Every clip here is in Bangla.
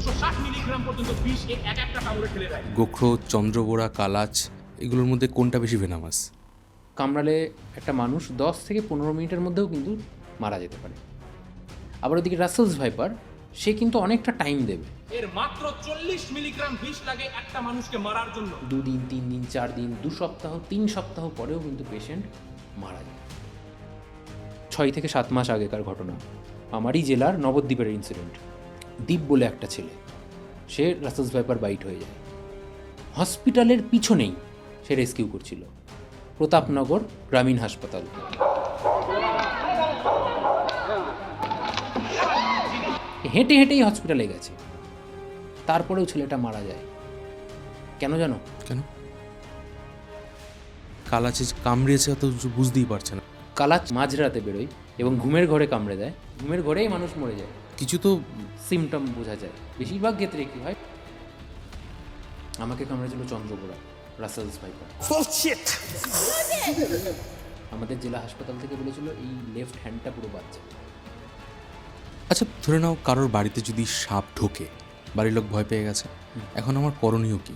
260 মিলিগ্রাম পর্যন্ত বিষ এক একটা কামড়ে ফেলে দেয়। গোখরো, চন্দ্রবোরা, কালাচ এগুলোর মধ্যে কোনটা বেশি ভেনামাস? কামড়ালে একটা মানুষ 10 থেকে 15 মিনিটের মধ্যেও কিন্তু মারা যেতে পারে। আবার ওদিকে রাসেলস ভাইপার, সে কিন্তু অনেকটা টাইম দেবে। এর মাত্র 40 মিলিগ্রাম বিষ লাগে একটা মানুষকে মারার জন্য। 2 দিন, 3 দিন, 4 দিন, 2 সপ্তাহ, 3 সপ্তাহ পরেও কিন্তু পেশেন্ট মারা যায়। 6 থেকে 7 মাস আগেকার ঘটনা, আমারই জেলার নবদ্বীপের ইনসিডেন্ট। দ্বীপ বলে একটা ছেলে, সে রাসেলস ভাইপার বাইট হয়ে যায়। হসপিটালের পিছনেই সে রেস্কিউ করছিল, প্রতাপনগর গ্রামীণ হাসপাতাল। হেঁটে হেঁটেই হসপিটালে গেছে, তারপরেও ছেলেটা মারা যায়। কেন জানো? কেন? কালাচে কামড়িয়েছে অত বুঝতেই পারছে না। কালাচ মাঝরাতে বেরোয় এবং ঘুমের ঘরে কামড়ে দেয়। ঘুমের ঘরেই মানুষ মরে যায়, কিছু তো সিমটম বোঝা যায়। বেশিরভাগ ক্ষেত্রে কী হয়, আমাকে কামড়েছিল চন্দ্রবোরা, রাসেলস ভাইপার। আমাদের জেলা হাসপাতাল থেকে বলেছিল এই লেফট হ্যান্ডটা পুরো বাচ্চা। আচ্ছা, ধরে নাও কারোর বাড়িতে যদি সাপ ঢোকে, বাড়ির লোক ভয় পেয়ে গেছে, এখন আমার করণীয় কি?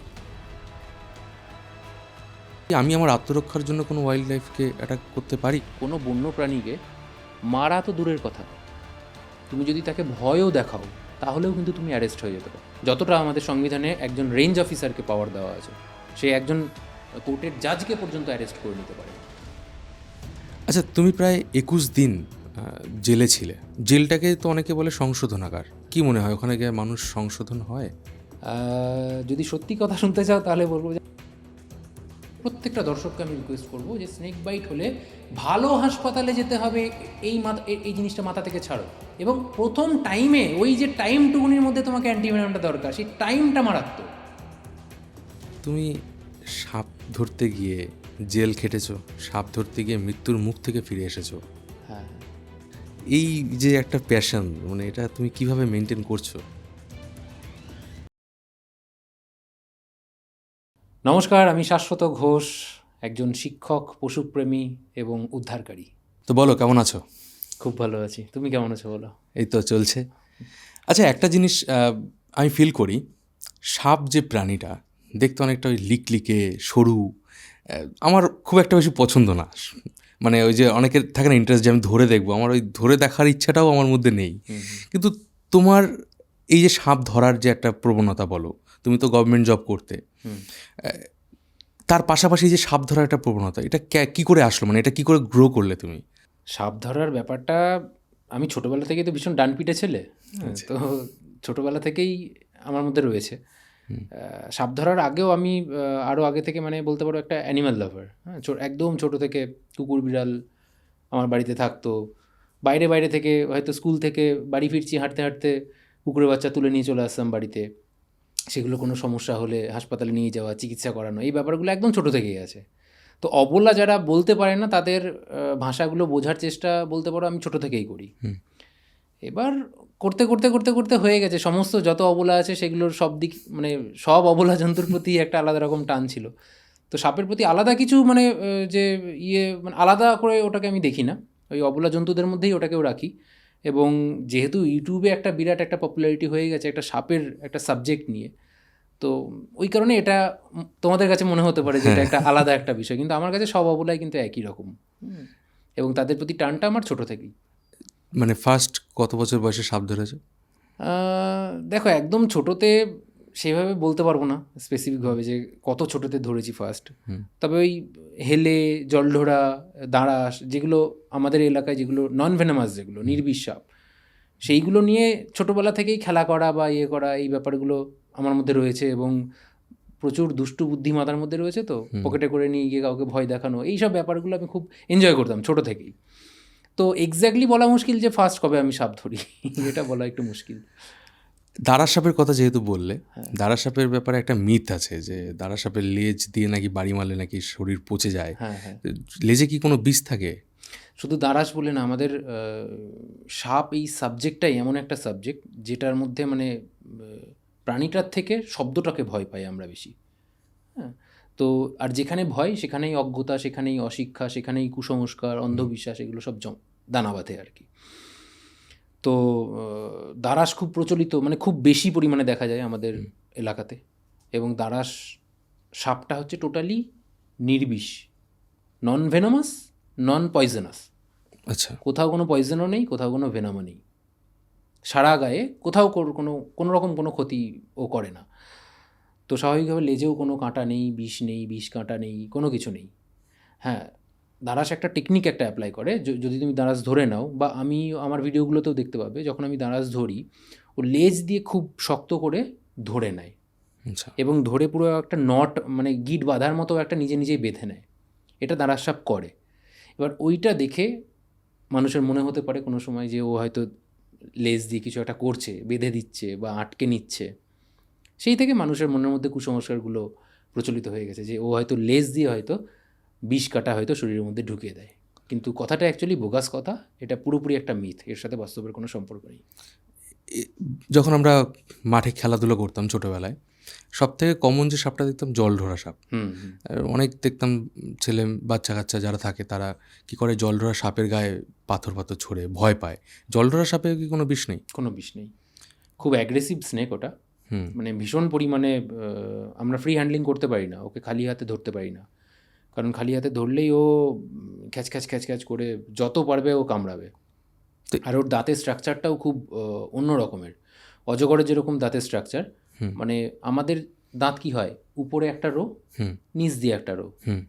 আমি আমার আত্মরক্ষার জন্য কোনো ওয়াইল্ড লাইফকে অ্যাটাক করতে পারি? কোনো বন্য প্রাণীকে মারা তো দূরের কথা, তুমি যদি তাকে ভয়ও দেখাও তাহলেও কিন্তু তুমি অ্যারেস্ট হয়ে যেতে পারো। যতটা আমাদের সংবিধানে একজন রেঞ্জ অফিসারকে পাওয়ার দেওয়া আছে, সে একজন কোর্টের জাজকে পর্যন্ত অ্যারেস্ট করে নিতে পারে। আচ্ছা, তুমি প্রায় 21 দিন জেলে ছিলে। জেলটাকে তো অনেকে বলে সংশোধনাগার। কি মনে হয়, ওখানে গিয়ে মানুষ সংশোধন হয়? যদি সত্যি কথা শুনতে চাও তাহলে বলবো যে প্রত্যেকটা দর্শককে আমি রিকোয়েস্ট করবো যে স্নেক বাইট হলে ভালো হাসপাতালে যেতে হবে, এই জিনিসটা মাথা থেকে ছাড়ো। এবং প্রথম টাইমে ওই যে টাইমটুকুনির মধ্যে তোমাকে অ্যান্টিভেনামটা দরকার, সেই টাইমটা মারাত্মক। তুমি সাপ ধরতে গিয়ে জেল খেটেছো, সাপ ধরতে গিয়ে মৃত্যুর মুখ থেকে ফিরে এসেছো। হ্যাঁ, এই যে একটা প্যাশন, মানে এটা তুমি কিভাবে মেনটেন করছো? নমস্কার, আমি শাশ্বত ঘোষ, একজন শিক্ষক, পশুপ্রেমী এবং উদ্ধারকারী। তো বলো, কেমন আছো? খুব ভালো আছি, তুমি কেমন আছো বলো? এই তো চলছে। আচ্ছা, একটা জিনিস আমি ফিল করি, সাপ যে প্রাণীটা দেখতে অনেকটা ওই লিকলিকে সরু, আমার খুব একটা বেশি পছন্দ না। মানে ওই যে অনেকের থাকে না ইন্টারেস্ট যে আমি ধরে দেখবো, আমার ওই ধরে দেখার ইচ্ছাটাও আমার মধ্যে নেই। কিন্তু তোমার এই যে সাপ ধরার যে একটা প্রবণতা, বলো, তুমি তো গভর্নমেন্ট জব করতে, তার পাশাপাশি যে সাপ ধরার একটা প্রবণতা, এটা কী করে আসলো? মানে এটা কী করে গ্রো করলে তুমি? সাপ ধরার ব্যাপারটা, আমি ছোটোবেলা থেকেই তো ভীষণ ডানপিটে ছেলে, তো ছোটোবেলা থেকেই আমার মধ্যে রয়েছে। সাপ ধরার আগেও আমি আরও আগে থেকে, মানে বলতে পারো একটা অ্যানিম্যাল লাভার। হ্যাঁ, একদম ছোটো থেকে কুকুর বিড়াল আমার বাড়িতে থাকতো। বাইরে বাইরে থেকে হয়তো স্কুল থেকে বাড়ি ফিরছি, হাঁটতে হাঁটতে কুকুরের বাচ্চা তুলে নিয়ে চলে আসতাম বাড়িতে। সেগুলো কোনো সমস্যা হলে হাসপাতালে নিয়ে যাওয়া, চিকিৎসা করানো, এই ব্যাপারগুলো একদম ছোটো থেকেই আছে। তো অবলা যারা বলতে পারে না, তাদের ভাষাগুলো বোঝার চেষ্টা, বলতে পারো, আমি ছোটো থেকেই করি। এবার করতে করতে করতে করতে হয়ে গেছে, সমস্ত যত অবলা আছে সেগুলোর সব দিক, মানে সব অবলা জন্তুর প্রতি একটা আলাদা রকম টান ছিল। তো সাপের প্রতি আলাদা কিছু, মানে যে মানে আলাদা করে ওটাকে আমি দেখি না, ওই অবলা জন্তুদের মধ্যেই ওটাকেও রাখি। এবং যেহেতু ইউটিউবে একটা বিরাট একটা পপুলারিটি হয়ে গেছে একটা সাপের একটা সাবজেক্ট নিয়ে, তো ওই কারণে এটা তোমাদের কাছে মনে হতে পারে যে এটা একটা আলাদা একটা বিষয়, কিন্তু আমার কাছে সব অবলাই কিন্তু একই রকম। এবং তাদের প্রতি টানটা আমার ছোটো থেকেই। মানে ফার্স্ট কত বছর বয়সে সাপ ধরেছো? দেখো, একদম ছোটোতে সেভাবে বলতে পারবো না স্পেসিফিকভাবে যে কত ছোটোতে ধরেছি ফার্স্ট। তবে ওই হেলে, জলঢোড়া, দাঁড়াস, যেগুলো আমাদের এলাকায় যেগুলো নন ভেনামাস, যেগুলো নির্বিষ সাপ, সেইগুলো নিয়ে ছোটোবেলা থেকেই খেলা করা বা ইয়ে করা, এই ব্যাপারগুলো আমার মধ্যে রয়েছে। এবং প্রচুর দুষ্টু বুদ্ধি মাথার মধ্যে রয়েছে, তো পকেটে করে নিয়ে গিয়ে কাউকে ভয় দেখানো, এই সব ব্যাপারগুলো আমি খুব এনজয় করতাম ছোটো থেকেই। তো এক্স্যাক্টলি বলা মুশকিল যে ফার্স্ট কবে আমি সাপ ধরি, এটা বলা একটু মুশকিল। দাঁড়া সাপের কথা যেহেতু বললে, দাঁড়া সাপের ব্যাপারে একটা মিথ আছে যে দাঁড়া সাপের লেজ দিয়ে নাকি বাড়ি মারলে নাকি শরীর পচে যায়। হ্যাঁ হ্যাঁ, লেজে কি কোনো বিষ থাকে? শুধু দাঁড়াস বলে না, আমাদের সাপ এই সাবজেক্টটাই এমন একটা সাবজেক্ট যেটার মধ্যে, মানে প্রাণীটার থেকে শব্দটাকে ভয় পাই আমরা বেশি। হ্যাঁ, তো আর যেখানে ভয় সেখানেই অজ্ঞতা, সেখানেই অশিক্ষা, সেখানেই কুসংস্কার, অন্ধবিশ্বাস, এগুলো সব দানা বাঁধে আর কি। তো দারাস খুব প্রচলিত, মানে খুব বেশি পরিমাণে দেখা যায় আমাদের এলাকাতে। এবং দারাস সাপটা হচ্ছে টোটালি নির্বিষ, নন ভেনামাস, নন পয়জনাস। আচ্ছা, কোথাও কোনো পয়জনও নেই, কোথাও কোনো ভেনামও নেই, সারা গায়ে কোথাও কোনো রকম কোনো ক্ষতি ও করে না। তো স্বাভাবিকভাবে লেজেও কোনো কাঁটা নেই, বিষ নেই, বিষ কাঁটা নেই, কোনো কিছু নেই। হ্যাঁ, দারাস একটা টেকনিক একটা অ্যাপ্লাই করে। যদি তুমি দারাস ধরে নাও, বা আমি আমার ভিডিওগুলোতেও দেখতে পাবে, যখন আমি দারাস ধরি ও লেজ দিয়ে খুব শক্ত করে ধরে নেয় আচ্ছা, এবং ধরে পুরো একটা নট, মানে গিট বাঁধার মতো একটা নিজে নিজেই বেঁধে নেয়। এটা দারাস সাপ করে। এবার ওইটা দেখে মানুষের মনে হতে পারে কোনো সময় যে ও হয়তো লেজ দিয়ে কিছু একটা করছে, বেঁধে দিচ্ছে বা আটকে নিচ্ছে। সেই থেকে মানুষের মনের মধ্যে কুসংস্কারগুলো প্রচলিত হয়ে গেছে যে ও হয়তো লেজ দিয়ে হয়তো বিষ কাটা হয়তো শরীরের মধ্যে ঢুকিয়ে দেয়। কিন্তু কথাটা অ্যাকচুয়ালি বোগাস কথা, এটা পুরোপুরি একটা মিথ, এর সাথে বাস্তবের কোনো সম্পর্ক নেই। যখন আমরা মাঠে খেলাধুলো করতাম ছোটোবেলায়, সব থেকে কমন যে সাপটা দেখতাম জল ঢোরা সাপ। আর অনেক দেখতাম ছেলে বাচ্চা কাচ্চা যারা থাকে তারা কি করে, জল ঢোরা সাপের গায়ে পাথর পাথর ছড়ে ভয় পায়। জল ঢোরা সাপে কি কোনো বিষ নেই? কোনো বিষ নেই, খুব অ্যাগ্রেসিভ স্নেক ওটা। হুম, মানে ভীষণ পরিমাণে আমরা ফ্রি হ্যান্ডলিং করতে পারি না, ওকে খালি হাতে ধরতে পারি না। কারণ খালি হাতে ধরলেই ও খ্যাচ খ্যাচ খ্যাচ খ্যাচ করে যত পারবে ও কামড়াবে। তো- আর ওর দাঁতের স্ট্রাকচারটাও খুব অন্য রকমের। অজগরের যেরকম দাঁতের স্ট্রাকচার, মানে আমাদের দাঁত কি হয়, উপরে একটা রো, হুম, নিচ দিয়ে একটা রো। হুম,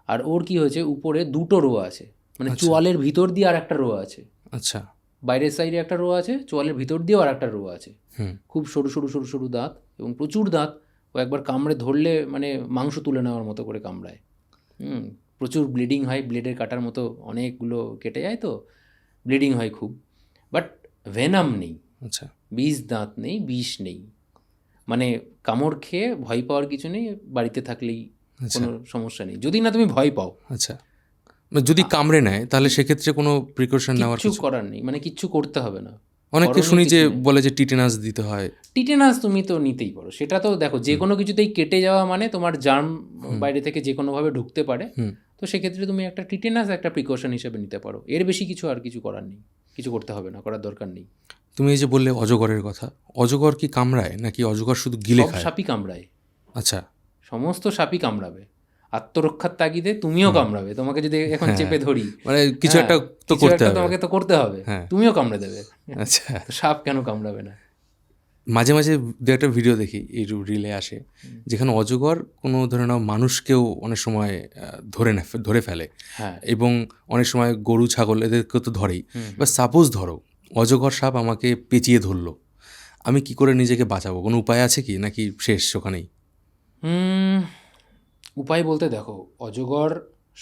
আর ওর কি হয়েছে, উপরে দুটো রো আছে, মানে চোয়ালের ভিতর দিয়ে আর একটা রো আছে, আচ্ছা, বাইরের সাইডে একটা রো আছে, চোয়ালের ভিতর দিয়েও আর একটা রো আছে। হুম, খুব সরু সরু সরু সরু দাঁত এবং প্রচুর দাঁত। ও একবার কামড়ে ধরলে মানে মাংস তুলে নেওয়ার মতো করে কামড়ায়। প্রচুর ব্লিডিং হয়, ব্লেডের কাটার মতো অনেকগুলো কেটে যায়, তো ব্লিডিং হয় খুব। বাট ভেনাম নেই, আচ্ছা, বিষ দাঁত নেই, বিষ নেই। মানে কামড় খেয়ে ভয় পাওয়ার কিছু নেই, বাড়িতে থাকলেই কোনো সমস্যা নেই, যদি না তুমি ভয় পাও। আচ্ছা। মানে যদি কামড়ে নেয় তাহলে সেক্ষেত্রে কোনো প্রিকশন নেওয়ার কিচ্ছু কিছু? করার নেই, মানে কিচ্ছু করতে হবে না। অনেককে করণীয় শুনি যে কিছু নেই। বলে যে টিটেনাস দিতে হয়। টিটেনাস তুমি তো নিতেই পারো, সেটা তো দেখো যে কোনো কিছুতেই কেটে যাওয়া মানে তোমার জার্ম বাইরে থেকে যে কোনোভাবে ঢুকতে পারে। হুম, তো সেক্ষেত্রে তুমি একটা টিটেনাস একটা প্রিকশন হিসেবে নিতে পারো, এর বেশি কিছু আর কিছু করার নেই, কিছু করতে হবে না, করার দরকার নেই। তুমি এই যে বললে অজগরের কথা, অজগর কি কামড়ায় নাকি অজগর শুধু গিলে সব খায়? সাপই কামড়ায়, আচ্ছা, সমস্ত সাপই কামড়াবে। আত্মরক্ষার তাগিদে তুমিও কামড়াবে, তোমাকে যদি এখন হ্যাঁ, চেপে ধরি, মানে কিছু হ্যাঁ, একটা তো কিছু করতে একটা হবে। তোমাকে তো করতে হবে, হ্যাঁ। তুমিও কামড়ে দেবে। আচ্ছা, তো সাপ কেন কামড়াবে না? মাঝে মাঝে দু একটা ভিডিও দেখি, এই রিলে আসে, যেখানে অজগর কোনো ধরে নাও মানুষকেও অনেক সময় ধরে ফেলে। হ্যাঁ, এবং অনেক সময় গরু ছাগল এদেরকে তো ধরেই। এবার সাপোজ ধরো অজগর সাপ আমাকে পেঁচিয়ে ধরলো, আমি কি করে নিজেকে বাঁচাবো? কোনো উপায় আছে কি, নাকি শেষ ওখানেই? উপায় বলতে দেখো, অজগর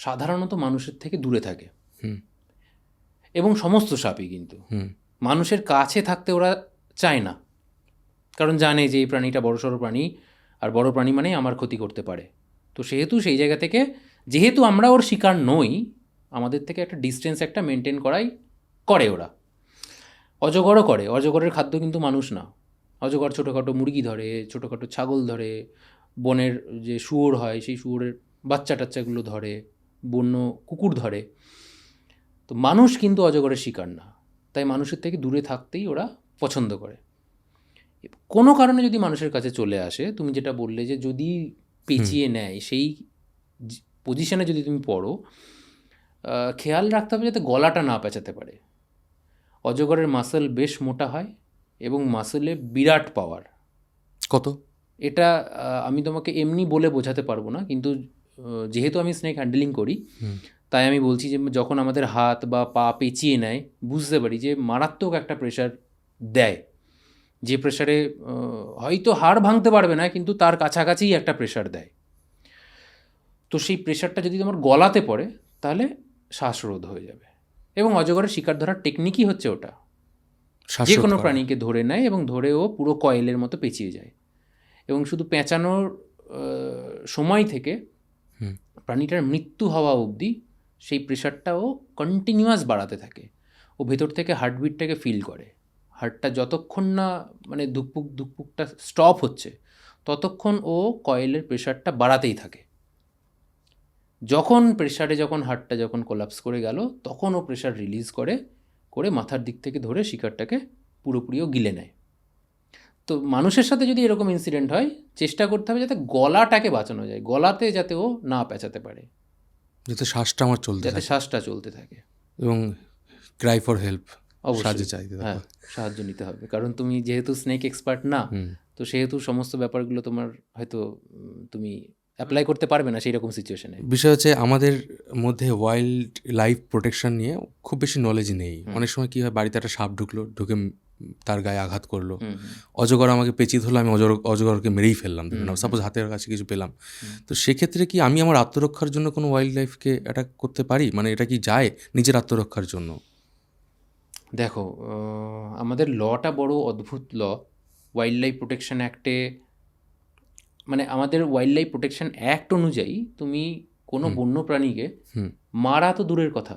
সাধারণত মানুষের থেকে দূরে থাকে, হুম, এবং সমস্ত সাপই কিন্তু হুম, মানুষের কাছে থাকতে ওরা চায় না, কারণ জানে যে এই প্রাণীটা বড়সড় প্রাণী, আর বড় প্রাণী মানেই আমার ক্ষতি করতে পারে। তো সেহেতু সেই জায়গা থেকে, যেহেতু আমরা ওর শিকার নই, আমাদের থেকে একটা ডিস্টেন্স একটা মেনটেন করে ওরা। অজগরও করে, অজগরের খাদ্য কিন্তু মানুষ না। অজগর ছোটোখাটো মুরগি ধরে, ছোটোখাটো ছাগল ধরে, বনের যে শুয়োর হয় সেই শুয়োরের বাচ্চা টাচ্চাগুলো ধরে, বন্য কুকুর ধরে। তো মানুষ কিন্তু অজগরের শিকার না, তাই মানুষের থেকে দূরে থাকতেই ওরা পছন্দ করে। কোনো কারণে যদি মানুষের কাছে চলে আসে, তুমি যেটা বললে যে যদি পেঁচিয়ে নেয়, সেই পজিশনে যদি তুমি পড়ো, খেয়াল রাখতে হবে যাতে গলাটা না পেঁচাতে পারে। অজগরের মাসল বেশ মোটা হয় এবং মাসলে বিরাট পাওয়ার। কত? এটা আমি তোমাকে এমনি বলে বোঝাতে পারবো না, কিন্তু যেহেতু আমি স্নেক হ্যান্ডেলিং করি, তাই আমি বলছি যে যখন আমাদের হাত বা পা পেঁচিয়ে নেয়, বুঝতে পারি যে মারাত্মক একটা প্রেশার দেয়, যে প্রেশারে হয়তো হাড় ভাঙতে পারবে না, কিন্তু তার কাছাকাছিই একটা প্রেশার দেয়। তো সেই প্রেশারটা যদি তোমার গলাতে পড়ে, তাহলে শ্বাসরোধ হয়ে যাবে। এবং অজগরের শিকার ধরার টেকনিকই হচ্ছে ওটা, যে কোনো প্রাণীকে ধরে নেয় এবং ধরে ও পুরো কয়েলের মতো পেঁচিয়ে যায়, এবং শুধু পেঁচানোর সময় থেকে প্রাণীটার মৃত্যু হওয়া অবধি সেই প্রেশারটা ও কন্টিনিউয়াস বাড়াতে থাকে। ও ভেতর থেকে হার্টবিটটাকে ফিল করে, হার্টটা যতক্ষণ না মানে ধুকপুকটা স্টপ হচ্ছে, ততক্ষণ ও কয়েলের প্রেশারটা বাড়াতেই থাকে। যখন হার্টটা যখন কোলাপস করে গেল, তখন ও প্রেশার রিলিজ করে মাথার দিক থেকে ধরে শিকারটাকে পুরোপুরিও গিলে নেয়। তো মানুষের সাথে যদি এরকম ইনসিডেন্ট হয়, চেষ্টা করতে হবে যাতে গলাটাকে বাঁচানো যায়, গলাতে যাতে ও না পেঁচাতে পারে, যাতে শ্বাসটা আমার চলতে যাতে থাকে শ্বাসটা চলতে থাকে। এবং ক্রাই ফর হেল্প, অবশ্যই সাহায্য চাইতে হ্যাঁ, হবে। সাহায্য নিতে হবে, কারণ তুমি যেহেতু স্নেক এক্সপার্ট না, তো সেহেতু সমস্ত ব্যাপারগুলো তোমার হয়তো তুমি অ্যাপ্লাই করতে পারবে না সেই রকম সিচুয়েশনে। বিষয় হচ্ছে আমাদের মধ্যে ওয়াইল্ড লাইফ প্রোটেকশন নিয়ে খুব বেশি নলেজ নেই। অনেক সময় কী হয়, বাড়িতে একটা সাপ ঢুকলো, ঢুকে তার গায়ে আঘাত করলো, অজগর আমাকে পেঁচিয়ে ধরলো, আমি অজগরকে মেরেই ফেললাম, সাপোজ হাতের কাছে কিছু পেলাম। তো সেক্ষেত্রে কি আমি আমার আত্মরক্ষার জন্য কোনো ওয়াইল্ড লাইফকে অ্যাটাক করতে পারি? মানে এটা কি যায় নিজের আত্মরক্ষার জন্য? দেখো, আমাদের লটা বড় অদ্ভুত ল। ওয়াইল্ড লাইফ প্রোটেকশন অ্যাক্টে, মানে আমাদের ওয়াইল্ড লাইফ প্রোটেকশন অ্যাক্ট অনুযায়ী তুমি কোনো বন্য প্রাণীকে মারা তো দূরের কথা,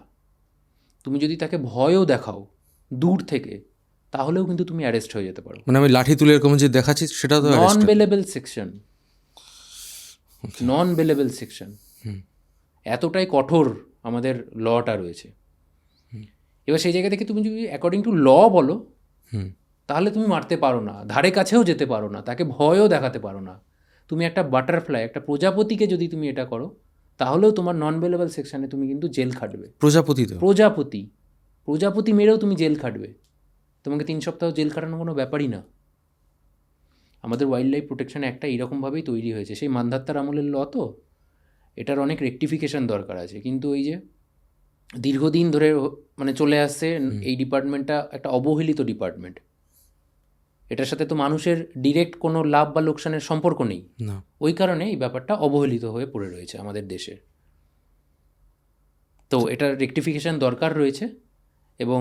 তুমি যদি তাকে ভয়ও দেখাও দূর থেকে, তাহলেও কিন্তু তুমি অ্যারেস্ট হয়ে যেতে পারো। মানে আমি লাঠি তুলে এরকম যে দেখাচ্ছি সেটা তো নন বেলেবল সেকশন, নন বেলেবল সেকশন, এতটাই কঠোর আমাদের লটা রয়েছে। এবার সেই জায়গা থেকে তুমি যদি অ্যাকর্ডিং টু ল বলো, তাহলে তুমি মারতে পারো না, ধারে কাছেও যেতে পারো না, তাকে ভয়ও দেখাতে পারো না। তুমি একটা বাটারফ্লাই, একটা প্রজাপতিকে যদি তুমি এটা করো, তাহলেও তোমার নন বেলেবল সেকশনে তুমি কিন্তু জেল খাটবে। প্রজাপতি তো প্রজাপতি মেরেও তুমি জেল খাটবে, তোমাকে 3 সপ্তাহ জেল খাটানো কোনো ব্যাপারই না। আমাদের ওয়াইল্ড লাইফ প্রোটেকশন একটা এইরকমভাবেই তৈরি হয়েছে, সেই মান্ধাত্তার আমলের ল তো, এটার অনেক রেকটিফিকেশন দরকার আছে। কিন্তু এই যে দীর্ঘদিন ধরে মানে চলে আসছে, এই ডিপার্টমেন্টটা একটা অবহেলিত ডিপার্টমেন্ট। এটার সাথে তো মানুষের ডিরেক্ট কোনো লাভ বা লোকসানের সম্পর্ক নেই, ওই কারণে এই ব্যাপারটা অবহেলিত হয়ে পড়ে রয়েছে আমাদের দেশে। তো এটার রেকটিফিকেশন দরকার রয়েছে। এবং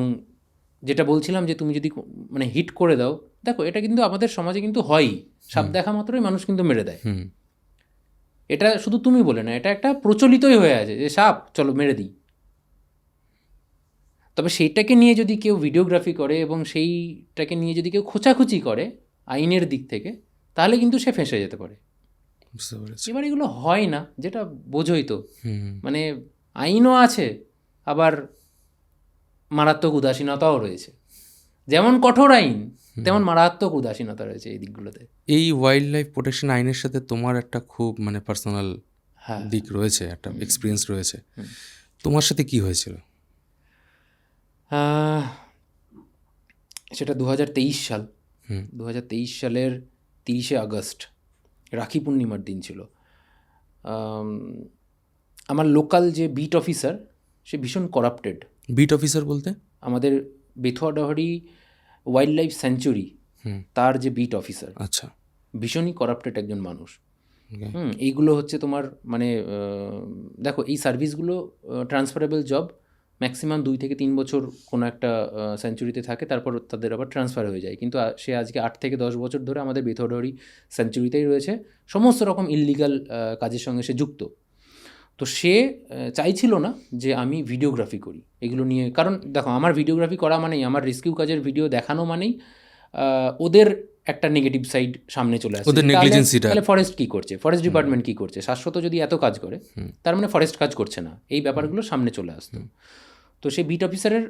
যেটা বলছিলাম যে তুমি যদি মানে হিট করে দাও, দেখো এটা কিন্তু আমাদের সমাজে কিন্তু হয়ই, সাপ দেখা মাত্রই মানুষ কিন্তু মেরে দেয়। এটা শুধু তুমি বলে না, এটা একটা প্রচলিতই হয়ে আছে যে সাপ, চলো মেরে দিই। তবে সেইটাকে নিয়ে যদি কেউ ভিডিওগ্রাফি করে এবং সেইটাকে নিয়ে যদি কেউ খোঁচাখুচি করে আইনের দিক থেকে, তাহলে কিন্তু সে ফেঁসে যেতে পারে। এবার এগুলো হয় না, যেটা বোঝোই তো, মানে আইনও আছে, আবার মারাত্মক উদাসীনতাও রয়েছে। যেমন কঠোর আইন, তেমন মারাত্মক উদাসীনতা রয়েছে এই দিকগুলোতে। এই ওয়াইল্ড লাইফ প্রোটেকশন আইনের সাথে তোমার একটা খুব মানে পার্সোনাল দিক রয়েছে, একটা এক্সপিরিয়েন্স রয়েছে। তোমার সাথে কি হয়েছিল? সেটা 2023 সাল। 2023 সালের 30শে আগস্ট, রাখি পূর্ণিমার দিন ছিল। আমার লোকাল যে বিট অফিসার, সে ভীষণ করাপ্টেড। বিট অফিসার বলতে? আমাদের বেথুয়াডহরি ওয়াইল্ড লাইফ স্যাঞ্চুরি, তার যে বিট অফিসার, আচ্ছা, ভীষণই করাপ্টেড একজন মানুষ। এইগুলো হচ্ছে তোমার মানে দেখো, এই সার্ভিসগুলো ট্রান্সফারেবল জব, ম্যাক্সিমাম 2 থেকে 3 বছর কোনো একটা সেঞ্চুরিতে থাকে, তারপর তাদের আবার ট্রান্সফার হয়ে যায়। কিন্তু সে আজকে 8 থেকে 10 বছর ধরে আমাদের বেথুয়াডহরি সেঞ্চুরিতেই রয়েছে, সমস্ত রকম ইললিগাল কাজের সঙ্গে সে যুক্ত। তো সে চাইছিল না যে আমি ভিডিওগ্রাফি করি এগুলো নিয়ে, কারণ দেখো আমার ভিডিওগ্রাফি করা মানেই, আমার রেস্কিউ কাজের ভিডিও দেখানো মানেই ওদের একটা নেগেটিভ সাইড সামনে চলে আসে। তাহলে ফরেস্ট কী করছে, ফরেস্ট ডিপার্টমেন্ট কী করছে, শাশ্বত যদি এত কাজ করে তার মানে ফরেস্ট কাজ করছে না, এই ব্যাপারগুলো সামনে চলে আসতো। তো সেই বিট অফিসারের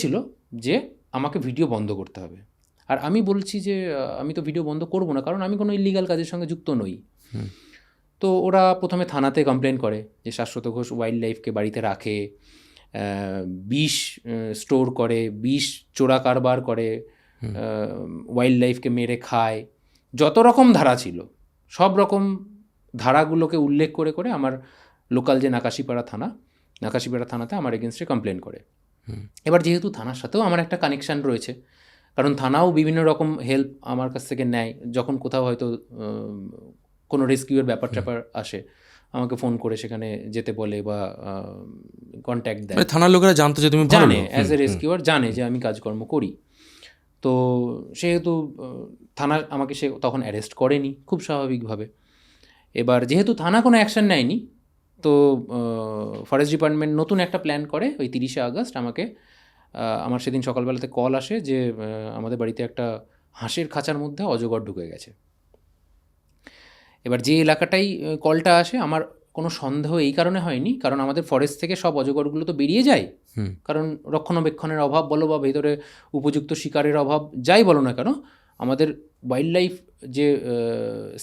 ছিল যে আমাকে ভিডিও বন্ধ করতে হবে। আর আমি বলছি যে আমি তো ভিডিও বন্ধ করবো না, কারণ আমি কোনো ইলিগাল কাজের সঙ্গে যুক্ত নই। তো ওরা প্রথমে থানাতে কমপ্লেন করে যে শাশ্বত ঘোষ ওয়াইল্ড লাইফকে বাড়িতে রাখে, বিষ স্টোর করে, বিষ চোরা কারবার করে, ওয়াইল্ড লাইফকে মেরে খায়, যত রকম ধারা ছিল সব রকম ধারাগুলোকে উল্লেখ করে করে আমার লোকাল যে নাকাশিপাড়া থানাতে আমার এগেনস্টে কমপ্লেন করে। এবার যেহেতু থানার সাথেও আমার একটা কানেকশান রয়েছে, কারণ থানাও বিভিন্ন রকম হেল্প আমার কাছ থেকে নেয়, যখন কোথাও হয়তো কোনো রেস্কিউয়ের ব্যাপার আসে আমাকে ফোন করে সেখানে যেতে বলে বা কন্ট্যাক্ট দেয়। থানার লোকেরা জানতো যে তুমি জানে, অ্যাজ এ রেস্কিউয়ার জানে যে আমি কাজকর্ম করি। তো সেহেতু থানা আমাকে সে তখন অ্যারেস্ট করেনি, খুব স্বাভাবিকভাবে। এবার যেহেতু থানা কোনো অ্যাকশন নেয়নি, তো ফরেস্ট ডিপার্টমেন্ট নতুন একটা প্ল্যান করে ওই 30শে আগস্ট আমাকে, আমার সেদিন সকালবেলাতে কল আসে যে আমাদের বাড়িতে একটা হাঁসের খাঁচার মধ্যে অজগর ঢুকে গেছে। এবার যে এলাকাটাই কলটা আসে, আমার কোনো সন্দেহ এই কারণে হয়নি, কারণ আমাদের ফরেস্ট থেকে সব অজগরগুলো তো বেরিয়ে যায়, হুম। কারণ রক্ষণাবেক্ষণের অভাব বলো বা ভেতরে উপযুক্ত শিকারের অভাব, যাই বলো না কেন, আমাদের ওয়াইল্ড লাইফ যে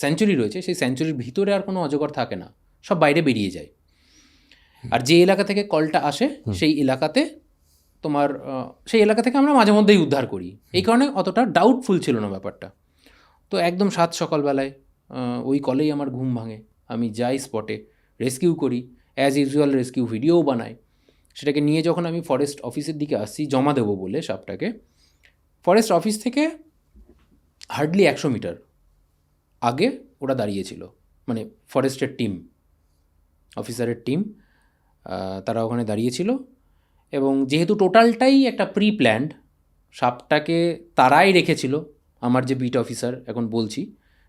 স্যাঞ্চুরি রয়েছে সেই স্যাঞ্চুরির ভিতরে আর কোনো অজগর থাকে না, সব বাইরে বেরিয়ে যায়। আর যে এলাকা থেকে কলটা আসে সেই এলাকাতে তোমার সেই এলাকা থেকে আমরা মাঝে মধ্যেই উদ্ধার করি, এই কারণে অতটা ডাউটফুল ছিল না ব্যাপারটা। তো একদম সকালবেলায় ওই কলেই আমার ঘুম ভাঙে, আমি যাই স্পটে, রেস্কিউ করি, অ্যাজ ইউজুয়াল রেস্কিউ ভিডিওও বানাই। সেটাকে নিয়ে যখন আমি ফরেস্ট অফিসের দিকে আসছি জমা দেবো বলে সাপটাকে, ফরেস্ট অফিস থেকে হার্ডলি 100 মিটার আগে ওরা দাঁড়িয়েছিল, মানে ফরেস্টের টিম, অফিসারের টিম, তারা ওখানে দাঁড়িয়েছিল। এবং যেহেতু টোটালটাই একটা প্রি প্ল্যান্ড, সাপটাকে তারাই রেখেছিল, আমার যে বিট অফিসার এখন বলছি,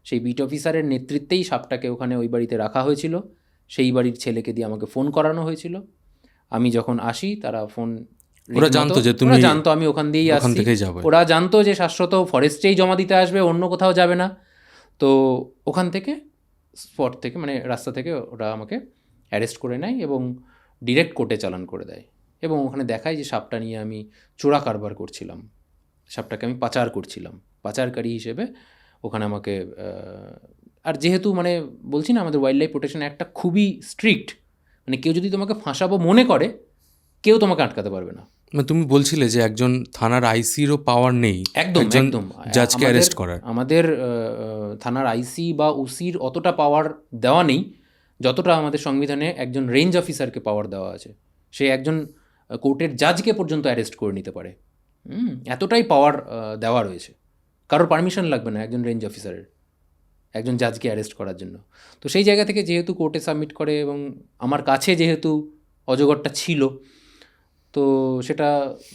সেই বিট অফিসারের নেতৃত্বেই সাপটাকে ওখানে ওই বাড়িতে রাখা হয়েছিল। সেই বাড়ির ছেলেকে দিয়ে আমাকে ফোন করানো হয়েছিল। আমি যখন আসি তারা ফোন, ওরা জানতো যে তুমি ওরা জানতো আমি ওখান দিয়েই ওখান আসছি, থেকেই যাবে। ওরা জানতো যে শাশ্বত ফরেস্টেই জমা দিতে আসবে, অন্য কোথাও যাবে না। তো ওখান থেকে স্পট থেকে মানে রাস্তা থেকে ওরা আমাকে অ্যারেস্ট করে নেয় এবং ডিরেক্ট কোর্টে চালান করে দেয়। এবং ওখানে দেখায় যে সাপটা নিয়ে আমি চোরা কারবার করছিলাম, সাপটাকে আমি পাচার করছিলাম, পাচারকারী হিসেবে ওখানে আমাকে আর যেহেতু মানে বলছি না আমাদের ওয়াইল্ড লাইফ প্রোটেকশন অ্যাক্টটা খুবই স্ট্রিক্ট, মানে কেউ যদি তোমাকে ফাঁসাবো মনে করে কেউ তোমাকে আটকাতে পারবে না। মানে তুমি বলছিলে যে একজন থানার আইসিরও পাওয়ার নেই একদম একজন একদম জাজকে অ্যারেস্ট করার। আমাদের থানার আইসি বা ওসির অতটা পাওয়ার দেওয়া নেই যতটা আমাদের সংবিধানে একজন রেঞ্জ অফিসারকে পাওয়ার দেওয়া আছে। সে একজন কোর্টের জাজকে পর্যন্ত অ্যারেস্ট করে নিতে পারে, এতটাই পাওয়ার দেওয়া রয়েছে। কারোর পারমিশন লাগবে না একজন রেঞ্জ অফিসারের একজন জাজকে অ্যারেস্ট করার জন্য। তো সেই জায়গা থেকে যেহেতু কোর্টে সাবমিট করে এবং আমার কাছে যেহেতু অজগরটা ছিল, তো সেটা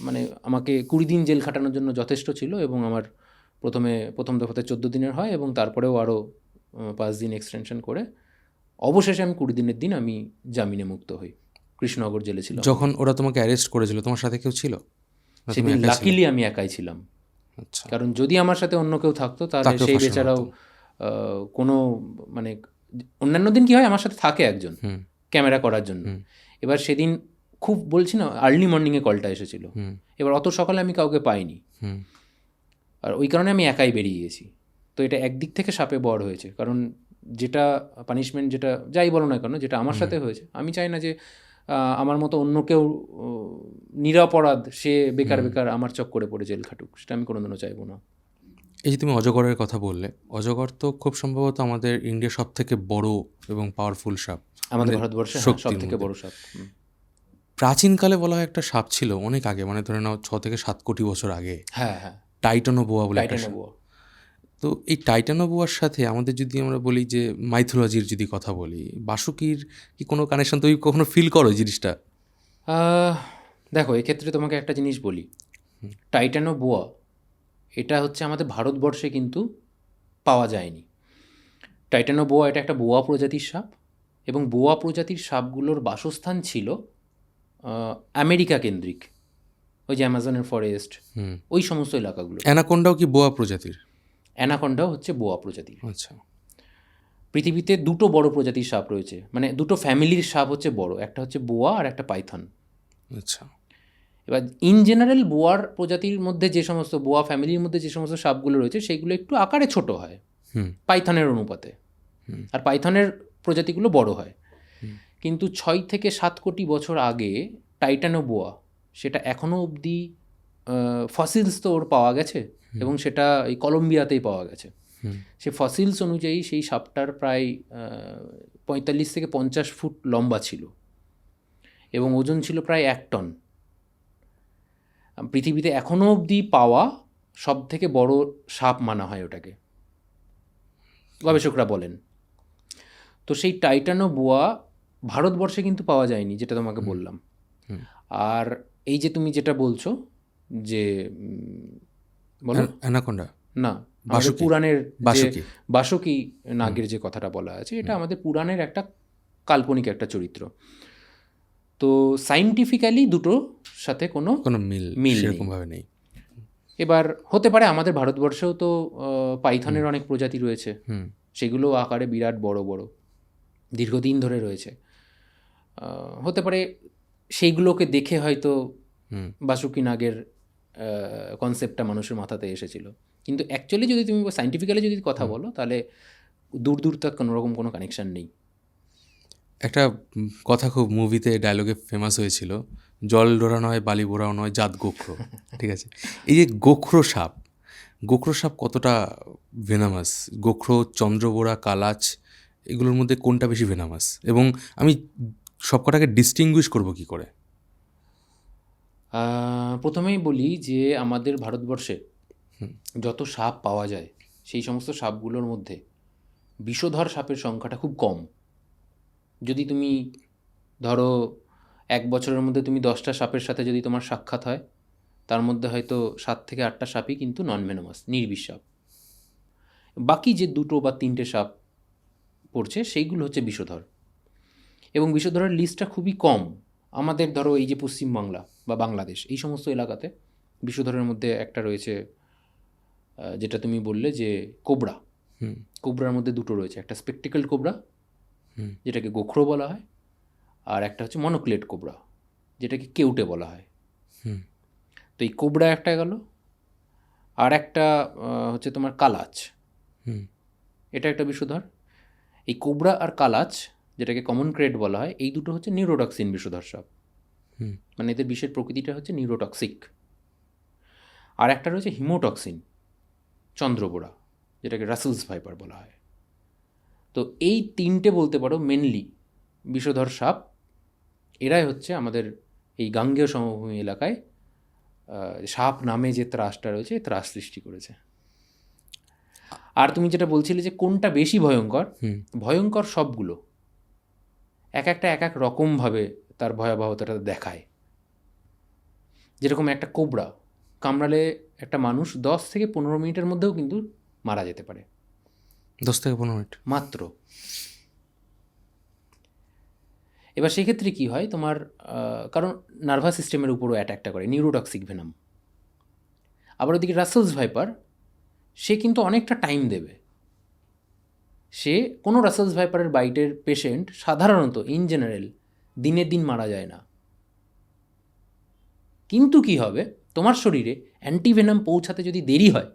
মানে আমাকে 20 দিন জেল খাটানোর জন্য যথেষ্ট ছিল। এবং আমার প্রথম দফাতে 14 দিনের হয় এবং তারপরেও আরও 5 দিন এক্সটেনশন করে অবশেষে আমি 20 দিনের দিন আমি জামিনে মুক্ত হই। কৃষ্ণনগর জেলে ছিলাম। যখন ওরা তোমাকে অ্যারেস্ট করেছিল তোমার সাথে কেউ ছিল? সেদিন লাকিলি আমি একাই ছিলাম। আচ্ছা। কারণ যদি আমার সাথে অন্য কেউ থাকতো তাহলে সেই বেচারাও কোনো মানে অন্যান্য দিন কী হয় আমার সাথে থাকে একজন ক্যামেরা করার জন্য। এবার সেদিন খুব বলছি না আর্লি মর্নিংয়ে কলটা এসেছিল, এবার অত সকালে আমি কাউকে পাইনি, আর ওই কারণে আমি একাই বেরিয়ে গেছি। তো এটা একদিক থেকে সাপে বর হয়েছে, কারণ যেটা পানিশমেন্ট যেটা যাই বলো না কেন যেটা আমার সাথে হয়েছে, আমি চাই না যে আমার মতো অন্য কেউ নিরপরাধ সে বেকার আমার চক্করে পড়ে জেল খাটুক, সেটা আমি কোনোদিনও চাইবো না। এই যে তুমি অজগরের কথা বললে, অজগর তো খুব সম্ভবত আমাদের ইন্ডিয়ার সব থেকে বড় এবং পাওয়ারফুল সাপ, আমাদের ভারতবর্ষে সব থেকে বড় সাপ। প্রাচীনকালে বলা হয় একটা সাপ ছিল অনেক আগে, মানে ধরে নাও 6 থেকে 7 কোটি বছর আগে, হ্যাঁ হ্যাঁ, টাইটানোবোয়া বলে একটা সাপ। টাইটানোবোয়া। তো এই টাইটানোবোয়ার সাথে আমাদের যদি আমরা বলি যে মাইথোলজির যদি কথা বলি, বাসুকির কি কোনো কানেকশন তুমি কখনো ফিল করো জিনিসটা? দেখো এক্ষেত্রে তোমাকে একটা জিনিস বলি, টাইটানোবোয়া এটা হচ্ছে আমাদের ভারতবর্ষে কিন্তু পাওয়া যায়নি। টাইটানোবোয়া এটা একটা বোয়া প্রজাতির সাপ, এবং বোয়া প্রজাতির সাপগুলোর বাসস্থান ছিল আমেরিকা কেন্দ্রিক, ওই যে অ্যামাজনের ফরেস্ট ওই সমস্ত এলাকাগুলো। অ্যানাকোন্ডাও কি বোয়া প্রজাতির? অ্যানাকোন্ডাও হচ্ছে বোয়া প্রজাতির। আচ্ছা। পৃথিবীতে দুটো বড় প্রজাতির সাপ রয়েছে, মানে দুটো ফ্যামিলির সাপ হচ্ছে বড়, একটা হচ্ছে বোয়া আর একটা পাইথন। আচ্ছা। এবার ইন জেনারেল বোয়ার প্রজাতির মধ্যে যে সমস্ত বোয়া ফ্যামিলির মধ্যে যে সমস্ত সাপগুলো রয়েছে সেগুলো একটু আকারে ছোট হয় পাইথনের অনুপাতে, আর পাইথনের প্রজাতিগুলো বড় হয়। কিন্তু 6 থেকে 7 কোটি বছর আগে টাইটানোবোয়া সেটা এখনও অবধি ফসিলস তো ওর পাওয়া গেছে, এবং সেটা এই কলম্বিয়াতেই পাওয়া গেছে। সে ফসিলস অনুযায়ী সেই সাপটার প্রায় 45 থেকে 50 ফুট লম্বা ছিল এবং ওজন ছিল প্রায় 1 টন। পৃথিবীতে এখনও অবধি পাওয়া সব থেকে বড় সাপ মানা হয় ওটাকে, গবেষকরা বলেন। তো সেই টাইটানোবোয়া ভারতবর্ষে কিন্তু পাওয়া যায়নি, যেটা তোমাকে বললাম। আর এই যে তুমি যেটা বলছো যে বলো অ্যানাকোন্ডা না, আমাদের পুরাণের বাসুকি নাগের যে কথাটা বলা আছে, এটা আমাদের পুরাণের একটা কাল্পনিক একটা চরিত্র। তো সাইন্টিফিক্যালি দুটোর সাথে কোনো মিল সেরকমভাবে নেই। এবার হতে পারে আমাদের ভারতবর্ষেও তো পাইথনের অনেক প্রজাতি রয়েছে, সেগুলো আকারে বিরাট বড় বড়, দীর্ঘদিন ধরে রয়েছে। হতে পারে সেইগুলোকে দেখে হয়তো বাসুকি নাগের কনসেপ্টটা মানুষের মাথাতে এসেছিল, কিন্তু অ্যাকচুয়ালি যদি তুমি সাইন্টিফিক্যালি যদি কথা বলো তাহলে দূর দূর তক কোনোরকম কোনো কানেকশান নেই। একটা কথা খুব মুভিতে ডায়লগে ফেমাস হয়েছিল, জল ডোরা নয়, বালি বোড়াও নয়, জাত গোখরো। ঠিক আছে, এই যে গোখরো সাপ কতটা ভেনামাস? গোখরো, চন্দ্রবোড়া, কালাচ, এগুলোর মধ্যে কোনটা বেশি ভেনামাস? এবং আমি সবকটাকে ডিস্টিংগুইশ করব কি করে? প্রথমেই বলি যে আমাদের ভারতবর্ষে যত সাপ পাওয়া যায় সেই সমস্ত সাপগুলোর মধ্যে বিষধর সাপের সংখ্যাটা খুব কম। যদি তুমি ধরো 1 বছরের মধ্যে তুমি 10টা সাপের সাথে যদি তোমার সাক্ষাৎ হয়, তার মধ্যে হয়তো 7 থেকে 8টা সাপই কিন্তু নন ভেনামাস, নির্বিষ সাপ। বাকি যে 2টো বা 3টে সাপ পড়ছে সেইগুলো হচ্ছে বিষধর, এবং বিষধরের লিস্টটা খুবই কম। আমাদের ধরো এই যে পশ্চিমবাংলা বা বাংলাদেশ এই সমস্ত এলাকাতে বিষধরের মধ্যে একটা রয়েছে, যেটা তুমি বললে যে কোবরা। কোবরার মধ্যে 2টো রয়েছে, একটা স্পেকটিক্যাল কোবরা যেটাকে গোখরো বলা হয়, আর একটা হচ্ছে মনোক্লেট কোবরা যেটাকে কেউটে বলা হয়। তো এই কোবরা একটা গেল, আর একটা হচ্ছে তোমার কালাচ, এটা একটা বিষধর। এই কোবরা আর কালাচ, যেটাকে কমন ক্রেট বলা হয়, এই দুটো হচ্ছে নিউরোটক্সিন বিষধর সাপ, মানে এদের বিষের প্রকৃতিটা হচ্ছে নিউরোটক্সিক। আর একটা রয়েছে হিমোটক্সিন চন্দ্রবোড়া, যেটাকে রাসেলস ভাইপার বলা হয়। তো এই 3টে বলতে পারো মেনলি বিষধর সাপ। এরাই হচ্ছে আমাদের এই গাঙ্গেয় সমভূমি এলাকায় সাপ নামে যে ত্রাসটা রয়েছে, ত্রাস সৃষ্টি করেছে। আর তুমি যেটা বলছিলে যে কোনটা বেশি ভয়ঙ্কর, ভয়ঙ্কর সবগুলো এক এক রকমভাবে তার ভয়াবহতাটা দেখায়। যেরকম একটা কোবরা কামড়ালে একটা মানুষ 10 থেকে 15 মিনিটের মধ্যেও কিন্তু মারা যেতে পারে। 10 থেকে 15 মিনিট মাত্র। এবার সেক্ষেত্রে কী হয় তোমার, কারণ নার্ভাস সিস্টেমের উপরও অ্যাটাকটা করে, নিউরোটক্সিক ভেনাম। আবার ওদিকে রাসেলস ভাইপার, সে কিন্তু অনেকটা টাইম দেবে। সে কোনো রাসেলস ভাইপারের বাইটের পেশেন্ট সাধারণত ইন জেনারেল দিনের দিন মারা যায় না। কিন্তু কি হবে, তোমার শরীরে অ্যান্টিভেনাম পৌঁছাতে যদি দেরি হয়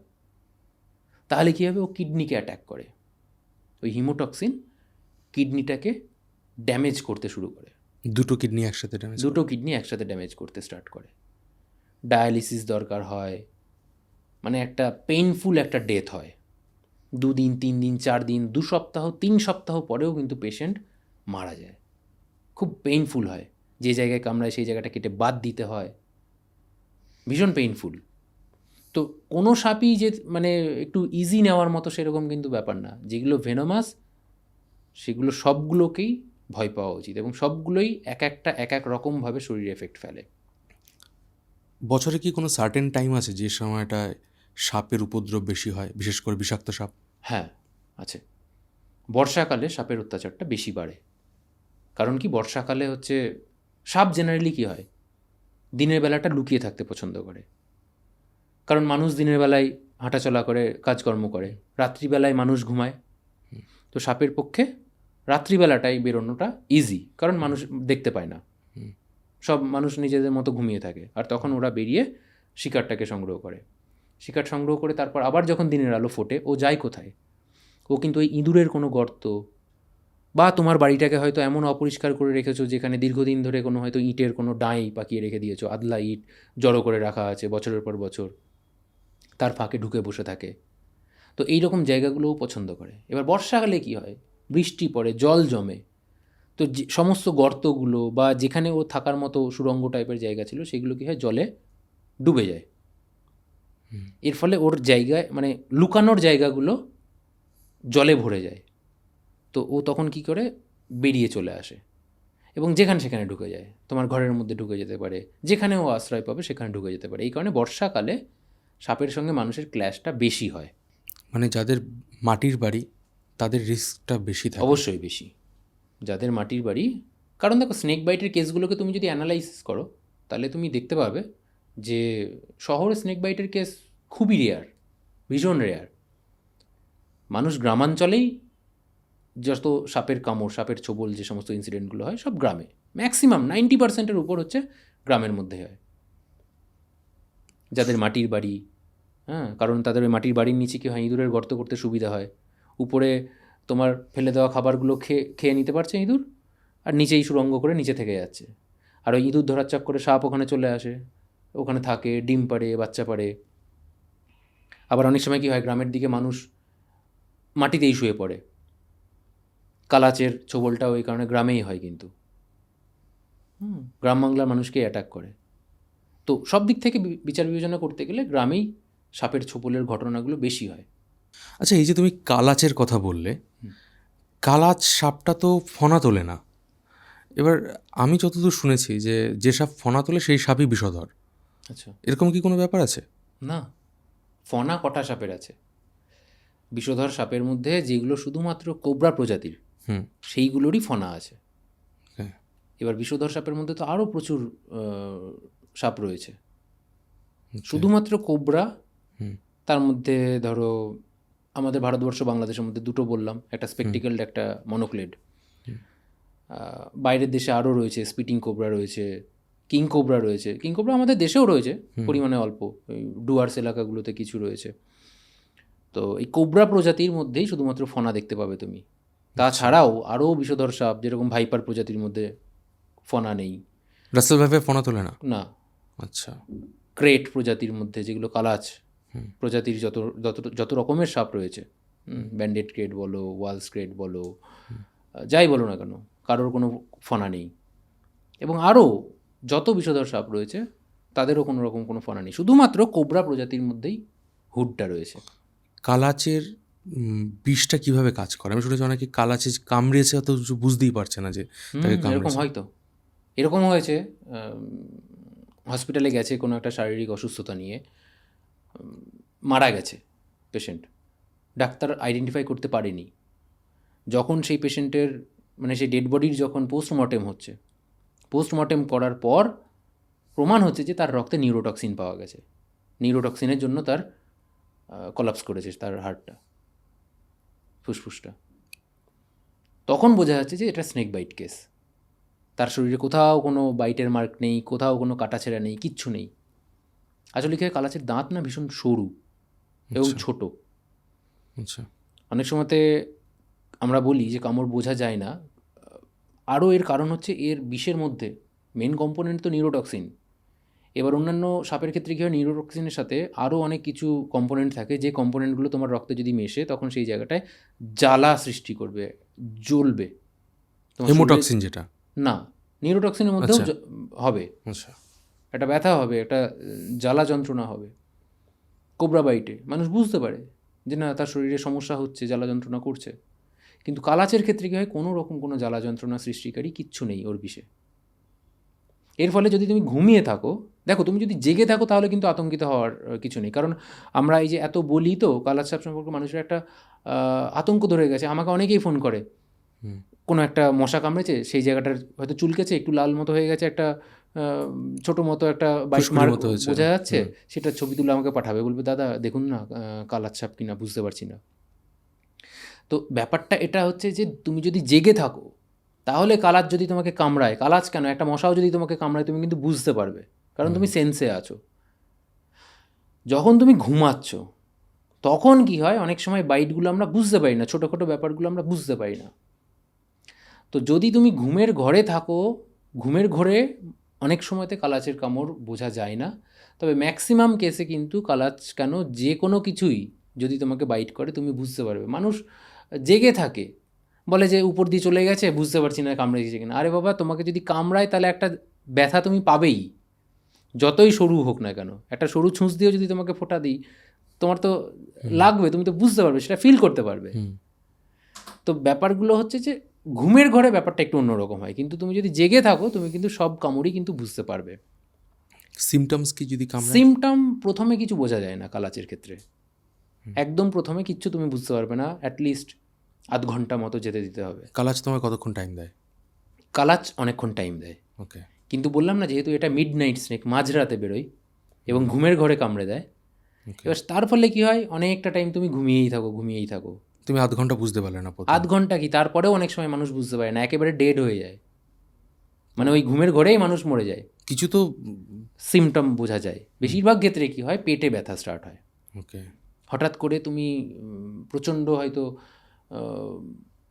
তাহলে কী হবে, ও কিডনিকে অ্যাট্যাক করে। ওই হিমোটক্সিন কিডনিটাকে ড্যামেজ করতে শুরু করে। 2টো কিডনি একসাথে ড্যামেজ করতে স্টার্ট করে। ডায়ালিসিস দরকার হয়, মানে একটা পেইনফুল একটা ডেথ হয়। 2 দিন 3 দিন 4 দিন 2 সপ্তাহ 3 সপ্তাহ পরেও কিন্তু পেশেন্ট মারা যায়। খুব পেইনফুল হয়, যে জায়গায় কামড়ায় সেই জায়গাটা কেটে বাদ দিতে হয়, ভীষণ পেইনফুল। তো কোনো সাপই যে মানে একটু ইজি নেওয়ার মতো সেরকম কিন্তু ব্যাপার না। যেগুলো ভেনোমাস সেগুলো সবগুলোকেই ভয় পাওয়া উচিত, এবং সবগুলোই এক এক রকমভাবে শরীরে এফেক্ট ফেলে। বছরে কি কোনো সার্টেন টাইম আছে যে সময়টায় সাপের উপদ্রব বেশি হয়, বিশেষ করে বিষাক্ত সাপ? হ্যাঁ আছে। বর্ষাকালে সাপের অত্যাচারটা বেশি বাড়ে। কারণ কি, বর্ষাকালে হচ্ছে সাপ জেনারেলি কী হয়, দিনের বেলাটা লুকিয়ে থাকতে পছন্দ করে। কারণ মানুষ দিনের বেলায় হাঁটাচলা করে, কাজকর্ম করে, রাত্রিবেলায় মানুষ ঘুমায়। তো সাপের পক্ষে রাত্রিবেলাটাই বেরোনোটা ইজি, কারণ মানুষ দেখতে পায় না, সব মানুষ নিজেদের মতো ঘুমিয়ে থাকে। আর তখন ওরা বেরিয়ে শিকারটাকে সংগ্রহ করে। শিকার সংগ্রহ করে তারপর আবার যখন দিনের আলো ফোটে, ও যায় কোথায়? ও কিন্তু ওই ইঁদুরের কোনো গর্ত, বা তোমার বাড়িটাকে হয়তো এমন অপরিষ্কার করে রেখেছো যেখানে দীর্ঘদিন ধরে কোনো হয়তো ইটের কোনো ডাঁই পাকিয়ে রেখে দিয়েছো, আদলা ইট জড়ো করে রাখা আছে বছরের পর বছর, তার ফাঁকে ঢুকে বসে থাকে। তো এইরকম জায়গাগুলোও পছন্দ করে। এবার বর্ষাকালে কি হয়, বৃষ্টি পড়ে, জল জমে, তো যে সমস্ত গর্তগুলো বা যেখানে ও থাকার মতো সুড়ঙ্গ টাইপের জায়গা ছিল সেগুলো কী হয়, জলে ডুবে যায়। এর ফলে ওর জায়গায় মানে লুকানোর জায়গাগুলো জলে ভরে যায়। তো ও তখন কি করে, বেরিয়ে চলে আসে এবং যেখানে সেখানে ঢুকে যায়। তোমার ঘরের মধ্যে ঢুকে যেতে পারে, যেখানে ও আশ্রয় পাবে সেখানে ঢুকে যেতে পারে। এই কারণে বর্ষাকালে সাপের সঙ্গে মানুষের ক্ল্যাশটা বেশি হয়। মানে যাদের মাটির বাড়ি তাদের রিস্কটা বেশি থাকে? অবশ্যই বেশি, যাদের মাটির বাড়ি। কারণ দেখো, স্নেক বাইটের কেসগুলোকে তুমি যদি অ্যানালাইসিস করো তাহলে তুমি দেখতে পাবে যে শহরে স্নেক বাইটের কেস খুবই রেয়ার, ভীষণ রেয়ার। মানুষ গ্রামাঞ্চলেই যত সাপের কামড়, সাপের ছোবল, যে সমস্ত ইনসিডেন্টগুলো হয় সব গ্রামে, ম্যাক্সিমাম 90%-এর উপর হচ্ছে গ্রামের মধ্যে হয়। যাদের মাটির বাড়ি, হ্যাঁ, কারণ তাদের ওই মাটির বাড়ির নিচে কি হয়, ইঁদুরের গর্ত করতে সুবিধা হয়, উপরে তোমার ফেলে দেওয়া খাবারগুলো খেয়ে নিতে পারছে ইঁদুর, আর নিচেই সুরঙ্গ করে নিচে থেকে যাচ্ছে, আর ওই ইঁদুর ধরার চক্করে সাপ ওখানে চলে আসে, ওখানে থাকে, ডিম পাড়ে, বাচ্চা পাড়ে। আবার অনেক সময় কী হয়, গ্রামের দিকে মানুষ মাটিতেই শুয়ে পড়ে, কালাচের ছোবলটাও এই কারণে গ্রামেই হয়, কিন্তু গ্রাম বাংলার মানুষকে অ্যাটাক করে। তো সব দিক থেকে বিচার বিবেচনা করতে গেলে গ্রামেই সাপের ছোবলের ঘটনাগুলো বেশি হয়। আচ্ছা, এই যে তুমি কালাচের কথা বললে, কালাচ সাপটা তো ফনা তোলে না। এবার আমি যতদূর শুনেছি যে সাপ ফনা তোলে সেই সাপই বিষধর। আচ্ছা, এরকম কি কোনো ব্যাপার আছে? না, ফনা কটা সাপের আছে। বিষধর সাপের মধ্যে যেগুলো শুধুমাত্র কোবরা প্রজাতির, সেইগুলোরই ফনা আছে। হ্যাঁ। এবার বিষধর সাপের মধ্যে তো আরও প্রচুর সাপ রয়েছে। শুধুমাত্র কোবরা, তার মধ্যে ধরো আমাদের ভারতবর্ষ বাংলাদেশের মধ্যে দুটো বললাম, একটা স্পেকটিক্যালড, একটা মনোক্লেড। বাইরের দেশে আরও রয়েছে, স্পিটিং কোবরা রয়েছে, কিং কোবরা রয়েছে। কিং কোবরা আমাদের দেশেও রয়েছে পরিমাণে অল্প, ওই ডুয়ার্স এলাকাগুলোতে কিছু রয়েছে। তো এই কোবরা প্রজাতির মধ্যেই শুধুমাত্র ফনা দেখতে পাবে তুমি। তাছাড়াও আরও বিষধর সাপ, যেরকম ভাইপার প্রজাতির মধ্যে ফনা নেই। রাসেল ভাইপার ফনা তোলে না? না। আচ্ছা। ক্রেট প্রজাতির মধ্যে, যেগুলো কালাচ প্রজাতির যত রকমের সাপ রয়েছে, ব্যান্ডেড ক্রেট বলো, ওয়ালস ক্রেট বলো, যাই বলো না কেন, কারোর কোনো ফনা নেই। এবং আরও যত বিষধর সাপ রয়েছে তাদেরও কোনো রকম কোনো ফনা নেই, শুধুমাত্র কোবরা প্রজাতির মধ্যেই হুডটা রয়েছে। কালাচের বিষটা কিভাবে কাজ করে? আমি শুনেছি অনেকে কালাচে কামড়িয়েছে, অত বুঝতেই পারছে না যে তাকে এরকম কামড়েছে। হয়তো, এরকম হয়েছে, হসপিটালে গেছে কোনো একটা শারীরিক অসুস্থতা নিয়ে, মারা গেছে পেশেন্ট, ডাক্তার আইডেন্টিফাই করতে পারেনি। যখন সেই পেশেন্টের মানে সেই ডেড বডির যখন পোস্টমর্টেম হচ্ছে, পোস্টমর্টেম করার পর প্রমাণ হচ্ছে যে তার রক্তে নিউরোটক্সিন পাওয়া গেছে। নিউরোটক্সিনের জন্য তার কলাপস করেছে তার হার্টটা, ফুসফুসটা। তখন বোঝা যাচ্ছে যে এটা স্নেক বাইট কেস। তার শরীরে কোথাও কোনো বাইটের মার্ক নেই, কোথাও কোনো কাটাছেঁড়া নেই, কিচ্ছু নেই। আসলে কি হয়, কালাচের দাঁত না ভীষণ সরু এবং ছোট। আচ্ছা। অনেক সময়তে আমরা বলি যে কামড় বোঝা যায় না, আরও এর কারণ হচ্ছে এর বিষের মধ্যে মেন কম্পোনেন্ট তো নিউরোটক্সিন। এবার অন্যান্য সাপের ক্ষেত্রে কী হয়, নিউরোটক্সিনের সাথে আরও অনেক কিছু কম্পোনেন্ট থাকে, যে কম্পোনেন্টগুলো তোমার রক্তে যদি মেশে তখন সেই জায়গাটায় জ্বালা সৃষ্টি করবে, জ্বলবে। হেমোটক্সিন যেটা? না, নিউরোটক্সিনের মধ্যেও হবে। আচ্ছা। একটা ব্যথা হবে, একটা জ্বালা যন্ত্রণা হবে। কোবরা বাইটে মানুষ বুঝতে পারে যে না, তার শরীরে সমস্যা হচ্ছে, জ্বালা যন্ত্রণা করছে। কিন্তু কালাচের ক্ষেত্রে কী হয়, কোনো রকম কোনো জ্বালা যন্ত্রণা সৃষ্টিকারী কিচ্ছু নেই ওর বিষে। এর ফলে যদি তুমি ঘুমিয়ে থাকো, দেখো তুমি যদি জেগে থাকো তাহলে কিন্তু আতঙ্কিত হওয়ার কিছু নেই। কারণ আমরা এই যে এত বলি, তো কালাচ সাপ সম্পর্কে মানুষের একটা আতঙ্ক ধরে গেছে। আমাকে অনেকেই ফোন করে, কোনো একটা মশা কামড়েছে, সেই জায়গাটার হয়তো চুলকেছে, একটু লাল মতো হয়ে গেছে, একটা ছোটো মতো একটা বাইট মার্ক বোঝা যাচ্ছে, সেটা ছবি তুলে আমাকে পাঠাবে, বলবে দাদা দেখুন না কালাচ সাপ কিনা, বুঝতে পারছি না। তো ব্যাপারটা এটা হচ্ছে যে তুমি যদি জেগে থাকো তাহলে কালাচ যদি তোমাকে কামড়ায়, কালাচ কেন, একটা মশাও যদি তোমাকে কামড়ায়, তুমি কিন্তু বুঝতে পারবে, কারণ তুমি সেন্সে আছো। যখন তুমি ঘুমাচ্ছ তখন কি হয়, অনেক সময় বাইটগুলো আমরা বুঝতে পারি না, ছোটোখাটো ব্যাপারগুলো আমরা বুঝতে পারি না। তো যদি তুমি ঘুমের ঘরে থাকো, ঘুমের ঘরে অনেক সময়তে কালাচের কামড় বোঝা যায় না, তবে ম্যাক্সিমাম কেসে কিন্তু কালাচ কেন, যে কোনো কিছুই যদি তোমাকে বাইট করে তুমি বুঝতে পারবে। মানুষ জেগে থাকে, বলে যে উপর দিয়ে চলে গেছে, বুঝতে পারছি না কামড়ে গেছে কিনা। আরে বাবা, তোমাকে যদি কামড়ায় তাহলে একটা ব্যথা তুমি পাবেই, যতই সরু হোক না কেন। একটা সরু ছুঁচ দিয়েও যদি তোমাকে ফোঁটা দিই, তোমার তো লাগবে, তুমি তো বুঝতে পারবে, সেটা ফিল করতে পারবে। তো ব্যাপারগুলো হচ্ছে যে ঘুমের ঘরে ব্যাপারটা একটু অন্যরকম হয়, কিন্তু তুমি যদি জেগে থাকো তুমি কিন্তু সব কামড়ই কিন্তু বুঝতে পারবে। সিমটমস কি যদি কামড়ায়? সিমটম প্রথমে কিছু বোঝা যায় না কালাচের ক্ষেত্রে, একদম প্রথমে কিচ্ছু তুমি বুঝতে পারবে না, অ্যাটলিস্ট আধ ঘন্টা মতো যেতে দিতে হবে। কালাচ তোমায় কতক্ষণ টাইম দেয়? কালাচ অনেকক্ষণ টাইম দেয়। ওকে। কিন্তু বললাম না, যেহেতু এটা মিড নাইট স্নেক, মাঝরাতে বেরোয় এবং ঘুমের ঘরে কামড়ে দেয়, এবার তার ফলে কী হয়, অনেকটা টাইম তুমি ঘুমিয়েই থাকো। তুমি আধ ঘন্টা বুঝতে পারলে না প্রথম? আধ ঘন্টা কি, তারপরেও অনেক সময় মানুষ বুঝতে পারে না, একেবারে ডেড হয়ে যায়, মানে ওই ঘুমের ঘোরেই মানুষ মরে যায়। কিছু তো সিমটম বোঝা যায়। বেশিরভাগ ক্ষেত্রে কি হয়, পেটে ব্যথা স্টার্ট হয়। ওকে, হঠাৎ করে তুমি প্রচণ্ড হয়তো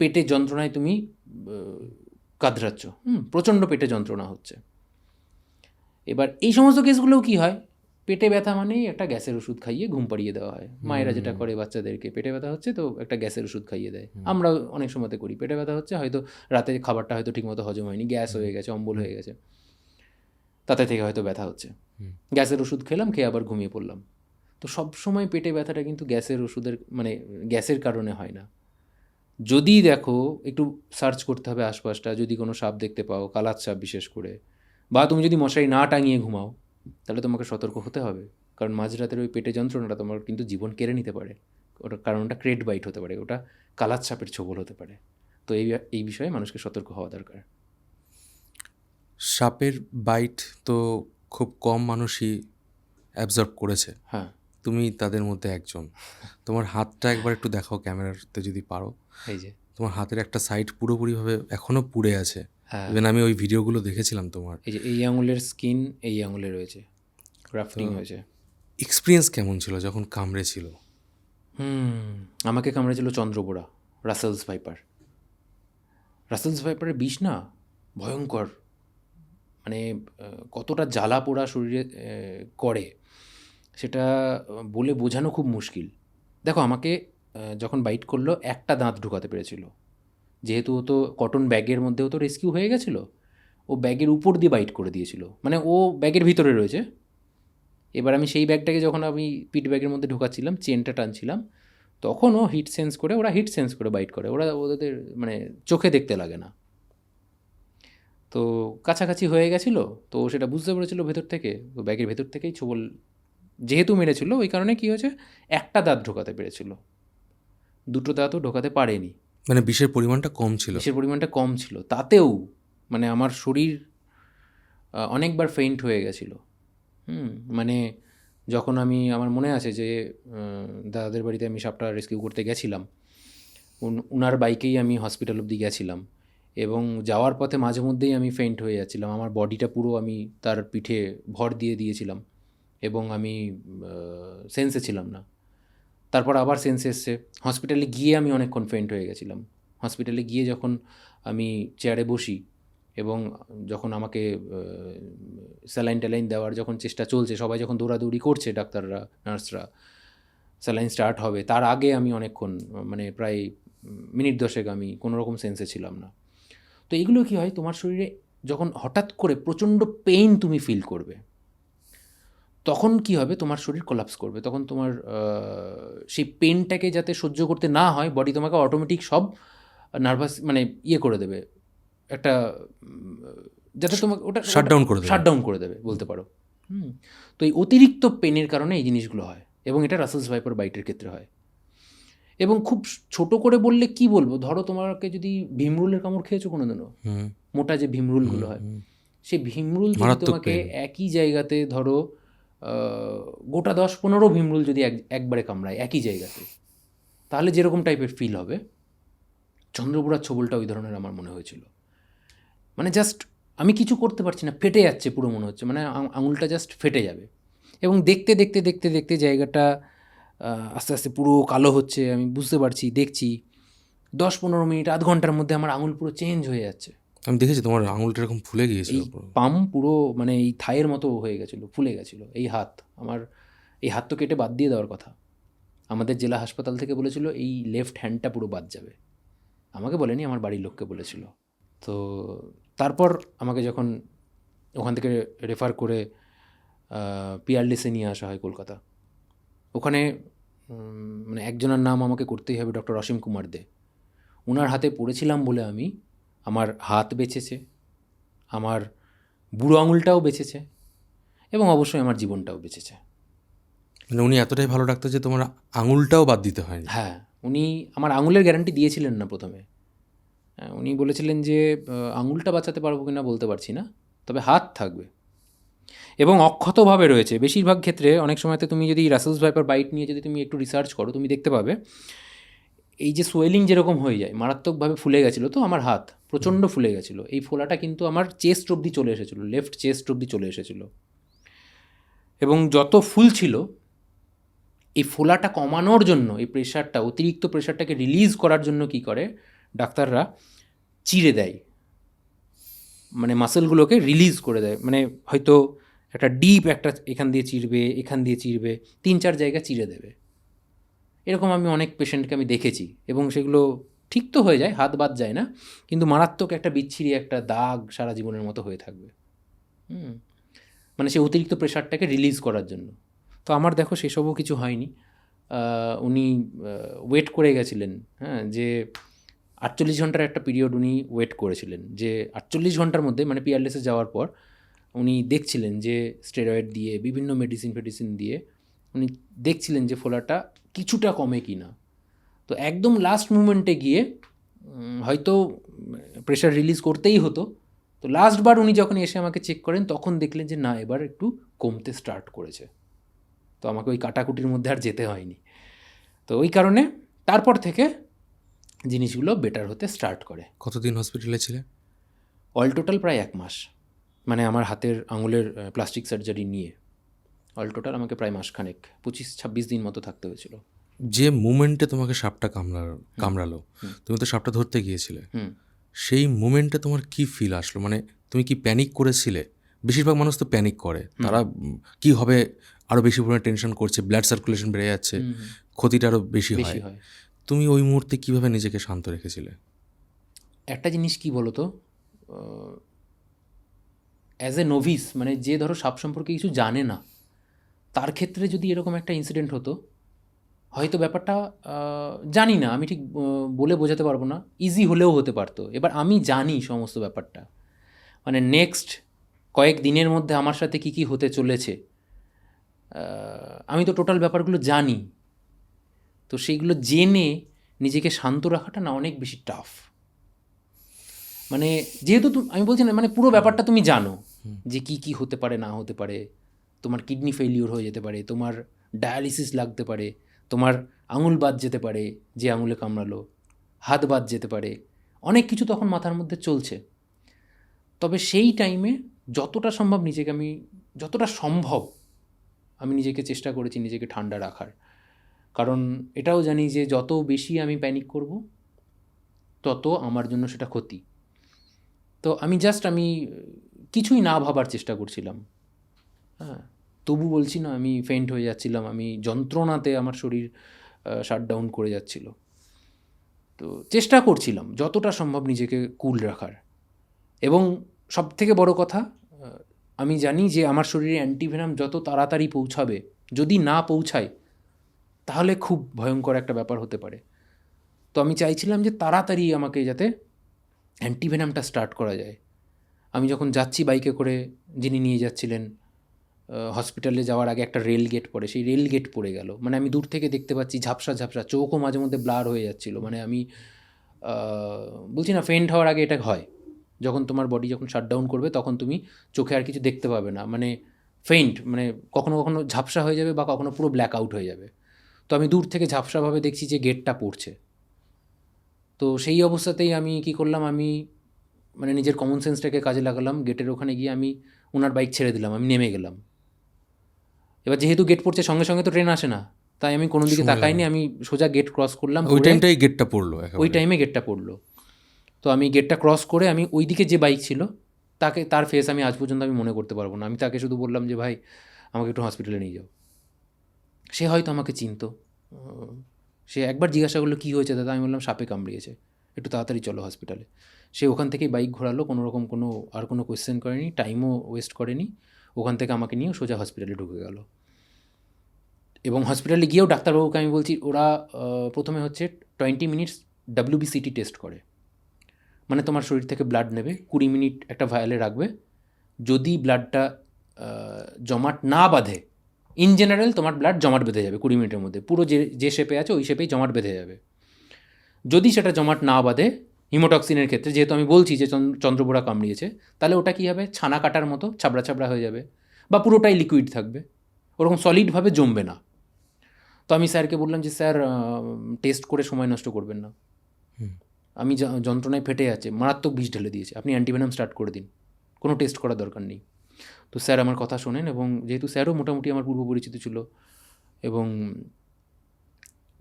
পেটে যন্ত্রণায় তুমি কাতরাচ্ছ, প্রচণ্ড পেটে যন্ত্রণা হচ্ছে। এবার এই সমস্ত কেসগুলোও কি হয়, পেটে ব্যথা মানেই একটা গ্যাসের ওষুধ খাইয়ে ঘুম পাড়িয়ে দেওয়া হয়। মায়েরা যেটা করে বাচ্চাদেরকে, পেটে ব্যথা হচ্ছে তো একটা গ্যাসের ওষুধ খাইয়ে দেয়। আমরা অনেক সময়তে করি, পেটে ব্যথা হচ্ছে, হয়তো রাতে খাবারটা হয়তো ঠিকমতো হজম হয়নি, গ্যাস হয়ে গেছে, অম্বল হয়ে গেছে, তাতে থেকে হয়তো ব্যথা হচ্ছে, গ্যাসের ওষুধ খেলাম, খেয়ে আবার ঘুমিয়ে পড়লাম। তো সব সময় পেটে ব্যথাটা কিন্তু গ্যাসের ওষুধের মানে গ্যাসের কারণে হয় না। যদি দেখো, একটু সার্চ করতে হবে আশপাশটা, যদি কোনো সাপ দেখতে পাও, কালাত সাপ বিশেষ করে, বা তুমি যদি মশারি না টাঙিয়ে ঘুমাও, তাহলে তোমাকে সতর্ক হতে হবে। কারণ মাঝরাতের ওই পেটে যন্ত্রণাটা তোমার কিন্তু জীবন কেড়ে নিতে পারে। ওটার কারণটা ক্রেট বাইট হতে পারে, ওটা কালাত সাপের ছোবল হতে পারে। তো এই বিষয়ে মানুষকে সতর্ক হওয়া দরকার। সাপের বাইট তো খুব কম মানুষই অ্যাবজর্ব করেছে, হ্যাঁ, তুমি তাদের মধ্যে একজন। তোমার হাতটা একবার একটু দেখাও ক্যামেরাতে যদি পারো। এই যে তোমার হাতের একটা সাইড পুরোপুরিভাবে এখনও পুড়ে আছে। হ্যাঁ, ইভেন আমি ওই ভিডিওগুলো দেখেছিলাম তোমার। এই যে এই আঙুলের স্কিন এই আঙুলে রয়েছে, গ্রাফটিং হয়েছে। এক্সপিরিয়েন্স কেমন ছিল যখন কামড়েছিল? আমাকে কামড়েছিল চন্দ্রবোড়া, রাসেলস ভাইপার। রাসেলস ভাইপারের বিষ না ভয়ঙ্কর, মানে কতটা জ্বালা পোড়া শরীরে করে সেটা বলে বোঝানো খুব মুশকিল। দেখো, আমাকে যখন বাইট করলো একটা দাঁত ঢুকাতে পেরেছিল, যেহেতু ও তো কটন ব্যাগের মধ্যেও তো রেস্কিউ হয়ে গেছিলো, ও ব্যাগের উপর দিয়ে বাইট করে দিয়েছিল, মানে ও ব্যাগের ভিতরে রয়েছে। এবার আমি সেই ব্যাগটাকে যখন আমি পিট ব্যাগের মধ্যে ঢোকাচ্ছিলাম, চেনটা টানছিলাম, তখন ও হিট সেন্স করে, ওরা হিট সেন্স করে বাইট করে, ওরা ওদের মানে চোখে দেখতে লাগে না। তো কাছাকাছি হয়ে গেছিলো, তো ও সেটা বুঝতে পেরেছিল ভেতর থেকে, তো ব্যাগের ভেতর থেকেই ছোবল যেহেতু মেরেছিল, ওই কারণে কী হয়েছে, একটা দাঁত ঢোকাতে পেরেছিল, দুটো দাঁতও ঢোকাতে পারেনি। মানে বিষের পরিমাণটা কম ছিল? বিষের পরিমাণটা কম ছিল, তাতেও মানে আমার শরীর অনেকবার ফেইন্ট হয়ে গেছিলো। মানে যখন আমার মনে আছে যে দাদাদের বাড়িতে আমি সাপটা রেস্কিউ করতে গেছিলাম, উনার বাইকেই আমি হসপিটাল অবধি গেছিলাম, এবং যাওয়ার পথে মাঝে মধ্যেই আমি ফেইন্ট হয়ে যাচ্ছিলাম, আমার বডিটা পুরো আমি তার পিঠে ভর দিয়ে দিয়েছিলাম, এবং আমি সেন্সে ছিলাম না। তারপর আবার সেন্স এসছে, হসপিটালে গিয়ে আমি অনেকক্ষণ ফেইন্ট হয়ে গেছিলাম। হসপিটালে গিয়ে যখন আমি চেয়ারে বসি, এবং যখন আমাকে স্যালাইন ট্যালাইন দেওয়ার যখন চেষ্টা চলছে, সবাই যখন দৌড়াদৌড়ি করছে, ডাক্তাররা নার্সরা, স্যালাইন স্টার্ট হবে, তার আগে আমি অনেকক্ষণ মানে প্রায় মিনিট 10 আমি কোনো রকম সেন্সে ছিলাম না। তো এগুলো কী হয়, তোমার শরীরে যখন হঠাৎ করে প্রচণ্ড পেইন তুমি ফিল করবে, তখন কি হবে, তোমার শরীর কোলাপস করবে। তখন তোমার সেই পেনটাকে যাতে সহ্য করতে না হয়, বডি তোমাকে অটোমেটিক সব নার্ভাস মানে করে দেবে, একটা যাতে তোমাকে ওটা শাটডাউন করে দেবে বলতে পারো। তো এই অতিরিক্ত পেনের কারণে এই জিনিসগুলো হয়, এবং এটা রাসেলস ভাইপার বাইটের ক্ষেত্রে হয়। এবং খুব ছোট করে বললে কি বলবো, ধরো তোমাকে যদি ভীমরুলের কামড় খেয়েছো কোনোদিনও, মোটা যে ভীমরুলগুলো হয়, সেই ভীমরুল যদি তোমাকে একই জায়গাতে ধরো গোটা 10-15 ভীমরুল যদি একবারে কামড়ায় একই জায়গাতে, তাহলে যেরকম টাইপের ফিল হবে, চন্দ্রবোড়ার ছোবলটা ওই ধরনের আমার মনে হয়েছিল। মানে জাস্ট আমি কিছু করতে পারছি না, ফেটে যাচ্ছে পুরো, মনে হচ্ছে মানে আঙুলটা জাস্ট ফেটে যাবে। এবং দেখতে দেখতে দেখতে দেখতে জায়গাটা আস্তে আস্তে পুরো কালো হচ্ছে, আমি বুঝতে পারছি, দেখছি 10-15 মিনিট, আধ ঘন্টার মধ্যে আমার আঙুল পুরো চেঞ্জ হয়ে যাচ্ছে। আমি দেখেছি তোমার আঙুলটা এরকম ফুলে গিয়েছিল, পাম পুরো মানে এই থায়ের মতো হয়ে গেছিলো, ফুলে গেছিলো। এই হাত, আমার এই হাত তো কেটে বাদ দিয়ে দেওয়ার কথা, আমাদের জেলা হাসপাতাল থেকে বলেছিল এই লেফট হ্যান্ডটা পুরো বাদ যাবে, আমাকে বলেনি, আমার বাড়ির লোককে বলেছিল। তো তারপর আমাকে যখন ওখান থেকে রেফার করে পিআরডিসে নিয়ে আসা হয় কলকাতা, ওখানে মানে একজনের নাম আমাকে করতেই হবে, ডক্টর অসীম কুমার দে। ওনার হাতে পড়েছিলাম বলে আমার হাত বেঁচেছে, আমার বুড়ো আঙুলটাও বেঁচেছে, এবং অবশ্যই আমার জীবনটাও বেঁচেছে। মানে উনি এতটাই ভালো ডাক্তার যে তোমার আঙুলটাও বাদ দিতে হয়নি? হ্যাঁ, উনি আমার আঙুলের গ্যারান্টি দিয়েছিলেন না প্রথমে। উনি বলেছিলেন যে আঙুলটা বাঁচাতে পারবো কি না বলতে পারছি না, তবে হাত থাকবে, এবং অক্ষতভাবে রয়েছে বেশিরভাগ ক্ষেত্রে। অনেক সময়তে তুমি যদি রাসেলস ভাইপার বাইট নিয়ে যদি তুমি একটু রিসার্চ করো, তুমি দেখতে পাবে এই যে সোয়েলিং যেরকম হয়ে যায়, মারাত্মকভাবে ফুলে গেছিলো, তো আমার হাত প্রচণ্ড ফুলে গেছিলো। এই ফোলাটা কিন্তু আমার চেস্ট অবধি চলে এসেছিলো, লেফট চেস্ট অবধি চলে এসেছিলো। এবং যত ফুল ছিল, এই ফোলাটা কমানোর জন্য, এই প্রেশারটা, অতিরিক্ত প্রেশারটাকে রিলিজ করার জন্য কি করে ডাক্তাররা, চিরে দেয়, মানে মাসেলগুলোকে রিলিজ করে দেয়। মানে হয়তো একটা ডিপ একটা এখান দিয়ে চিরবে, এখান দিয়ে চিরবে, 3-4 জায়গা চিরে দেবে। এরকম আমি অনেক পেশেন্টকে আমি দেখেছি, এবং সেগুলো ঠিক তো হয়ে যায়, হাত বাদ যায় না, কিন্তু মারাত্মক একটা বিচ্ছিরি একটা দাগ সারা জীবনের মতো হয়ে থাকবে। মানে সে অতিরিক্ত প্রেশারটাকে রিলিজ করার জন্য। তো আমার দেখো সেসবও কিছু হয়নি। উনি ওয়েট করে গেছিলেন, হ্যাঁ, যে 48 ঘন্টার একটা পিরিয়ড উনি ওয়েট করেছিলেন, যে 48 ঘন্টার মধ্যে, মানে পিয়ারলেসে যাওয়ার পর উনি দেখছিলেন যে স্টেরয়েড দিয়ে, বিভিন্ন মেডিসিন দিয়ে উনি দেখছিলেন যে ফোলাটা কিছুটা কমে কি না। তো একদম লাস্ট মুমেন্টে গিয়ে হয়তো প্রেশার রিলিজ করতেই হতো, তো লাস্টবার উনি যখন এসে আমাকে চেক করেন তখন দেখলেন যে না, এবার একটু কমতে স্টার্ট করেছে। তো আমাকে ওই কাটাকুটির মধ্যে আর যেতে হয়নি। তো ওই কারণে তারপর থেকে জিনিসগুলো বেটার হতে স্টার্ট করে। কতদিন হসপিটালে ছিলে? অল টোটাল প্রায় 1 মাস, মানে আমার হাতের আঙুলের প্লাস্টিক সার্জারি নিয়ে অল টোটাল আমাকে প্রায় মাসখানেক, 25-26 দিন মতো থাকতে হয়েছিল। যে মুমেন্টে তোমাকে সাপটা কামড়ালো, তুমি তো সাপটা ধরতে গিয়েছিলে, সেই মুমেন্টে তোমার কি ফিল আসলো? মানে তুমি কি প্যানিক করেছিলে? বেশিরভাগ মানুষ তো প্যানিক করে, তারা কি হবে আরও বেশি পরিমাণে টেনশন করছে, ব্লাড সার্কুলেশন বেড়ে যাচ্ছে, ক্ষতিটা আরও বেশি হয়। তুমি ওই মুহূর্তে কীভাবে নিজেকে শান্ত রেখেছিলে? একটা জিনিস কি বলো তো, অ্যাজ এ নোভিস, মানে যে ধরো সাপ সম্পর্কে কিছু জানে না, তার ক্ষেত্রে যদি এরকম একটা ইনসিডেন্ট হতো, হয়তো ব্যাপারটা জানি না, আমি ঠিক বলে বোঝাতে পারবো না, ইজি হলেও হতে পারতো। এবার আমি জানি সমস্ত ব্যাপারটা, মানে নেক্সট কয়েক দিনের মধ্যে আমার সাথে কি হতে চলেছে, আমি তো টোটাল ব্যাপারগুলো জানি। তো সেইগুলো জেনে নিজেকে শান্ত রাখাটা না অনেক বেশি টাফ। মানে যেহেতু আমি বলছি না, মানে পুরো ব্যাপারটা তুমি জানো যে কি হতে পারে না হতে পারে, তোমার কিডনি ফেলিওর হয়ে যেতে পারে, তোমার ডায়ালিসিস লাগতে পারে, তোমার আঙুল বাদ যেতে পারে যে আঙুলে কামড়ালো, হাত বাদ যেতে পারে, অনেক কিছু তখন মাথার মধ্যে চলছে। তবে সেই টাইমে যতটা সম্ভব আমি নিজেকে চেষ্টা করেছি নিজেকে ঠান্ডা রাখার। কারণ এটাও জানি যে যত বেশি আমি প্যানিক করব তত আমার জন্য সেটা ক্ষতি। তো আমি কিছুই না ভাবার চেষ্টা করছিলাম, হ্যাঁ, তবু বলছি না, আমি ফেন্ট হয়ে যাচ্ছিলাম, আমি যন্ত্রণাতে আমার শরীর শাটডাউন করে যাচ্ছিল। তো চেষ্টা করছিলাম যতটা সম্ভব নিজেকে কুল রাখার। এবং সবথেকে বড় কথা, আমি জানি যে আমার শরীরে অ্যান্টিভেনাম যত তাড়াতাড়ি পৌঁছাবে, যদি না পৌঁছায় তাহলে খুব ভয়ঙ্কর একটা ব্যাপার হতে পারে। তো আমি চাইছিলাম যে তাড়াতাড়ি আমাকে যাতে অ্যান্টিভেনামটা স্টার্ট করা যায়। আমি যখন যাচ্ছি বাইকে করে, যিনি নিয়ে যাচ্ছিলেন, হসপিটালে যাওয়ার আগে একটা রেল গেট পড়ে, সেই রেল গেট পড়ে গেল। মানে আমি দূর থেকে দেখতে পাচ্ছি ঝাপসা, চোখও মাঝে মধ্যে ব্লার হয়ে যাচ্ছিলো। মানে আমি বলছি না, ফেন্ট হওয়ার আগে এটা হয়, যখন তোমার বডি যখন শাটডাউন করবে তখন তুমি চোখে আর কিছু দেখতে পাবে না, মানে ফেন্ট, মানে কখনো কখনো ঝাপসা হয়ে যাবে বা কখনো পুরো ব্ল্যাক আউট হয়ে যাবে। তো আমি দূর থেকে ঝাপসাভাবে দেখছি যে গেটটা পড়ছে। তো সেই অবস্থাতেই আমি কি করলাম, আমি মানে নিজের কমন সেন্সটাকে কাজে লাগালাম, গেটের ওখানে গিয়ে আমি ওনার বাইক ছেড়ে দিলাম, আমি নেমে গেলাম। এবার যেহেতু গেট পড়ছে, সঙ্গে সঙ্গে তো ট্রেন আসে না, তাই আমি কোনো দিকে তাকাইনি, আমি সোজা গেট ক্রস করলাম। ওই টাইমটাই গেটটা পড়লো, ওই টাইমে গেটটা পড়লো। তো আমি গেটটা ক্রস করে আমি ওই দিকে যে বাইক ছিল তার ফেস আমি আজ পর্যন্ত আমি মনে করতে পারবো না। আমি তাকে শুধু বললাম যে ভাই আমাকে একটু হসপিটালে নিয়ে যাও। সে হয়তো আমাকে চিনতো, সে একবার জিজ্ঞাসা করলো কী হয়েছে দাদা, আমি বললাম সাপে কামড়িয়েছে, একটু তাড়াতাড়ি চলো হসপিটালে। সে ওখান থেকেই বাইক ঘোরালো, কোনো রকম কোনো কোয়েশ্চেন করেনি, টাইমও ওয়েস্ট করেনি, ওখান থেকে আমাকে নিয়েও সোজা হসপিটালে ঢুকে গেল। এবং হসপিটালে গিয়েও ডাক্তারবাবুকে আমি বলছি, ওরা প্রথমে হচ্ছে 20 মিনিটস WBCT টেস্ট করে, মানে তোমার শরীর থেকে ব্লাড নেবে, 20 মিনিট একটা ভায়ালে রাখবে, যদি ব্লাডটা জমাট না বাঁধে, ইন জেনারেল তোমার ব্লাড জমাট বেঁধে যাবে 20 মিনিটের মধ্যে, পুরো যে শেপে আছে ওই শেপেই জমাট বেঁধে যাবে। যদি সেটা জমাট না বাঁধে, হিমোটক্সিনের ক্ষেত্রে, যেহেতু আমি বলছি যে চন্দ্রবোড়া কামড়িয়েছে, তাহলে ওটা কী হবে, ছানা কাটার মতো ছাবড়া হয়ে যাবে, বা পুরোটাই লিকুইড থাকবে, ওরকম সলিডভাবে জমবে না। তো আমি স্যারকে বললাম যে স্যার টেস্ট করে সময় নষ্ট করবেন না, আমি যন্ত্রণায় ফেটে যাচ্ছে, মারাত্মক বিষ ঢেলে দিয়েছে, আপনি অ্যান্টিভেনাম স্টার্ট করে দিন, কোনো টেস্ট করার দরকার নেই। তো স্যার আমার কথা শোনেন, এবং যেহেতু স্যারও মোটামুটি আমার পূর্ব পরিচিত ছিল, এবং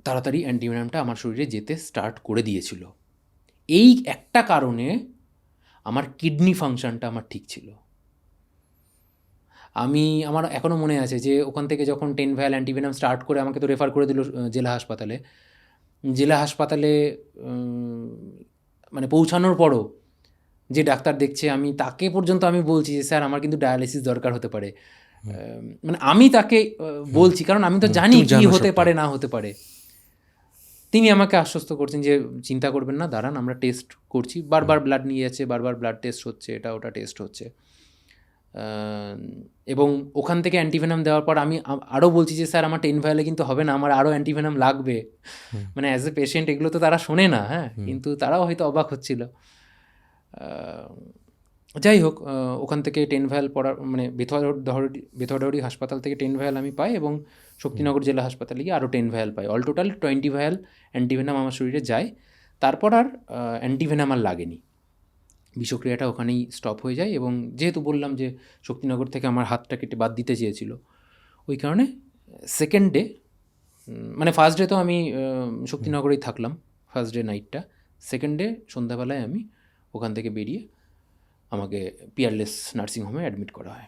তাড়াতাড়ি অ্যান্টিভেনামটা আমার শরীরে যেতে স্টার্ট করে দিয়েছিল। এই একটা কারণে আমার কিডনি ফাংশনটা আমার ঠিক ছিল। আমার এখনও মনে আছে যে ওখান থেকে যখন 10 ভায়াল অ্যান্টিভেনাম স্টার্ট করে আমাকে তো রেফার করে দিল জেলা হাসপাতালে। জেলা হাসপাতালে মানে পৌঁছানোর পরও যে ডাক্তার দেখছে, আমি তাকে পর্যন্ত আমি বলছি যে স্যার আমার কিন্তু ডায়ালিসিস দরকার হতে পারে। মানে আমি তাকে বলছি, কারণ আমি তো জানি তুমি কী জানো হতে সবটা। পারে না হতে পারে। তিনি আমাকে আশ্বস্ত করছেন যে চিন্তা করবেন না, দাঁড়ান আমরা টেস্ট করছি, বারবার ব্লাড নিয়ে যাচ্ছে, বারবার ব্লাড টেস্ট হচ্ছে, এটা ওটা টেস্ট হচ্ছে। এবং ওখান থেকে অ্যান্টিভেনাম দেওয়ার পর আমি আরও বলছি যে স্যার আমার 10 ভায়ালে কিন্তু হবে না, আমার আরও অ্যান্টিভেনাম লাগবে। মানে অ্যাজ এ পেশেন্ট এগুলো তো তারা শোনে না, হ্যাঁ, কিন্তু তারাও হয়তো অবাক হচ্ছিল। যাই হোক, ওখান থেকে 10 ভায়াল পড়ার মানে বেথুয়াডাউরি হাসপাতাল থেকে 10 ভায়াল আমি পাই, এবং শক্তিনগর জেলা হাসপাতালে গিয়ে আরও 10 ভায়াল পাই। অল টোটাল 20 ভায়াল অ্যান্টিভেনাম আমার শরীরে যায়। তারপর আর অ্যান্টিভেনাম আর লাগেনি, বিষক্রিয়াটা ওখানেই স্টপ হয়ে যায়। এবং যেহেতু বললাম যে শক্তিনগর থেকে আমার হাতটা কেটে বাদ দিতে চেয়েছিল, ওই কারণে সেকেন্ড ডে, মানে ফার্স্ট ডে তো আমি শক্তিনগরেই থাকলাম, ফার্স্ট ডে নাইটটা। সেকেন্ড ডে সন্ধ্যাবেলায় আমি ওখান থেকে বেরিয়ে আমাকে পিয়ারলেস নার্সিংহোমে অ্যাডমিট করা হয়।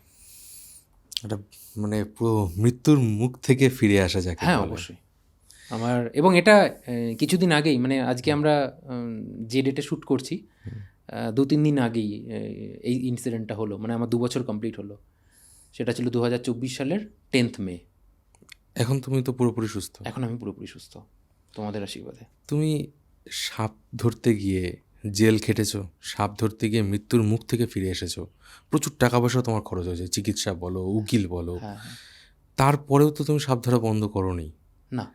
এটা মানে পুরো মৃত্যুর মুখ থেকে ফিরে আসা যাকে হ্যাঁ, বলে। অবশ্যই। আমার এবং এটা কিছুদিন আগেই, মানে আজকে আমরা যে ডেটে শ্যুট করছি 2-3 দিন আগেই এই ইনসিডেন্টটা হলো, মানে আমার 2 বছর কমপ্লিট হলো। সেটা ছিল 2024 সালের 10th মে। এখন তুমি তো পুরোপুরি সুস্থ। এখন আমি পুরোপুরি সুস্থ, তোমাদের আশীর্বাদে। তুমি সাপ ধরতে গিয়ে জেল খেটেছো, সাপ ধরতে গিয়ে মৃত্যুর মুখ থেকে ফিরে এসেছো, প্রচুর টাকা পয়সা তোমার খরচ হয়েছে, চিকিৎসা বলো, উকিল বলো, হ্যাঁ, হ্যাঁ। তারপরেও তো তুমি সাপ ধরা বন্ধ করোনি। না,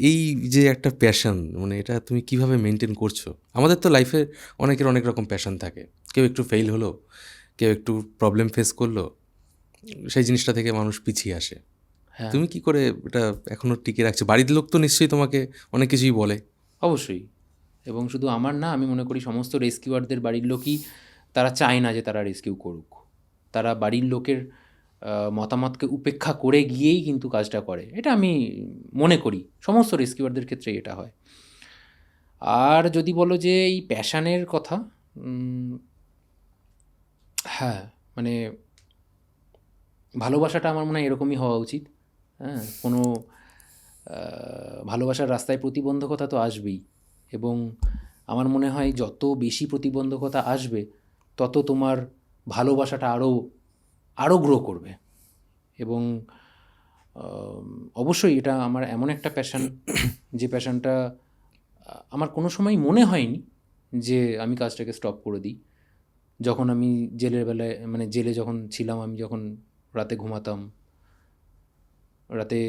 এই যে একটা প্যাশন, মানে এটা তুমি কিভাবে মেনটেন করছো? আমাদের তো লাইফে অনেকের অনেক রকম প্যাশন থাকে, কেউ একটু ফেল হলো, কেউ একটু প্রবলেম ফেস করলো, সেই জিনিসটা থেকে মানুষ পিছিয়ে আসে। হ্যাঁ, তুমি কি করে এটা এখনো টিকে রাখছো? বাড়ির লোক তো নিশ্চয়ই তোমাকে অনেক কিছুই বলে। অবশ্যই। এবং শুধু আমার না, আমি মনে করি সমস্ত রেস্কিউয়ারদের বাড়ির লোকই, তারা চায় না যে তারা রেস্কিউ করুক। তারা বাড়ির লোকের মতামতকে উপেক্ষা করে গিয়েই কিন্তু কাজটা করে, এটা আমি মনে করি সমস্ত রেস্কিউয়ারদের ক্ষেত্রে এটা হয়। আর যদি বলো যে এই প্যাশানের কথা, হ্যাঁ, মানে ভালোবাসাটা আমার মনে হয় এরকমই হওয়া উচিত। হ্যাঁ, কোনো ভালোবাসার রাস্তায় প্রতিবন্ধকতা তো আসবেই, এবং আমার মনে হয় যত বেশি প্রতিবন্ধকতা আসবে তত তোমার ভালোবাসাটা আরও আরও গ্রো করবে। এবং অবশ্যই এটা আমার এমন একটা প্যাশান, যে প্যাশানটা আমার কোনো সময় মনে হয়নি যে আমি কাজটাকে স্টপ করে দিই। যখন আমি জেলের বেলায়, মানে জেলে যখন ছিলাম, আমি যখন রাতে ঘুমাতাম, রাতে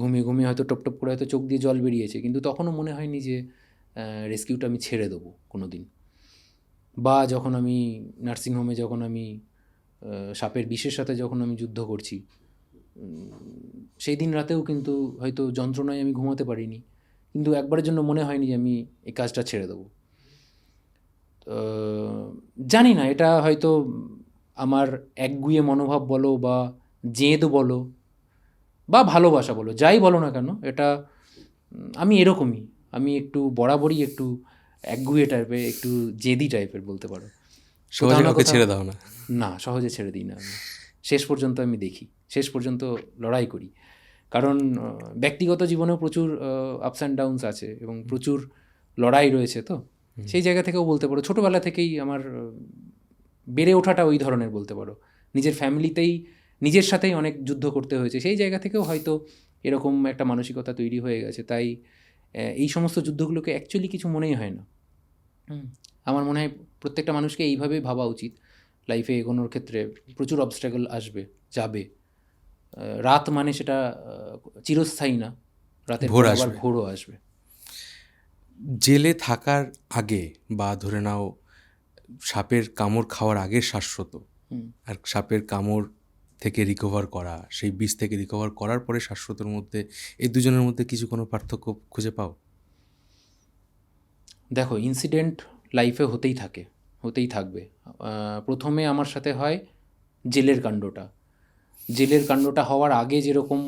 ঘুমিয়ে ঘুমিয়ে হয়তো টপ টপ করে হয়তো চোখ দিয়ে জল বেরিয়েছে, কিন্তু তখনও মনে হয়নি যে রেস্কিউটা আমি ছেড়ে দেবো কোনো দিন। বা যখন আমি নার্সিংহোমে, যখন আমি সাপের বিষের সাথে যখন আমি যুদ্ধ করছি, সেই দিন রাতেও কিন্তু হয়তো যন্ত্রণায় আমি ঘুমাতে পারিনি, কিন্তু একবারের জন্য মনে হয়নি যে আমি এই কাজটা ছেড়ে দেবো। জানি না, এটা হয়তো আমার একগুঁয়ে মনোভাব বলো, বা জেদ বলো, বা ভালোবাসা বলো, যাই বলো না কেন, এটা আমি এরকমই। আমি একটু বরাবরই একটু একগুঁয়ে টাইপের, একটু জেদি টাইপের বলতে পারো। সহজে কাউকে ছেড়ে দাও না। না, সহজে ছেড়ে দিই না আমি। শেষ পর্যন্ত আমি দেখি, শেষ পর্যন্ত লড়াই করি। কারণ ব্যক্তিগত জীবনেও প্রচুর আপস অ্যান্ড ডাউনস আছে, এবং প্রচুর লড়াই রয়েছে। তো সেই জায়গা থেকেও বলতে পারো ছোটোবেলা থেকেই আমার বেড়ে ওঠাটা ওই ধরনের বলতে পারো। নিজের ফ্যামিলিতেই নিজের সাথেই অনেক যুদ্ধ করতে হয়েছে, সেই জায়গা থেকেও হয়তো এরকম একটা মানসিকতা তৈরি হয়ে গেছে। তাই এই সমস্ত যুদ্ধগুলোকে অ্যাকচুয়ালি কিছু মনেই হয় না। আমার মনে হয় প্রত্যেকটা মানুষকে এইভাবে ভাবা উচিত। লাইফে এগোনোর ক্ষেত্রে প্রচুর অবস্ট্রাগল আসবে, যাবে। রাত মানে সেটা চিরস্থায়ী না, রাতের ভোর পর আবার আসবে। ভোরও আসবে। জেলে থাকার আগে, বা ধরে নাও সাপের কামড় খাওয়ার আগে শ্বাসরত, আর সাপের কামড় থেকে রিকভার করা, সেই বিষ থেকে রিকভার করার পরে শ্বাসরোধের মধ্যে এই দুজনের মধ্যে কিছু কোনো পার্থক্য খুঁজে পাও? দেখো, ইনসিডেন্ট লাইফে হতেই থাকে, হতেই থাকবে। প্রথমে আমার সাথে হয় জেলের কাণ্ডটা। জেলের কাণ্ডটা হওয়ার আগে যেরকম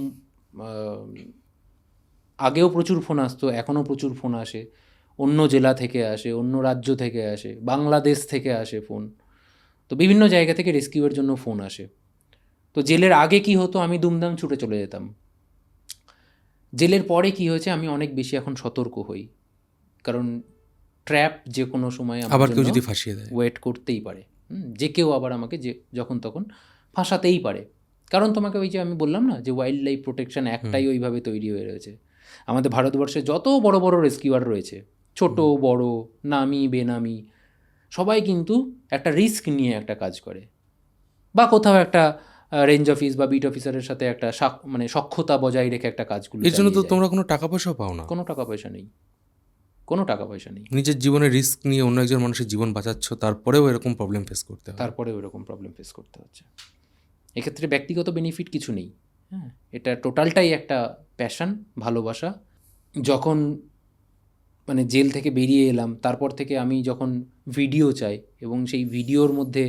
আগেও প্রচুর ফোন আসতো, এখনও প্রচুর ফোন আসে, অন্য জেলা থেকে আসে, অন্য রাজ্য থেকে আসে, বাংলাদেশ থেকে আসে ফোন। তো বিভিন্ন জায়গা থেকে রেস্কিউয়ের জন্য ফোন আসে। তো জেলের আগে কি হতো, আমি দুমদাম ছুটে চলে যেতাম। জেলের পরে কি হয়েছে, আমি অনেক বেশি এখন সতর্ক হই, কারণ ট্র্যাপ যে কোনো সময় আবার কেউ যদি ফাঁসিয়ে দেয়, ওয়েট করতেই পারে। যে কেউ আবার আমাকে যে যখন তখন ফাঁসাতেই পারে। কারণ তোমাকে ওই যে আমি বললাম না যে ওয়াইল্ড লাইফ প্রোটেকশন একটাই ওইভাবে তৈরি হয়ে রয়েছে। আমাদের ভারতবর্ষে যত বড় বড় রেস্কিউয়ার রয়েছে, ছোট বড়, নামি বেনামি, সবাই কিন্তু একটা রিস্ক নিয়ে একটা কাজ করে, বা কোথাও একটা রেঞ্জ অফিস বা বিট অফিসারের সাথে একটা মানে সখ্যতা বজায় রেখে একটা কাজগুলো। এর জন্য তো তোমরা কোনো টাকা পয়সাও পাও না? কোনো টাকা পয়সা নেই, কোনো টাকা পয়সা নেই। নিজের জীবনে রিস্ক নিয়ে অন্য একজন মানুষের জীবন বাঁচাচ্ছ, তারপরেও এরকম প্রবলেম ফেস করতে হয়। তারপরেও এরকম প্রবলেম ফেস করতে হচ্ছে। এক্ষেত্রে ব্যক্তিগত বেনিফিট কিছু নেই। হ্যাঁ, এটা টোটালটাই একটা প্যাশন, ভালোবাসা। যখন মানে জেল থেকে বেরিয়ে এলাম, তারপর থেকে আমি যখন ভিডিও চাই এবং সেই ভিডিওর মধ্যে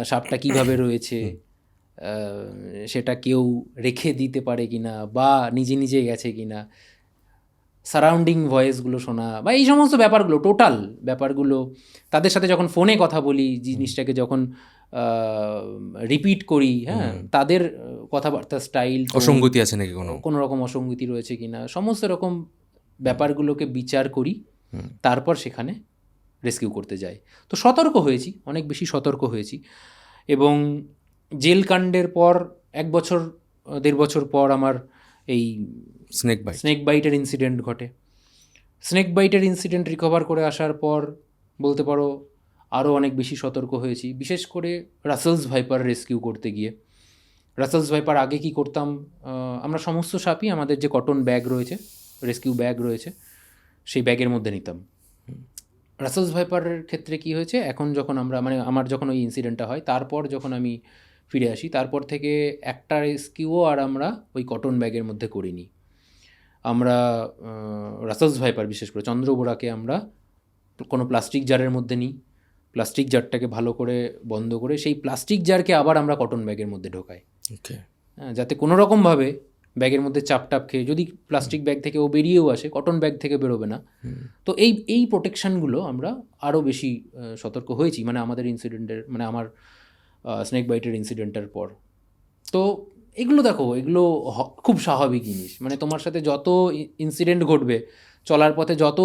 সাপটা কিভাবে রয়েছে, সেটা কেউ রেখে দিতে পারে কিনা বা নিজে নিজে গেছে কিনা, সারাউন্ডিং ভয়েসগুলো শোনা বা এই সমস্ত ব্যাপারগুলো, টোটাল ব্যাপারগুলো, তাদের সাথে যখন ফোনে কথা বলি, জিনিসটাকে যখন রিপিট করি, হ্যাঁ, তাদের কথাবার্তার স্টাইল, অসঙ্গতি আছে নাকি কোনো রকম অসঙ্গতি রয়েছে কিনা, সমস্ত রকম ব্যাপারগুলোকে বিচার করি, তারপর সেখানে রেস্কিউ করতে যাই। তো সতর্ক হয়েছি, অনেক বেশি সতর্ক হয়েছি। এবং জেল কাণ্ডের পর 1 বছর 1.5 বছর পর আমার এই স্নেক বাইটের ইনসিডেন্ট ঘটে। স্নেক বাইটের ইনসিডেন্ট রিকভার করে আসার পর বলতে পারো আরও অনেক বেশি সতর্ক হয়েছি, বিশেষ করে রাসেলস ভাইপার রেস্কিউ করতে গিয়ে। রাসেলস ভাইপার আগে কি করতাম, আমরা সমস্ত সাপই আমাদের যে কটন ব্যাগ রয়েছে, রেস্কিউ ব্যাগ রয়েছে, সেই ব্যাগের মধ্যে নিতাম। রাসেলস ভাইপারের ক্ষেত্রে কি হয়েছে, এখন যখন আমরা মানে আমার যখন ওই ইনসিডেন্টটা হয়, তারপর যখন আমি ফিরে আসি, তারপর থেকে একটা রেস্কিউও আর আমরা ওই কটন ব্যাগের মধ্যে করিনি। আমরা রাসেলস ভাইপার, বিশেষ করে চন্দ্রবোড়াকে আমরা কোনো প্লাস্টিক জারের মধ্যে নিই, প্লাস্টিক জারটাকে ভালো করে বন্ধ করে সেই প্লাস্টিক জারকে আবার আমরা কটন ব্যাগের মধ্যে ঢোকাই, যাতে কোনো রকমভাবে ব্যাগের মধ্যে চাপটাপ খেয়ে যদি প্লাস্টিক ব্যাগ থেকে ও বেরিয়েও আসে, কটন ব্যাগ থেকে বেরোবে না। তো এই প্রোটেকশানগুলো আমরা আরও বেশি সতর্ক হয়েছি, মানে আমাদের ইনসিডেন্টের, মানে আমার স্নেক বাইটের ইনসিডেন্টের পর। তো এগুলো দেখো, এগুলো খুব স্বাভাবিক জিনিস। মানে তোমার সাথে যত ইনসিডেন্ট ঘটবে চলার পথে, যত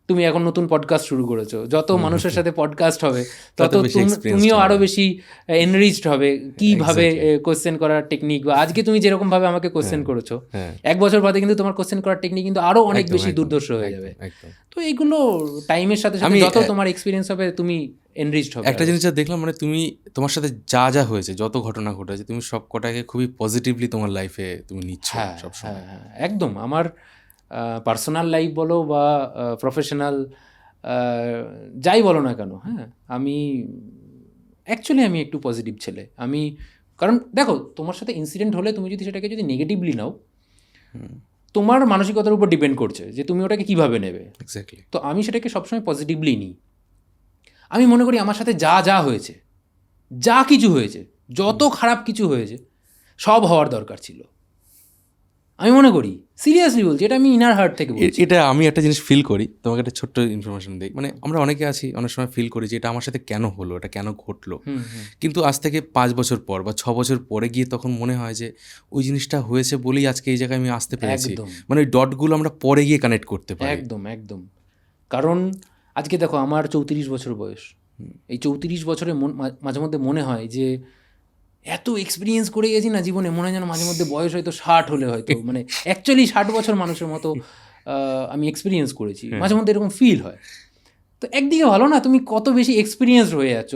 তুমি এখন নতুন পডকাস্ট শুরু করেছো, যত মানুষের সাথে পডকাস্ট হবে, তত তুমিও আরও বেশি এনরিচড হবে কীভাবে কোয়েশ্চেন করার টেকনিক, বা আজকে তুমি যেরকমভাবে আমাকে কোয়েশ্চেন করেছো, 1 বছর বাদে কিন্তু তোমার কোয়েশ্চেন করার টেকনিক কিন্তু আরও অনেক বেশি দুর্ধর্ষ হয়ে যাবে। তো এইগুলো টাইমের সাথে সাথে যত তোমার এক্সপিরিয়েন্স হবে, তুমি এনরিচড হবে। একটা জিনিস যা দেখলাম, মানে তুমি তোমার সাথে যা যা হয়েছে, যত ঘটনা ঘটেছে, তুমি সব কটাকে খুবই পজিটিভলি তোমার লাইফে তুমি নিচ্ছ সবসময়। হ্যাঁ, একদম। আমার পার্সোনাল লাইফ বলো বা প্রফেশনাল যাই বলো না কেন, হ্যাঁ, আমি একটু পজিটিভ ছেলে। কারণ দেখো, তোমার সাথে ইনসিডেন্ট হলে তুমি যদি সেটাকে নেগেটিভলি নাও, তোমার মানসিকতার উপর ডিপেন্ড করছে যে তুমি ওটাকে কীভাবে নেবে। এক্স্যাক্টলি। তো আমি সেটাকে সবসময় পজিটিভলি নিই। আমি মনে করি আমার সাথে যা হয়েছে, যা কিছু হয়েছে, যত খারাপ কিছু হয়েছে, সব হওয়ার দরকার ছিল। আমি মনে করি, সিরিয়াসলি বলছি, এটা আমি ইনার হার্ট থেকে বলছি। এটা আমি একটা জিনিস ফিল করি, তোমাকে একটা ছোট্ট ইনফরমেশন দিই। মানে আমরা অনেকে আছি, অনেক সময় ফিল করি যে এটা আমার সাথে কেন হলো, এটা কেন ঘটলো, কিন্তু আজ থেকে 5 বছর পর বা 6 বছর পরে গিয়ে তখন মনে হয় যে ওই জিনিসটা হয়েছে বলেই আজকে এই জায়গায় আমি আসতে পেরেছি। মানে ওই ডটগুলো আমরা পরে গিয়ে কানেক্ট করতে পারি। একদম। কারণ আজকে দেখো, আমার 34 বছর বয়স। এই 34 বছরে মাঝে মধ্যে মনে হয় যে এত এক্সপিরিয়েন্স করে গেছি না জীবনে, মনে হয় যেন মাঝে মধ্যে বয়স হয়তো 60 হলে হয়তো, মানে অ্যাকচুয়ালি 60 বছর মানুষের মতো আমি এক্সপিরিয়েন্স করেছি, মাঝে মধ্যে এরকম ফিল হয়। তো একদিকে ভালো না, তুমি কত বেশি এক্সপিরিয়েন্স হয়ে যাচ্ছ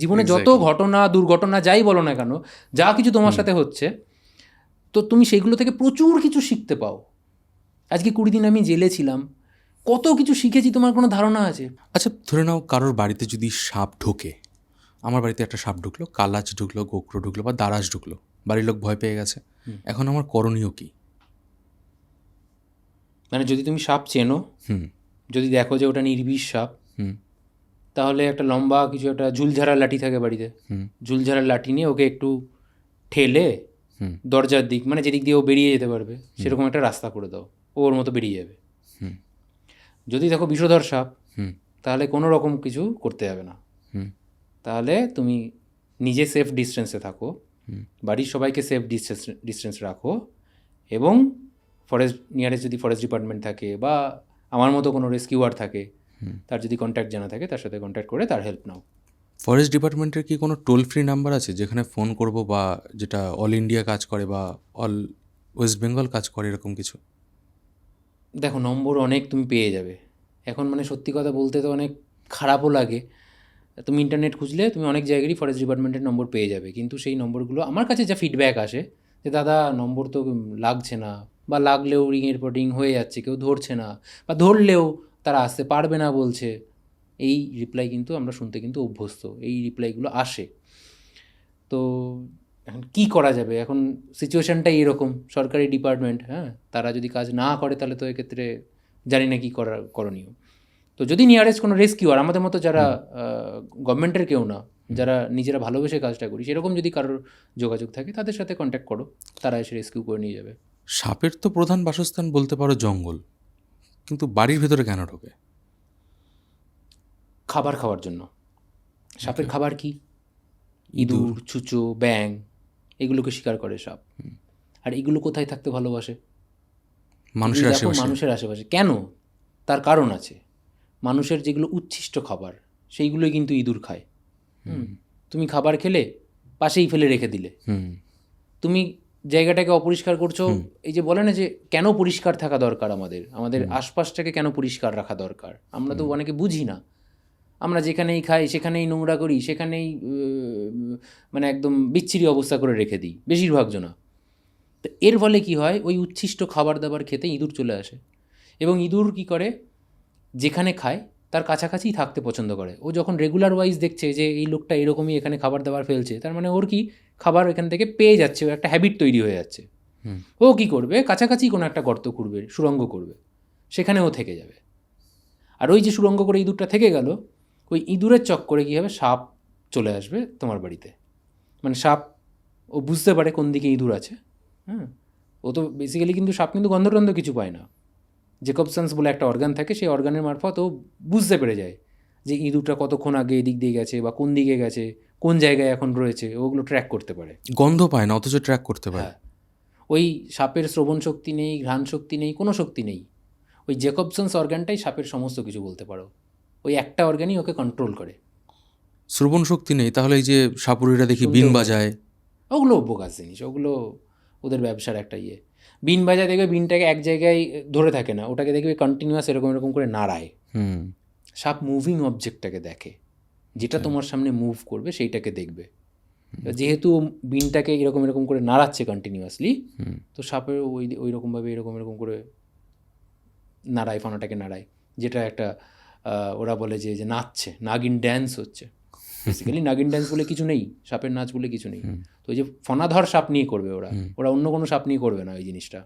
জীবনে, যত ঘটনা দুর্ঘটনা যাই বলো না কেন, যা কিছু তোমার সাথে হচ্ছে, তো তুমি সেগুলো থেকে প্রচুর কিছু শিখতে পাও। আজকে 20 দিন আমি জেলে ছিলাম, কত কিছু শিখেছি, তোমার কোনো ধারণা আছে? আচ্ছা, ধরে নাও কারোর বাড়িতে যদি সাপ ঢোকে, আমার বাড়িতে একটা সাপ ঢুকলো, কালাচ ঢুকলো, গোখরো ঢুকলো বা দারাস ঢুকলো, বাড়ির লোক ভয় পেয়ে গেছে, এখন আমার করণীয় কি? মানে যদি তুমি সাপ চেনো, হুম যদি দেখো যে ওটা নির্বিষ সাপ, হুম তাহলে একটা লম্বা কিছু একটা ঝুলঝাড়া লাঠি থাকে বাড়িতে, হুম ঝুলঝাড়া লাঠি নিয়ে ওকে একটু ঠেলে হুম দরজার দিক, মানে যেদিক দিয়ে ও বেরিয়ে যেতে পারবে সেরকম একটা রাস্তা করে দাও, ও ওর মতো বেরিয়ে যাবে। হুম যদি দেখো বিষধর সাপ, হুম তাহলে কোনো রকম কিছু করতে যাবে না, হুম তাহলে তুমি নিজে সেফ ডিস্টেন্সে থাকো, হুম বাড়ির সবাইকে সেফ ডিস্টেন্স রাখো, এবং ফরেস্ট নিয়ারেস্ট যদি ফরেস্ট ডিপার্টমেন্ট থাকে বা আমার মতো কোনো রেস্কিউয়ার থাকে, তার যদি কন্ট্যাক্ট জানা থাকে তার সাথে কন্ট্যাক্ট করে তার হেল্প নাও। ফরেস্ট ডিপার্টমেন্টের কি কোনো টোল ফ্রি নাম্বার আছে যেখানে ফোন করব, বা যেটা অল ইন্ডিয়া কাজ করে বা অল ওয়েস্ট বেঙ্গল কাজ করে, এরকম কিছু? দেখো, নম্বর অনেক তুমি পেয়ে যাবে এখন, মানে সত্যি কথা বলতে তো অনেক খারাপও লাগে, তুমি ইন্টারনেট খুঁজলে তুমি অনেক জায়গারই ফরেস্ট ডিপার্টমেন্টের নম্বর পেয়ে যাবে, কিন্তু সেই নম্বরগুলো আমার কাছে যা ফিডব্যাক আসে যে দাদা নম্বর তো লাগছে না, বা লাগলেও রিংয়ের পর রিং হয়ে যাচ্ছে, কেউ ধরছে না, বা ধরলেও তারা আসতে পারবে না বলছে, এই রিপ্লাই কিন্তু আমরা শুনতে কিন্তু অভ্যস্ত, এই রিপ্লাইগুলো আসে। তো এখন কী করা যাবে, এখন সিচুয়েশানটাই এরকম, সরকারি ডিপার্টমেন্ট, হ্যাঁ, তারা যদি কাজ না করে তাহলে তো এক্ষেত্রে জানি না কী করার করণীয়। তো যদি নিয়ারেস্ট কোনো রেস্কিউয়ার, আমাদের মতো যারা গভর্নমেন্টের কেউ না, যারা নিজেরা ভালোবেসে কাজটা করি, সেরকম যদি কারোর যোগাযোগ থাকে তাদের সাথে কন্ট্যাক্ট করো, তারা এসে রেস্কিউ করে নিয়ে যাবে। সাপের তো প্রধান বাসস্থান বলতে পারো জঙ্গল, কিন্তু বাড়ির ভেতরে কেন ঢোকে? খাবার খাওয়ার জন্য। সাপের খাবার কি? ইঁদুর, ছুঁচো, ব্যাং, এগুলোকে শিকার করে সাপ। আর এগুলো কোথায় থাকতে ভালোবাসে? মানুষের দেখো, আশেপাশে। মানুষের আশেপাশে। কেন? তার কারণ আছে। মানুষের যেগুলো উচ্ছিষ্ট খাবার সেইগুলোই কিন্তু ইঁদুর খায়। তুমি খাবার খেলে পাশেই ফেলে রেখে দিলে, হুম তুমি জায়গাটাকে অপরিষ্কার করছো। এই যে বলে না যে কেন পরিষ্কার থাকা দরকার, আমাদের আশপাশটাকে কেন পরিষ্কার রাখা দরকার, আমরা তো অনেকে বুঝি না। আমরা যেখানেই খাই সেখানেই নোংরা করি, সেখানেই মানে একদম বিচ্ছিরি অবস্থা করে রেখে দিই বেশিরভাগ জনা। তো এর ফলে কি হয়, ওই উচ্ছিষ্ট খাবার দাবার খেতে ইঁদুর চলে আসে, এবং ইঁদুর কি করে, যেখানে খায় তার কাছাকাছিই থাকতে পছন্দ করে। ও যখন রেগুলার ওয়াইজ দেখছে যে এই লোকটা এরকমই এখানে খাবার দাবার ফেলছে, তার মানে ওর কি খাবার এখান থেকে পেয়ে যাচ্ছে, ও একটা হ্যাবিট তৈরি হয়ে যাচ্ছে। ও কি করবে, কাছাকাছি কোনো একটা গর্ত করবে, সুড়ঙ্গ করবে, সেখানে ও থেকে যাবে। আর ওই যে সুড়ঙ্গ করে ইঁদুরটা থেকে গেল, ওই ইঁদুরের চক্করে কী হবে, সাপ চলে আসবে তোমার বাড়িতে। মানে সাপ, ও বুঝতে পারে কোন দিকে ইঁদুর আছে, হ্যাঁ। ও তো বেসিক্যালি কিন্তু সাপ কিন্তু গন্ধটন্ধ কিছু পায় না, জেকবসন্স বলে একটা অর্গান থাকে, সেই অর্গানের মারফত ও বুঝতে পেরে যায় যে ইঁদুরটা কতক্ষণ আগে এদিক দিয়ে গেছে বা কোন দিকে গেছে, কোন জায়গায় এখন রয়েছে, ওগুলো ট্র্যাক করতে পারে। গন্ধ পায় না অথচ ট্র্যাক করতে পারে। হ্যাঁ, ওই সাপের শ্রবণ শক্তি নেই, ঘ্রাণ শক্তি নেই, কোনো শক্তি নেই, ওই জেকবসন্স অর্গানটাই সাপের সমস্ত কিছু বলতে পারো, ওই একটা অর্গানই ওকে কন্ট্রোল করে। শ্রবণ শক্তি নেই, তাহলে এই যে সাপুরিরা দেখি বিন বাজায়, ওগুলো বোগাস জিনিস, ওগুলো ওদের ব্যবসার একটা ইয়ে। বিন বাজায় দেখবে, বিনটাকে এক জায়গায় ধরে থাকে না, ওটাকে দেখবে কন্টিনিউয়াস এরকম এরকম করে নাড়ায়। সাপ মুভিং অবজেক্টটাকে দেখে, যেটা তোমার সামনে মুভ করবে সেইটাকে দেখবে। যেহেতু বিনটাকে এরকম এরকম করে নাড়াচ্ছে কন্টিনিউয়াসলি, তো সাপের ওই রকমভাবে এরকম এরকম করে নাড়ায়, ফানাটাকে নাড়ায়, যেটা একটা ওরা বলে যে নাচছে, নাগিন ড্যান্স হচ্ছে। বেসিক্যালি নাগিন ড্যান্স বলে কিছু নেই, সাপের নাচ বলে কিছু নেই। তো ওই যে ফনাধর সাপ নিয়ে করবে ওরা অন্য কোনো সাপ নিয়ে করবে না ওই জিনিসটা।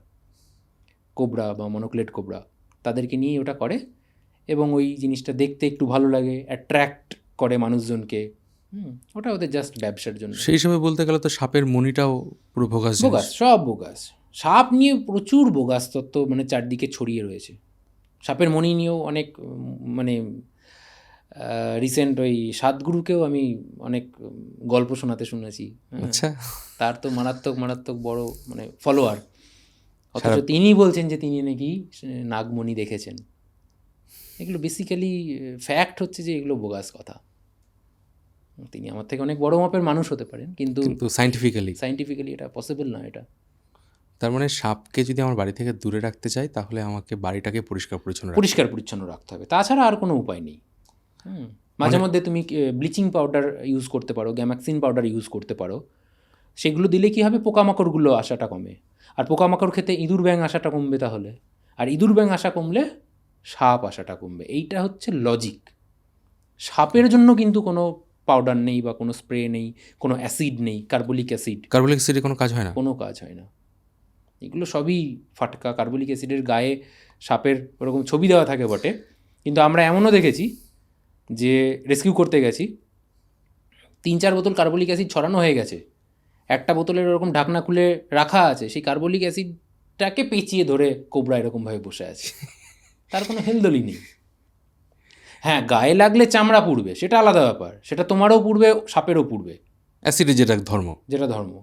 কোবরা বা মনোক্লেট কোবরা, তাদেরকে নিয়েই ওটা করে, এবং ওই জিনিসটা দেখতে একটু ভালো লাগে, অ্যাট্রাক্ট করে মানুষজনকে। ওটা ওদের জাস্ট ব্যবসার জন্য। সেই হিসাবে বলতে গেলে তো সাপের মনিটাও পুরো বোগাস জিনিস। বোগাস, সব বোগাস। সাপ নিয়ে প্রচুর বোগাস তত্ত্ব মানে চারদিকে ছড়িয়ে রয়েছে। সাপের মণি নিয়েও অনেক মানে রিসেন্ট ওই সাতগুরুকেও আমি অনেক গল্প শোনাতে শুনেছি। আচ্ছা, তার তো মারাত্মক মারাত্মক বড় মানে ফলোয়ার, অথচ তিনি বলছেন যে তিনি নাকি নাগমণি দেখেছেন। এগুলো বেসিক্যালি ফ্যাক্ট হচ্ছে যে এগুলো বোগাস কথা। তিনি আমার থেকে অনেক বড় মাপের মানুষ হতে পারেন, কিন্তু সাইন্টিফিক্যালি এটা পসিবল না। এটা তার মানে সাপকে যদি আমার বাড়ি থেকে দূরে রাখতে চাই, তাহলে আমাকে বাড়িটাকে পরিষ্কার পরিচ্ছন্ন রাখতে হবে, তাছাড়া আর কোনো উপায় নেই। মাঝে মধ্যে তুমি ব্লিচিং পাউডার ইউজ করতে পারো, গ্যামাক্সিন পাউডার ইউজ করতে পারো। সেগুলো দিলে কী হবে, পোকামাকড়গুলো আসাটা কমে, আর পোকামাকড় খেতে ইঁদুর ব্যাঙ আসাটা কমবে তাহলে, আর ইঁদুর ব্যাঙ আসা কমলে সাপ আসাটা কমবে। এইটা হচ্ছে লজিক। সাপের জন্য কিন্তু কোনো পাউডার নেই বা কোনো স্প্রে নেই, কোনো অ্যাসিড নেই, কার্বলিক অ্যাসিড, কার্বলিক অ্যাসিডে কোনো কাজ হয় না? কোনো কাজ হয় না। এগুলো সবই ফাটকা। কার্বলিক অ্যাসিডের গায়ে সাপের ওরকম ছবি দেওয়া থাকে বটে, কিন্তু আমরা এমনও দেখেছি যে রেস্কিউ করতে গেছি, 3-4 বোতল কার্বলিক অ্যাসিড ছড়ানো হয়ে গেছে, একটা বোতলের ওরকম ঢাকনা খুলে রাখা আছে, সেই কার্বলিক অ্যাসিডটাকে পেঁচিয়ে ধরে কোবরা এরকমভাবে বসে আছে, তার কোনো হেলদোলি নেই। হ্যাঁ, গায়ে লাগলে চামড়া পুড়বে, সেটা আলাদা ব্যাপার, সেটা তোমারও পুড়বে, সাপেরও পুড়বে, অ্যাসিডের যেটা ধর্ম। যেটা ধর্ম।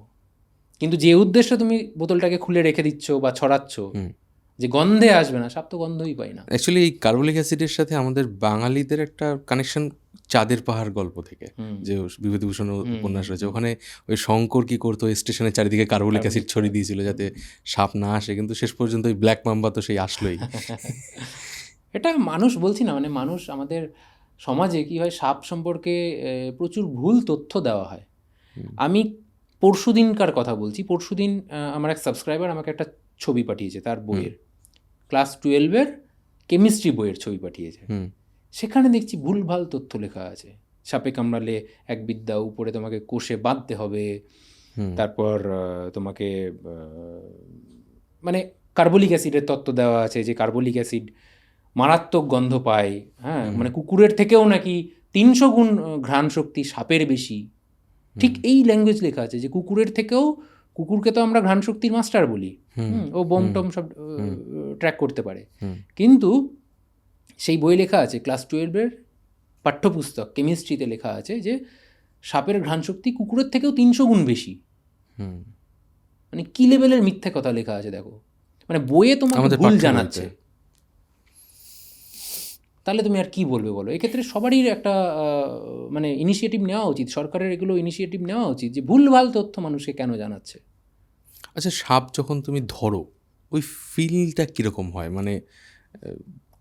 কিন্তু যে উদ্দেশ্যে তুমি বোতলটাকে খুলে রেখে দিচ্ছ বা ছড়াচ্ছ, যে গন্ধে আসবে না, সাপ তো গন্ধই পাই না। অ্যাকচুয়ালি এই কার্বলিক অ্যাসিডের সাথে আমাদের বাঙালিদের একটা কানেকশন চাঁদের পাহাড় গল্প থেকে, যে বিভূতিভূষণ উপন্যাস রয়েছে, ওখানে ওই শঙ্কর কি করতো, স্টেশনের চারিদিকে কার্বলিক অ্যাসিড ছড়িয়ে দিয়েছিল যাতে সাপ না আসে, কিন্তু শেষ পর্যন্ত ওই ব্ল্যাক মাম্বা তো সেই আসলোই। এটা মানুষ, বলছি না, মানে মানুষ, আমাদের সমাজে কি হয়, সাপ সম্পর্কে প্রচুর ভুল তথ্য দেওয়া হয়। আমি পরশুদিনকার কথা বলছি, পরশুদিন আমার এক সাবস্ক্রাইবার আমাকে একটা ছবি পাঠিয়েছে তার বইয়ের, ক্লাস 12-এর কেমিস্ট্রি বইয়ের ছবি পাঠিয়েছে। সেখানে দেখছি ভুলভাল তথ্য লেখা আছে, সাপে কামড়ালে এক বিদ্যা, উপরে তোমাকে কোষে বাঁধতে হবে, তারপর তোমাকে মানে কার্বলিক অ্যাসিডের তত্ত্ব দেওয়া আছে, যে কার্বলিক অ্যাসিড মারাত্মক গন্ধ পায়, হ্যাঁ, মানে কুকুরের থেকেও নাকি 300 গুণ ঘ্রাণ শক্তি সাপের বেশি। ঠিক এই ল্যাঙ্গুয়েজ লেখা আছে যে কুকুরের থেকেও, কুকুরকে তো আমরা ঘ্রাণ শক্তির মাস্টার বলি, ও বোম টম সব ট্র্যাক করতে পারে, কিন্তু সেই বই লেখা আছে, ক্লাস 12-এর পাঠ্যপুস্তক কেমিস্ট্রিতে লেখা আছে যে সাপের ঘ্রাণ শক্তি কুকুরের থেকেও 300 গুণ বেশি। মানে কি লেভেলের মিথ্যে কথা লেখা আছে দেখো, মানে বইয়ে তোমাকে ভুল জানাচ্ছে, তাহলে তুমি আর কি বলবে বলো? এক্ষেত্রে সবারই একটা মানে ইনিশিয়েটিভ নেওয়া উচিত, সরকারের এগুলো ইনিশিয়েটিভ নেওয়া উচিত, যে ভুলভাল তথ্য মানুষকে কেন জানাচ্ছে। আচ্ছা, সাপ যখন তুমি ধরো ওই ফিলটা কীরকম হয়, মানে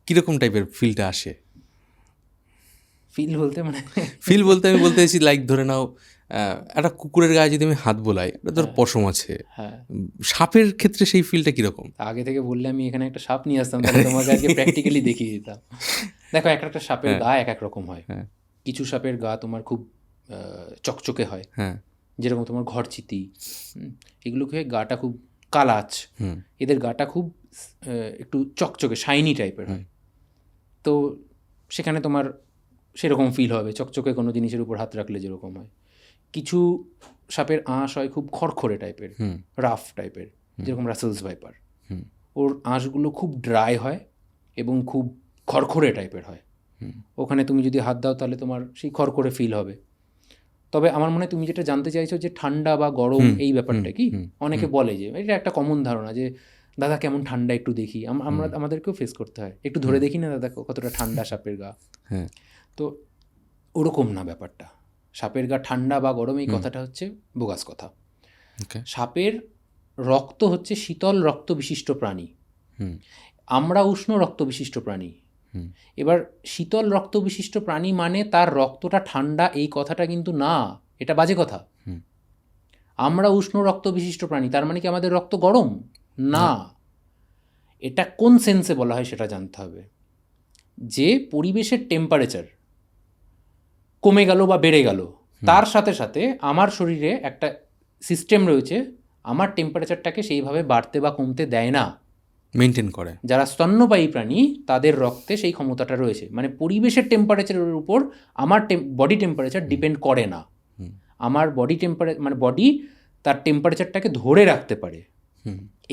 কীরকম টাইপের ফিলটা আসে? ফিল বলতে মানে ফিল বলতে আমি বলতে চাইছি, লাইক ধরে নাও একটা কুকুরের গায়ে যদি আমি হাত বোলাই, এটা ধর পশম আছে, সাপের ক্ষেত্রে সেই ফিলটা কীরকম? আগে থেকে বললে আমি এখানে একটা সাপ নিয়ে আসতাম, তাহলে তোমাকে আজকে প্র্যাকটিক্যালি দেখিয়ে দিতাম। দেখো, একটা সাপের গা এক এক রকম হয়। কিছু সাপের গা তোমার খুব চকচকে হয়, যেরকম তোমার ঘরচিতি, এগুলোকে গাটা খুব কালাচ, এদের গাটা খুব একটু চকচকে শাইনি টাইপের হয়, তো সেখানে তোমার সেরকম ফিল হবে, চকচকে কোনো জিনিসের উপর হাত রাখলে যেরকম হয়। কিছু সাপের আঁশ হয় খুব খড়খড়ে টাইপের, রাফ টাইপের, যেরকম রাসেলস ভাইপার, ওর আঁশগুলো খুব ড্রাই হয় এবং খুব খড়খড়ে টাইপের হয়, ওখানে তুমি যদি হাত দাও তাহলে তোমার সেই খড়খড়ে ফিল হবে। তবে আমার মনে হয় তুমি যেটা জানতে চাইছো যে ঠান্ডা বা গরম, এই ব্যাপারটা কি, অনেকে বলে যে এটা একটা কমন ধারণা যে দাদা কেমন ঠান্ডা একটু দেখি, আমাদেরকেও ফেস করতে হয়, একটু ধরে দেখি না দাদা কতটা ঠান্ডা সাপের গা। তো ওরকম না ব্যাপারটা, সাপের গা ঠান্ডা বা গরম এই কথাটা হচ্ছে বোগাস কথা। সাপের রক্ত হচ্ছে শীতল রক্ত বিশিষ্ট প্রাণী, আমরা উষ্ণ রক্ত বিশিষ্ট প্রাণী। এবার শীতল রক্ত বিশিষ্ট প্রাণী মানে তার রক্তটা ঠান্ডা, এই কথাটা কিন্তু না, এটা বাজে কথা। আমরা উষ্ণ রক্ত বিশিষ্ট প্রাণী, তার মানে কি আমাদের রক্ত গরম? না, এটা কোন সেন্সে বলা হয় সেটা জানতে হবে। যে পরিবেশের টেম্পারেচার কমে গেল বা বেড়ে গেল, তার সাথে সাথে আমার শরীরে একটা সিস্টেম রয়েছে, আমার টেম্পারেচারটাকে সেইভাবে বাড়তে বা কমতে দেয় না, মেনটেন করে। যারা স্তন্যপায়ী প্রাণী তাদের রক্তে সেই ক্ষমতাটা রয়েছে, মানে পরিবেশের টেম্পারেচারের উপর আমার বডি টেম্পারেচার ডিপেন্ড করে না, আমার বডি টেম্পারেচার মানে বডি তার টেম্পারেচারটাকে ধরে রাখতে পারে,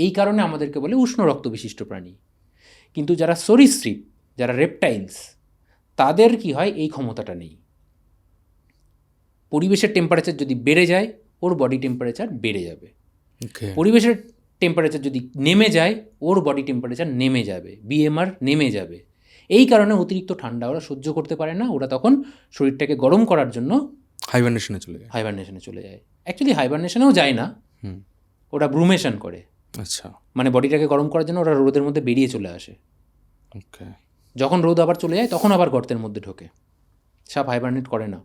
এই কারণে আমাদেরকে বলে উষ্ণ রক্ত বিশিষ্ট প্রাণী। কিন্তু যারা সরীসৃপ, যারা রেপটাইলস, তাদের কি হয়, এই ক্ষমতাটা নেই। পরিবেশের টেম্পারেচার যদি বেড়ে যায়, ওর বডি টেম্পারেচার বেড়ে যাবে, পরিবেশের টেম্পারেচার যদি নেমে যায়, ওর বডি টেম্পারেচার নেমে যাবে, বিএমআর নেমে যাবে। এই কারণে অতিরিক্ত ঠান্ডা ওরা সহ্য করতে পারে না, ওরা তখন শরীরটাকে গরম করার জন্য হাইবারনেশনে চলে যায়। অ্যাকচুয়ালি হাইবারনেশনেও যায় না, ওরা ব্রুমেশন করে। আচ্ছা, মানে বডিটাকে গরম করার জন্য ওরা রোদের মধ্যে বেরিয়ে চলে আসে। যখন রোদ আবার চলে যায় তখন আবার গর্তের মধ্যে ঢোকে। সাপ হাইবারনেট করে না,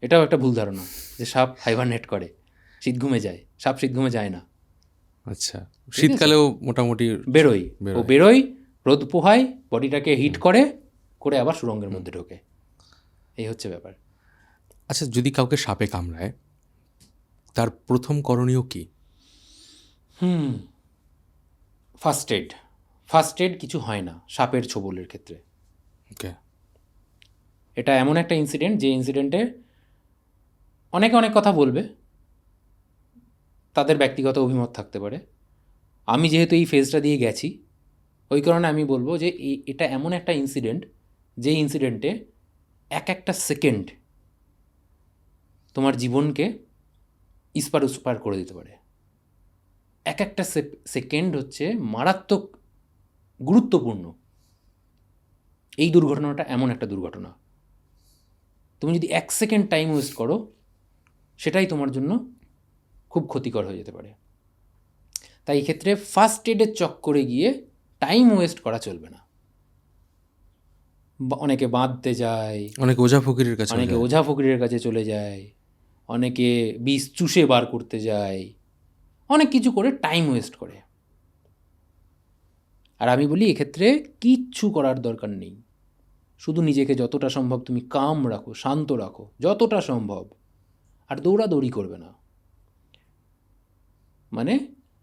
এটাও একটা ভুল ধারণা যে সাপ হাইবারনেট করে, শীত ঘুমে যায়। সাপ শীত ঘুমে যায় না। আচ্ছা, শীতকালেও মোটামুটি বেরোয়, রোদ পোহায়, বডিটাকে হিট করে আবার সুরঙ্গের মধ্যে ঢোকে, এই হচ্ছে ব্যাপার। আচ্ছা, যদি কাউকে সাপে কামড়ায় তার প্রথম করণীয় কি? ফার্স্ট এড কিছু হয় না সাপের ছোবলের ক্ষেত্রে। ওকে। এটা এমন একটা ইনসিডেন্ট যে ইনসিডেন্টে অনেকে অনেক কথা বলবে, তাদের ব্যক্তিগত অভিমত থাকতে পারে। আমি যেহেতু এই ফেজটা দিয়ে গেছি, ওই কারণে আমি বলবো যে এটা এমন একটা ইনসিডেন্ট যে ইনসিডেন্টে এক একটা সেকেন্ড তোমার জীবনকে ইস্পার উস্পার করে দিতে পারে। এক একটা সেকেন্ড হচ্ছে মারাত্মক গুরুত্বপূর্ণ। এই দুর্ঘটনাটা এমন একটা দুর্ঘটনা, তুমি যদি 1 সেকেন্ড টাইম ওয়েস্ট করো সেটাই তোমার জন্য খুব ক্ষতিকর হয়ে যেতে পারে। তাই এই ক্ষেত্রে ফার্স্ট এডের চক্করে গিয়ে টাইম ওয়েস্ট করা চলবে না। অনেকে বাঁধতে যায়, অনেকে ওঝা ফকিরের কাছে অনেকে ওঝা ফকিরের কাছে চলে যায়, অনেকে বিষ চুষে বার করতে যায়, অনেক কিছু করে টাইম ওয়েস্ট করে। আর আমি বলি এক্ষেত্রে কিচ্ছু করার দরকার নেই, শুধু নিজেকে যতটা সম্ভব তুমি কাম রাখো, শান্ত রাখো যতটা সম্ভব, আর দৌড়াদৌড়ি করবে না, মানে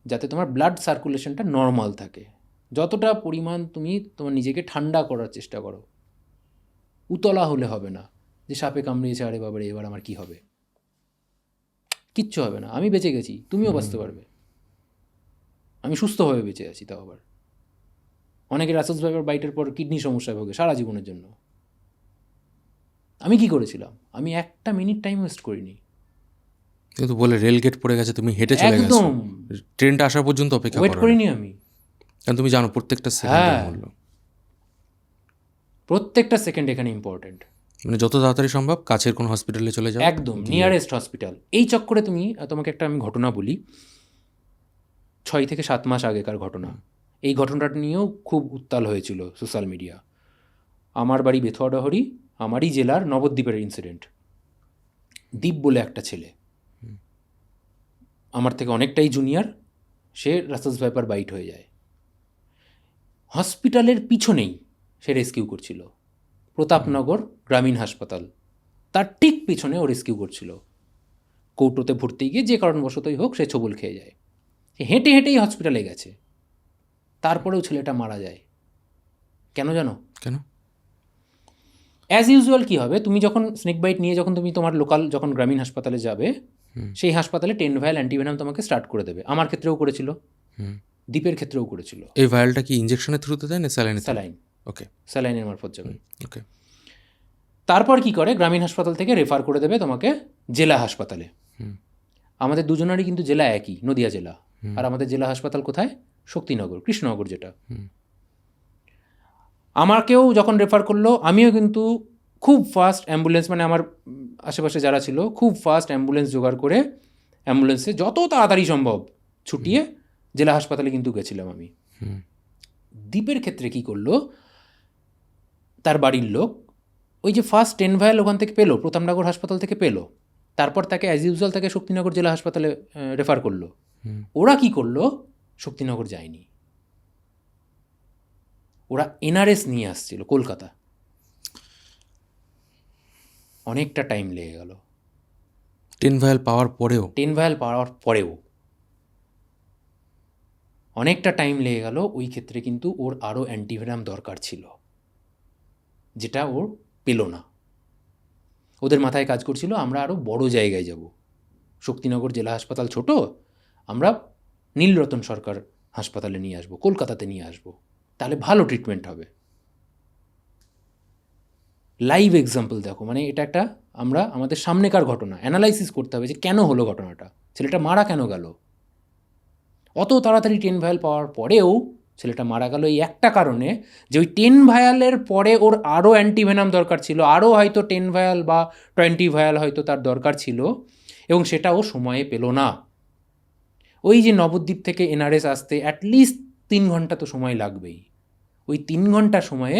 যাতে তোমার ব্লাড সার্কুলেশনটা নর্মাল থাকে। যতটা পরিমাণ তুমি তোমার নিজেকে ঠান্ডা করার চেষ্টা করো। উতলা হলে হবে না যে সাপে কামড়িয়েছে, আরে বাবারে এবার আমার কি হবে। কিচ্ছু হবে না, আমি বেঁচে গেছি, তুমিও বাঁচতে পারবে, আমি সুস্থভাবে বেঁচে আছি। তাও আবার অনেকের রাসেলস ভাইপার বাইটের পর কিডনি সমস্যায় ভোগে সারা জীবনের জন্য। আমি কি করেছিলাম? আমি 1 মিনিট টাইম ওয়েস্ট করিনি। কিন্তু বলে রেল গেট পড়ে গেছে, তুমি হেঁটে চলে গেছো, একদম ট্রেনটা আসার পর্যন্ত অপেক্ষা ওয়েট করো করিনি আমি। কারণ তুমি জানো প্রত্যেকটা সেকেন্ডের মূল্য। প্রত্যেকটা সেকেন্ড এখানে ইম্পর্টেন্ট। মানে যত তাড়াতাড়ি সম্ভব কাছের কোনো হসপিটালে চলে যাও, একদম নিয়ারেস্ট হসপিটাল। এই চক্করে তোমাকে একটা আমি ঘটনা বলি, 6 থেকে 7 মাস আগেকার ঘটনা। এই ঘটনাটা নিয়েও খুব উত্তাল হয়েছিল সোশ্যাল মিডিয়া। আমার বাড়ি বেথুয়াডহরি, আমারই জেলার নবদ্বীপের ইনসিডেন্ট। দীপ বলে একটা ছেলে, আমার থেকে অনেকটাই জুনিয়র, সে রাসেলস ভাইপার বাইট হয়ে যায়। হসপিটালের পিছনেই সে রেস্কিউ করছিল, প্রতাপনগর গ্রামীণ হাসপাতাল, তার ঠিক পিছনে ও রেস্কিউ করছিল। কৌটোতে ভর্তি গিয়ে যে কারণবশতই হোক সে ছোবল খেয়ে যায়। সে হেঁটে হেঁটেই হসপিটালে গেছে, তারপরেও ছেলেটা মারা যায়। কেন জানো? কেন? অ্যাজ ইউজুয়াল কী হবে, তুমি যখন স্নেক বাইট নিয়ে যখন তুমি তোমার লোকাল যখন গ্রামীণ হাসপাতালে যাবে, সেই হাসপাতালে 10 ভায়াল অ্যান্টিভেনাম তোমাকে স্টার্ট করে দেবে। আমার ক্ষেত্রেও করেছিল, দ্বীপের ক্ষেত্রেও করেছিল। এই ভায়ালটা কি ইঞ্জেকশনের থ্রুতে দেয় না স্যালাইনের? স্যালাইন। ওকে, স্যালাইনের মারফত যাবে। ওকে। তারপর কি করে, গ্রামীণ হাসপাতাল থেকে রেফার করে দেবে তোমাকে জেলা হাসপাতালে। আমাদের দুজনেরই কিন্তু জেলা একই, নদিয়া জেলা। আর আমাদের জেলা হাসপাতাল কোথায়? শক্তিনগর, কৃষ্ণনগর যেটা। আমাকেও যখন রেফার করলো, আমিও কিন্তু খুব ফাস্ট অ্যাম্বুলেন্স, মানে আমার আশেপাশে যারা ছিল খুব ফাস্ট অ্যাম্বুলেন্স জোগাড় করে অ্যাম্বুলেন্সে যত তাড়াতাড়ি সম্ভব ছুটিয়ে জেলা হাসপাতালে কিন্তু গেছিলাম আমি। দ্বীপের ক্ষেত্রে কি করলো, তার বাড়ির লোক ওই যে ফার্স্ট 10 ভায়াল ওখান থেকে পেলো, প্রতাপনগর হাসপাতাল থেকে পেলো, তারপর তাকে অ্যাজ ইউজুয়াল তাকে শক্তিনগর জেলা হাসপাতালে রেফার করলো। ওরা কি করলো, শক্তিনগর যায়নি, ওরা এনআরএস নিয়ে আসছিল কলকাতা। অনেকটা টাইম লেগে গেল। 10 ভায়াল পাওয়ার পরেও? 10 ভায়াল পাওয়ার পরেও অনেকটা টাইম লেগে গেল। ওই ক্ষেত্রে কিন্তু ওর আরও অ্যান্টিভেনাম দরকার ছিল, যেটা ওর পেল না। ওদের মাথায় কাজ করছিল আমরা আরও বড় জায়গায় যাব, শক্তিনগর জেলা হাসপাতাল ছোট, আমরা নীলরতন সরকার হাসপাতালে নিয়ে আসবো, কলকাতাতে নিয়ে আসবো, তাহলে ভালো ট্রিটমেন্ট হবে। লাইভ এক্সাম্পল দেখো, মানে এটা একটা আমরা আমাদের সামনেকার ঘটনা অ্যানালাইসিস করতে হবে যে কেন হলো ঘটনাটা, ছেলেটা মারা কেন গেল। অত তাড়াতাড়ি 10 ভায়াল পাওয়ার পরেও ছেলেটা মারা গেল এই একটা কারণে, যে ওই 10 ভায়ালের পরে ওর আরও অ্যান্টিভেনাম দরকার ছিল, আরও হয়তো 10 ভায়াল বা 20 ভায়াল হয়তো তার দরকার ছিল, এবং সেটা ও সময়ে পেল না। ওই যে নবদ্বীপ থেকে এনআরএস আসতে অ্যাটলিস্ট 3 ঘন্টা তো সময় লাগবেই। ওই 3 ঘন্টা সময়ে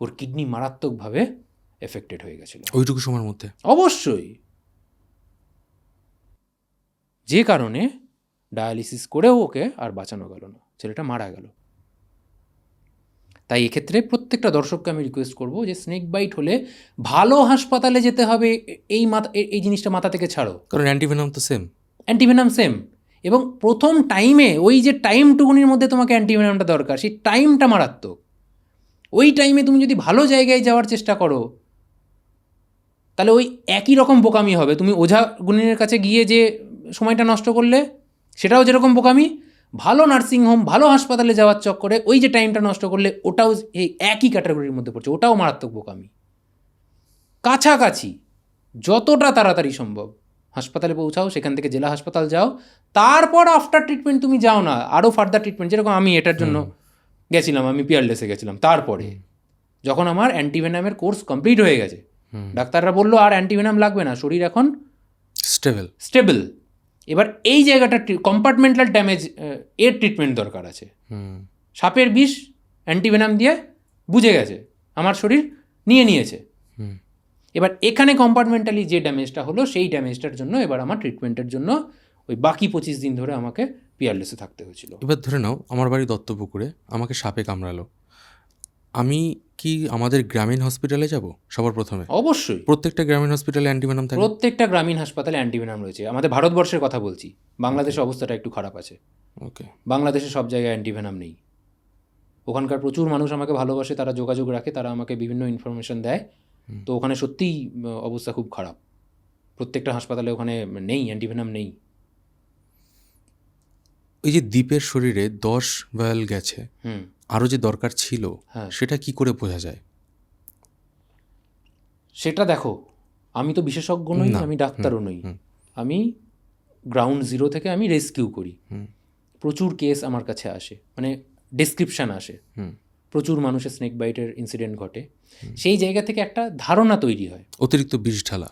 ওর কিডনি মারাত্মকভাবে এফেক্টেড হয়ে গেছিল ওইটুকু সময়ের মধ্যে। অবশ্যই, যে কারণে ডায়ালিসিস করেও ওকে আর বাঁচানো গেল না, ছেলেটা মারা গেল। তাই এক্ষেত্রে প্রত্যেকটা দর্শককে আমি রিকোয়েস্ট করব যে স্নেক বাইট হলে ভালো হাসপাতালে যেতে হবে, এই জিনিসটা মাথা থেকে ছাড়ো। কারণ অ্যান্টিভেনাম তো সেম। অ্যান্টিভেনাম সেম, এবং প্রথম টাইমে ওই যে টাইমটুকুনির মধ্যে তোমাকে অ্যান্টিভেনামটা দরকার, সেই টাইমটা মারাত্মক। ওই টাইমে তুমি যদি ভালো জায়গায় যাওয়ার চেষ্টা করো তাহলে ওই একই রকম বোকামি হবে। তুমি ওঝা গুণিনের কাছে গিয়ে যে সময়টা নষ্ট করলে সেটাও যেরকম বোকামি, ভালো নার্সিংহোম ভালো হাসপাতালে যাওয়ার চক্করে ওই যে টাইমটা নষ্ট করলে ওটাও এই একই ক্যাটাগরির মধ্যে পড়ছে, ওটাও মারাত্মক বোকামি। কাছাকাছি যতটা তাড়াতাড়ি সম্ভব হাসপাতালে পৌঁছাও, সেখান থেকে জেলা হাসপাতাল যাও, তারপর আফটার ট্রিটমেন্ট তুমি যাও না আরও ফার্দার ট্রিটমেন্ট। যেরকম আমি এটার জন্য গেছিলাম, আমি পিয়ারলেসে গেছিলাম, তারপরে যখন আমার অ্যান্টিভেনামের কোর্স কমপ্লিট হয়ে গেছে, ডাক্তাররা বললো আর অ্যান্টিভেনাম লাগবে না, শরীর এখন স্টেবল। এবার এই জায়গাটা কম্পার্টমেন্টাল ড্যামেজ এর ট্রিটমেন্ট দরকার আছে। সাপের বিষ অ্যান্টিভেনাম দিয়ে বুঝে গেছে, আমার শরীর নিয়েছে। এবার এখানে কম্পার্টমেন্টালি যে ড্যামেজটা হলো সেই ড্যামেজটার জন্য এবার আমার ট্রিটমেন্টের জন্য ওই বাকি 25 দিন ধরে আমাকে পিয়ারলেসে থাকতে হয়েছিল। এবার ধরে নাও আমার বাড়ি দত্তপুকুরে, আমাকে সাপে কামড়ালো, আমি কি আমাদের গ্রামীণ হসপিটালে যাব সবার প্রথমে? অবশ্যই প্রত্যেকটা গ্রামীণ হসপিটালে অ্যান্টিভেনাম থাকে? প্রত্যেকটা গ্রামীণ হাসপাতালে অ্যান্টিভেনাম রয়েছে। আমাদের ভারতবর্ষের কথা বলছি, বাংলাদেশের অবস্থাটা একটু খারাপ আছে। ওকে। বাংলাদেশে সব জায়গায় অ্যান্টিভেনাম নেই। ওখানকার প্রচুর মানুষ আমাকে ভালোবাসে, তারা যোগাযোগ রাখে, তারা আমাকে বিভিন্ন ইনফরমেশন দেয়। তো ওখানে সত্যিই অবস্থা খুব খারাপ, প্রত্যেকটা হাসপাতালে ওখানে নেই, অ্যান্টিভেনাম নেই। এই যে দ্বীপের শরীরে 10 ভায়াল গেছে, আরও যে দরকার ছিল, সেটা কি করে বোঝা যায়? সেটা দেখো, আমি তো বিশেষজ্ঞ নই, আমি ডাক্তারও নই, আমি গ্রাউন্ড জিরো থেকে আমি রেস্কিউ করি। প্রচুর কেস আমার কাছে আসে, মানে ডেসক্রিপশান আসে, প্রচুর মানুষের স্নেক বাইটের ইনসিডেন্ট ঘটে। সেই জায়গা থেকে একটা ধারণা তৈরি হয়। অতিরিক্ত বিষ ঢালা,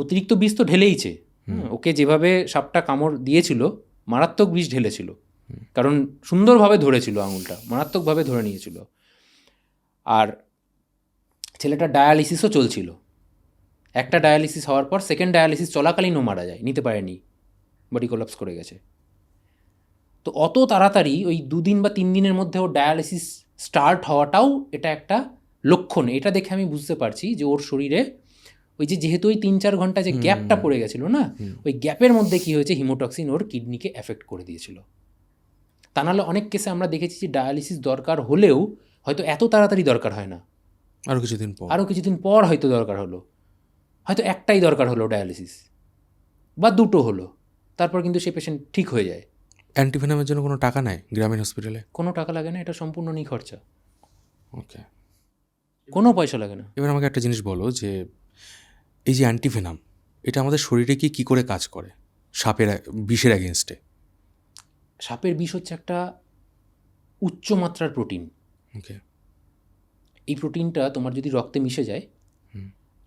অতিরিক্ত বিষ তো ঢেলেইছে। ওকে যেভাবে সাপটা কামড় দিয়েছিল, মারাত্মক বিষ ঢেলেছিল, কারণ সুন্দরভাবে ধরেছিল, আঙুলটা মারাত্মকভাবে ধরে নিয়েছিল। আর ছেলেটা ডায়ালিসিসও চলছিল। একটা ডায়ালিসিস হওয়ার পর সেকেন্ড ডায়ালিসিস চলাকালীনও মারা যায়, নিতে পারেনি, বডি কোলাপস করে গেছে। তো অত তাড়াতাড়ি ওই 2 দিন বা 3 দিনের মধ্যে ওর ডায়ালিসিস স্টার্ট হওয়াটাও এটা একটা লক্ষণ। এটা দেখে আমি বুঝতে পারছি যে ওর শরীরে ওই যেহেতু ওই 3-4 ঘন্টা যে গ্যাপটা পড়ে গেছিলো না, ওই গ্যাপের মধ্যে কী হয়েছে, হিমোটক্সিন ওর কিডনিকে এফেক্ট করে দিয়েছিল। তা নাহলে অনেক কেসে আমরা দেখেছি যে ডায়ালিসিস দরকার হলেও হয়তো এত তাড়াতাড়ি দরকার হয় না, আরও কিছুদিন পর হয়তো দরকার হলো, হয়তো একটাই দরকার হলো ডায়ালিসিস বা 2টো হলো, তারপর কিন্তু সে পেশেন্ট ঠিক হয়ে যায়। অ্যান্টিভেনামের জন্য কোনো টাকা নেয় গ্রামীণ হসপিটালে? কোনো টাকা লাগে না, এটা সম্পূর্ণ নিখরচা। ওকে, কোনো পয়সা লাগে না। এবার আমাকে একটা জিনিস বলো, যে এই যে অ্যান্টিভেনাম, এটা আমাদের শরীরে কী করে কাজ করে সাপের বিষের অ্যাগেনস্টে? সাপের বিষ হচ্ছে একটা উচ্চ মাত্রার প্রোটিন। ওকে। এই প্রোটিনটা তোমার যদি রক্তে মিশে যায়,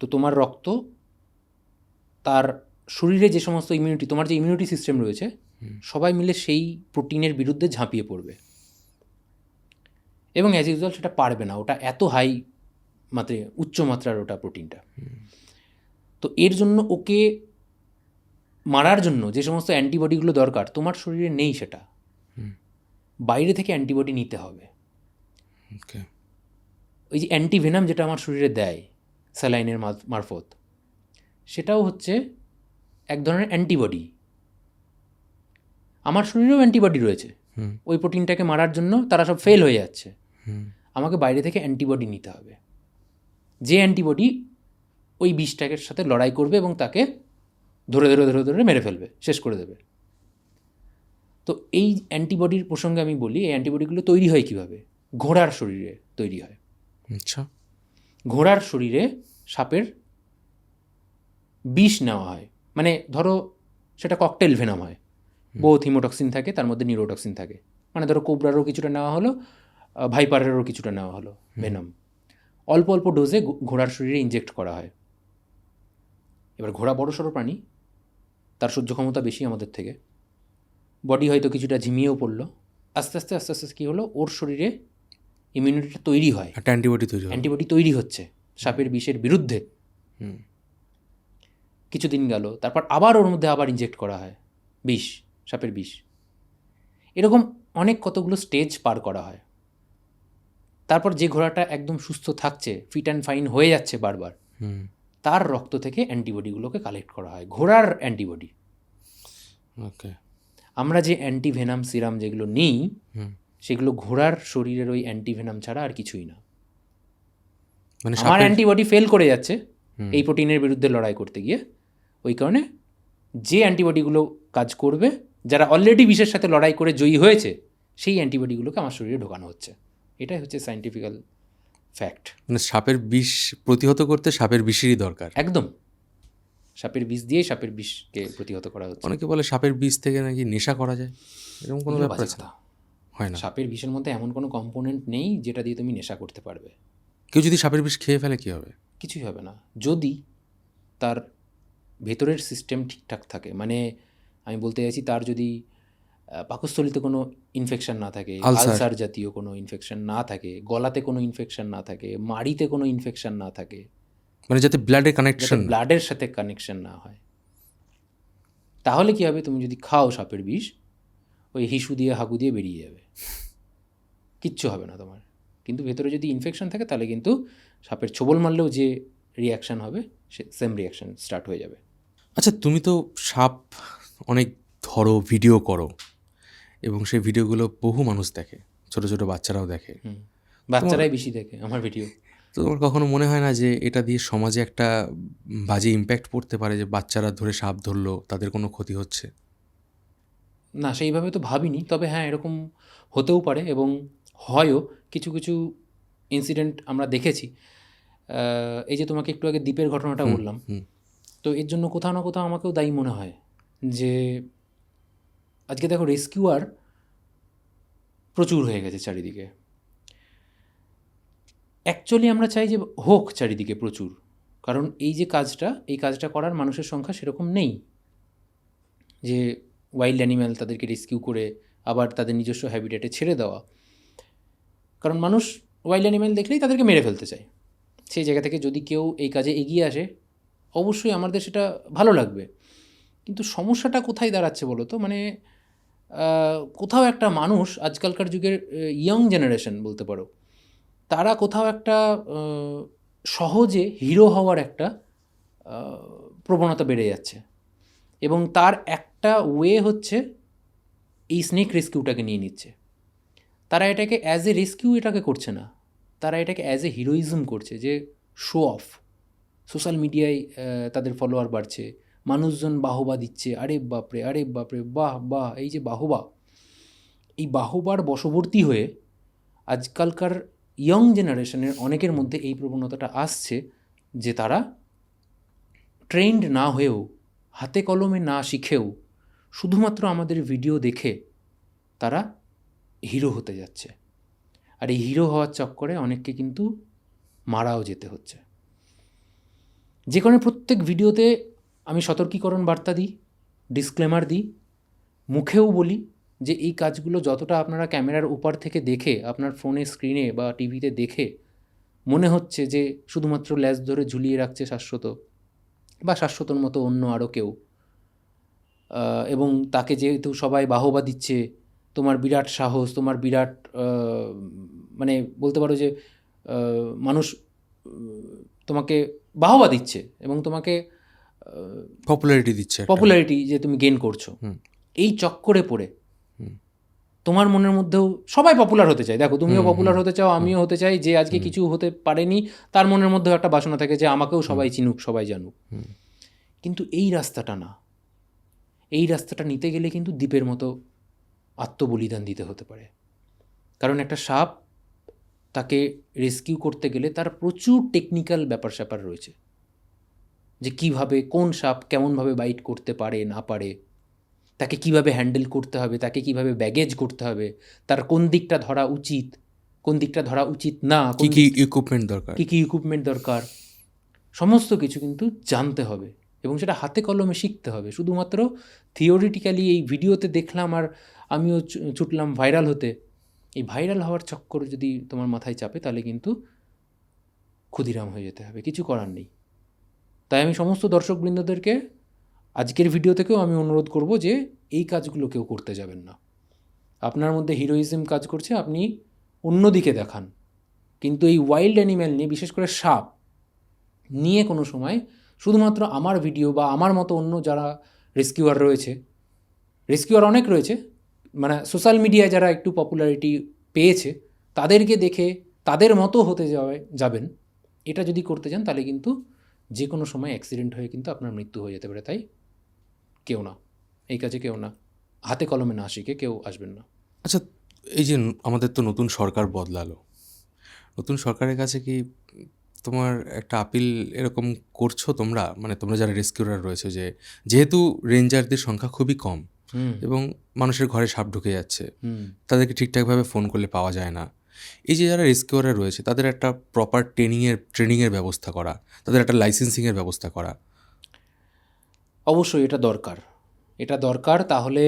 তো তোমার রক্ত তার শরীরে যে সমস্ত ইমিউনিটি, তোমার যে ইমিউনিটি সিস্টেম রয়েছে, সবাই মিলে সেই প্রোটিনের বিরুদ্ধে ঝাঁপিয়ে পড়বে, এবং অ্যাজ ইউজুয়াল সেটা পারবে না, ওটা এত হাই মাত্রায়, উচ্চ মাত্রার ওটা প্রোটিনটা। তো এর জন্য ওকে মারার জন্য যে সমস্ত অ্যান্টিবডিগুলো দরকার তোমার শরীরে নেই, সেটা বাইরে থেকে অ্যান্টিবডি নিতে হবে। ওই যে অ্যান্টিভেনাম যেটা আমার শরীরে দেয় স্যালাইনের মারফত, সেটাও হচ্ছে এক ধরনের অ্যান্টিবডি। আমার শরীরেও অ্যান্টিবডি রয়েছে ওই প্রোটিনটাকে মারার জন্য, তারা সব ফেল হয়ে যাচ্ছে। আমাকে বাইরে থেকে অ্যান্টিবডি নিতে হবে, যে অ্যান্টিবডি ওই বিষটাকের সাথে লড়াই করবে এবং তাকে ধরে ধরে ধরে ধরে মেরে ফেলবে, শেষ করে দেবে। তো এই অ্যান্টিবডির প্রসঙ্গে আমি বলি, এই অ্যান্টিবডিগুলো তৈরি হয় কীভাবে? ঘোড়ার শরীরে তৈরি হয়। আচ্ছা। ঘোড়ার শরীরে সাপের বিষ নেওয়া হয়, মানে ধরো সেটা ককটেল ভেনাম হয়, বহুত হিমোটক্সিন থাকে, তার মধ্যে নিউরোটক্সিন থাকে, মানে ধরো কোবরারও কিছুটা নেওয়া হলো, ভাইপারেরও কিছুটা নেওয়া হলো ভেনাম, অল্প অল্প ডোজে ঘোড়ার শরীরে ইনজেক্ট করা হয়। এবার ঘোড়া বড়সড় প্রাণী, তার সহ্য ক্ষমতা বেশি আমাদের থেকে, বডি হয়তো কিছুটা ঝিমিয়েও পড়লো, আস্তে আস্তে আস্তে আস্তে কী হলো, ওর শরীরে ইমিউনিটিটা তৈরি হয়, অ্যান্টিবডি তৈরি হচ্ছে সাপের বিষের বিরুদ্ধে। কিছুদিন গেল, তারপর আবার ওর মধ্যে আবার ইনজেক্ট করা হয় বিষ, সাপের বিষ। এরকম অনেক কতগুলো স্টেজ পার করা হয়। তারপর যে ঘোড়াটা একদম সুস্থ থাকছে, ফিট অ্যান্ড ফাইন হয়ে যাচ্ছে বারবার, তার রক্ত থেকে অ্যান্টিবডিগুলোকে কালেক্ট করা হয়, ঘোড়ার অ্যান্টিবডি। ওকে। আমরা যে অ্যান্টিভেনাম সিরাম যেগুলো নিই সেগুলো ঘোড়ার শরীরের ওই অ্যান্টিভেনাম ছাড়া আর কিছুই না। মানে আমার অ্যান্টিবডি ফেল করে যাচ্ছে এই প্রোটিনের বিরুদ্ধে লড়াই করতে গিয়ে, ওই কারণে যে অ্যান্টিবডিগুলো কাজ করবে, যারা অলরেডি বিষের সাথে লড়াই করে জয়ী হয়েছে, সেই অ্যান্টিবডিগুলোকে আমার শরীরে ঢোকানো হচ্ছে। এটাই হচ্ছে সায়েন্টিফিক্যাল ফ্যাক্ট। মানে সাপের বিষ প্রতিহত করতে সাপের বিষেরই দরকার। একদম, সাপের বিষ দিয়েই সাপের বিষকে প্রতিহত করা হচ্ছে। অনেকে বলে সাপের বিষ থেকে নাকি নেশা করা যায়, এরকম কোনো এগুলো ব্যাপার বাজে আছে? কথা। হয় না। সাপের বিষের মধ্যে এমন কোনো কম্পোনেন্ট নেই যেটা দিয়ে তুমি নেশা করতে পারবে। কেউ যদি সাপের বিষ খেয়ে ফেলে কী হবে? কিছুই হবে না, যদি তার ভেতরের সিস্টেম ঠিকঠাক থাকে। মানে আমি বলতে চাইছি, তার যদি পাকস্থলিতে কোনো ইনফেকশন না থাকে, আলসার জাতীয় কোনো ইনফেকশন না থাকে, গলাতে কোনো ইনফেকশন না থাকে, মাড়িতে কোনো ইনফেকশন না থাকে, মানে যাতে ব্লাডের কানেকশন, ব্লাডের সাথে কানেকশন না হয়, তাহলে কী হবে? তুমি যদি খাও সাপের বিষ, ওই হিসু দিয়ে হাগু দিয়ে বেরিয়ে যাবে, কিচ্ছু হবে না তোমার। কিন্তু ভেতরে যদি ইনফেকশন থাকে তাহলে কিন্তু সাপের ছোবল মারলেও যে রিয়াকশান হবে সে সেম রিয়াকশান স্টার্ট হয়ে যাবে। আচ্ছা, তুমি তো সাপ অনেক ধরো, ভিডিও করো, এবং সেই ভিডিওগুলো বহু মানুষ দেখে, ছোটো ছোটো বাচ্চারাও দেখে। বাচ্চারাই বেশি দেখে আমার ভিডিও। তো তোমার কখনো মনে হয় না যে এটা দিয়ে সমাজে একটা বাজে ইম্প্যাক্ট পড়তে পারে, যে বাচ্চারা ধরে সাপ ধরলো তাদের কোনো ক্ষতি হচ্ছে? না, সেইভাবে তো ভাবিনি, তবে হ্যাঁ এরকম হতেও পারে এবং হয়ও। কিছু কিছু ইনসিডেন্ট আমরা দেখেছি। এই যে তোমাকে একটু আগে দ্বীপের ঘটনাটা বললাম, তো এর জন্য কোথাও না কোথাও আমাকেও দায়ী মনে হয়। যে আজকে দেখো, রেস্কিউয়ার প্রচুর হয়ে গেছে চারিদিকে। অ্যাকচুয়ালি আমরা চাই যে হোক চারিদিকে প্রচুর, কারণ এই কাজটা করার মানুষের সংখ্যা সেরকম নেই, যে ওয়াইল্ড অ্যানিম্যাল তাদেরকে রেস্কিউ করে আবার তাদের নিজস্ব হ্যাবিটেটে ছেড়ে দেওয়া। কারণ মানুষ ওয়াইল্ড অ্যানিম্যাল দেখলেই তাদেরকে মেরে ফেলতে চায়। সেই জায়গা থেকে যদি কেউ এই কাজে এগিয়ে আসে, অবশ্যই আমাদের সেটা ভালো লাগবে। কিন্তু সমস্যাটা কোথায় দাঁড়াচ্ছে বলো তো? মানে কোথাও একটা মানুষ, আজকালকার যুগের ইয়ং জেনারেশন বলতে পারো, তারা কোথাও একটা সহজে হিরো হওয়ার একটা প্রবণতা বেড়ে যাচ্ছে, এবং তার একটা ওয়ে হচ্ছে এই স্নেক রেস্কিউটাকে নিয়ে নিচ্ছে। তারা এটাকে অ্যাজ এ রেস্কিউ এটাকে করছে না, তারা এটাকে অ্যাজ এ হিরোইজম করছে, যে শো অফ। সোশ্যাল মিডিয়ায় তাদের ফলোয়ার বাড়ছে, মানুষজন বাহবা দিচ্ছে, আরে বাপরে আরে বাপরে, বাহ বাহ, এই যে বাহবা, এই বাহবার বশবর্তী হয়ে আজকালকার ইয়ং জেনারেশনের অনেকের মধ্যে এই প্রবণতাটা আসছে, যে তারা ট্রেন্ড না হয়েও, হাতে কলমে না শিখেও, শুধুমাত্র আমাদের ভিডিও দেখে তারা হিরো হতে যাচ্ছে। আর এই হিরো হওয়ার চক্করে অনেককে কিন্তু মারাও যেতে হচ্ছে। যে কারণে প্রত্যেক ভিডিওতে আমি সতর্কীকরণ বার্তা দিই, ডিসক্লেমার দিই, মুখেও বলি যে এই কাজগুলো যতটা আপনারা ক্যামেরার উপর থেকে দেখে, আপনার ফোনের স্ক্রিনে বা টিভিতে দেখে মনে হচ্ছে যে শুধুমাত্র ল্যাজ ধরে ঝুলিয়ে রাখছে শাশ্বত বা শাশ্বতর মতো অন্য আরও কেউ, এবং তাকে যেহেতু সবাই বাহবা দিচ্ছে, তোমার বিরাট সাহস, তোমার বিরাট মানে বলতে পারো যে মানুষ তোমাকে বাহবা দিচ্ছে এবং তোমাকে পপুলারিটি যে তুমি গেইন করছো, এই চক্করে পড়ে তোমার মনের মধ্যেও সবাই পপুলার হতে চায়। দেখো, তুমিও পপুলার হতে চাও, আমিও হতে চাই। যে আজকে কিছু হতে পারেনি তার মনের মধ্যেও একটা বাসনা থাকে যে আমাকেও সবাই চিনুক, সবাই জানুক। কিন্তু এই রাস্তাটা না, এই রাস্তাটা নিতে গেলে কিন্তু দ্বীপের মতো আত্মবলিদান দিতে হতে পারে। কারণ একটা সাপ, তাকে রেস্কিউ করতে গেলে তার প্রচুর টেকনিক্যাল ব্যাপার স্যাপার রয়েছে, যে কিভাবে কোন সাপ কেমনভাবে বাইট করতে পারে না পারে, তাকে কিভাবে হ্যান্ডেল করতে হবে, তাকে কিভাবে ব্যাগেজ করতে হবে, তার কোন দিকটা ধরা উচিত, কোন দিকটা ধরা উচিত না, কী কী ইকুইপমেন্ট দরকার, সমস্ত কিছু কিন্তু জানতে হবে এবং সেটা হাতে কলমে শিখতে হবে। শুধুমাত্র থিওরিটিক্যালি এই ভিডিওতে দেখলাম আর আমিও ছুটলাম ভাইরাল হতে, এই ভাইরাল হওয়ার চক্কর যদি তোমার মাথায় চাপে তাহলে কিন্তু ক্ষুদিরাম হয়ে যেতে হবে, কিছু করার নেই। তাই আমি সমস্ত দর্শকবৃন্দদেরকে আজকের ভিডিও থেকেও আমি অনুরোধ করব যে এই কাজগুলো কেউ করতে যাবেন না। আপনার মধ্যে হিরোইজম কাজ করছে, আপনি অন্যদিকে দেখান, কিন্তু এই ওয়াইল্ড অ্যানিম্যাল নিয়ে, বিশেষ করে সাপ নিয়ে কোনো সময় শুধুমাত্র আমার ভিডিও বা আমার মতো অন্য যারা রেস্কিউয়ার রয়েছে, রেস্কিউয়ার অনেক রয়েছে, মানে সোশ্যাল মিডিয়ায় যারা একটু পপুলারিটি পেয়েছে তাদেরকে দেখে তাদের মতো হতে যাবেন, এটা যদি করতে যান তাহলে কিন্তু যে কোনো সময় অ্যাক্সিডেন্ট হয়ে কিন্তু আপনার মৃত্যু হয়ে যেতে পারে। তাই কেউ না, এই কাজে কেউ না, হাতে কলমে না শিখে কেউ আসবেন না। আচ্ছা, এই যে আমাদের তো নতুন সরকার বদলালো, নতুন সরকারের কাছে কি তোমার একটা আপিল এরকম করছো তোমরা, মানে তোমরা যারা রেস্কিউরার রয়েছে, যে যেহেতু রেঞ্জারদের সংখ্যা খুবই কম এবং মানুষের ঘরে সাপ ঢুকে যাচ্ছে, তাদেরকে ঠিকঠাকভাবে ফোন করলে পাওয়া যায় না, এই যে যারা রেস্কিউরার রয়েছে তাদের একটা প্রপার ট্রেনিংয়ের ব্যবস্থা করা, তাদের একটা লাইসেন্সিংয়ের ব্যবস্থা করা? অবশ্যই এটা দরকার। তাহলে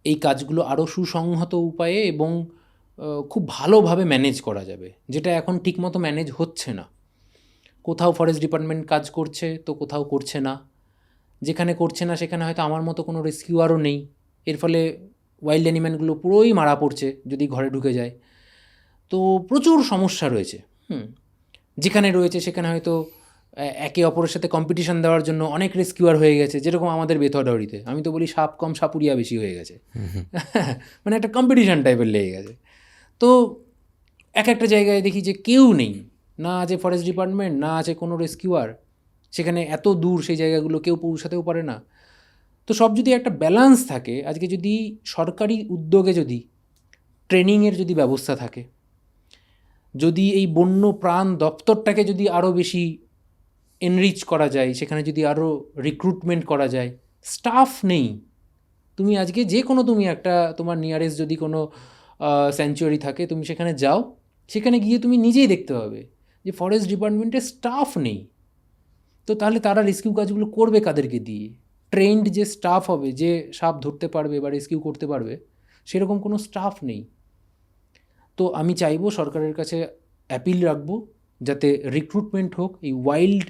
এই কাজগুলো আরও সুসংহত উপায়ে এবং খুব ভালোভাবে ম্যানেজ করা যাবে, যেটা এখন ঠিকমতো ম্যানেজ হচ্ছে না। কোথাও ফরেস্ট ডিপার্টমেন্ট কাজ করছে তো কোথাও করছে না, যেখানে করছে না সেখানে হয়তো আমার মতো কোনো রেস্কিউয়ারও নেই, এর ফলে ওয়াইল্ড অ্যানিম্যালগুলো পুরোই মারা পড়ছে যদি ঘরে ঢুকে যায়। তো প্রচুর সমস্যা রয়েছে। যেখানে রয়েছে সেখানে হয়তো একে অপরের সাথে কম্পিটিশন দেওয়ার জন্য অনেক রেস্কিউয়ার হয়ে গেছে, যেরকম আমাদের বেথরডাউরিতে আমি তো বলি সাপ কম সাপুরিয়া বেশি হয়ে গেছে, মানে একটা কম্পিটিশান টাইপের লেগে গেছে। তো এক একটা জায়গায় দেখি যে কেউ নেই, না আছে ফরেস্ট ডিপার্টমেন্ট, না আছে কোনো রেস্কিউয়ার, সেখানে এত দূর সেই জায়গাগুলো কেউ পৌঁছাতেও পারে না। তো সব যদি একটা ব্যালেন্স থাকে, আজকে যদি সরকারি উদ্যোগে যদি ট্রেনিংয়ের যদি ব্যবস্থা থাকে, যদি এই বন্য প্রাণ দপ্তরটাকে যদি আরও বেশি এনরিচ করা যায়, সেখানে যদি আরও রিক্রুটমেন্ট করা যায়, স্টাফ নেই। তুমি আজকে যে কোনো তুমি একটা তোমার নিয়ারেস্ট যদি কোনো স্যাংচুয়ারি থাকে তুমি সেখানে যাও, সেখানে গিয়ে তুমি নিজেই দেখতে পাবে যে ফরেস্ট ডিপার্টমেন্টের স্টাফ নেই। তো তাহলে তারা রেস্কিউ কাজগুলো করবে কাদেরকে দিয়ে? ট্রেন্ড যে স্টাফ হবে, যে সাপ ধরতে পারবে বা রেস্কিউ করতে পারবে, সেরকম কোনো স্টাফ নেই। তো আমি চাইবো, সরকারের কাছে অ্যাপিল রাখবো, যাতে রিক্রুটমেন্ট হোক। এই ওয়াইল্ড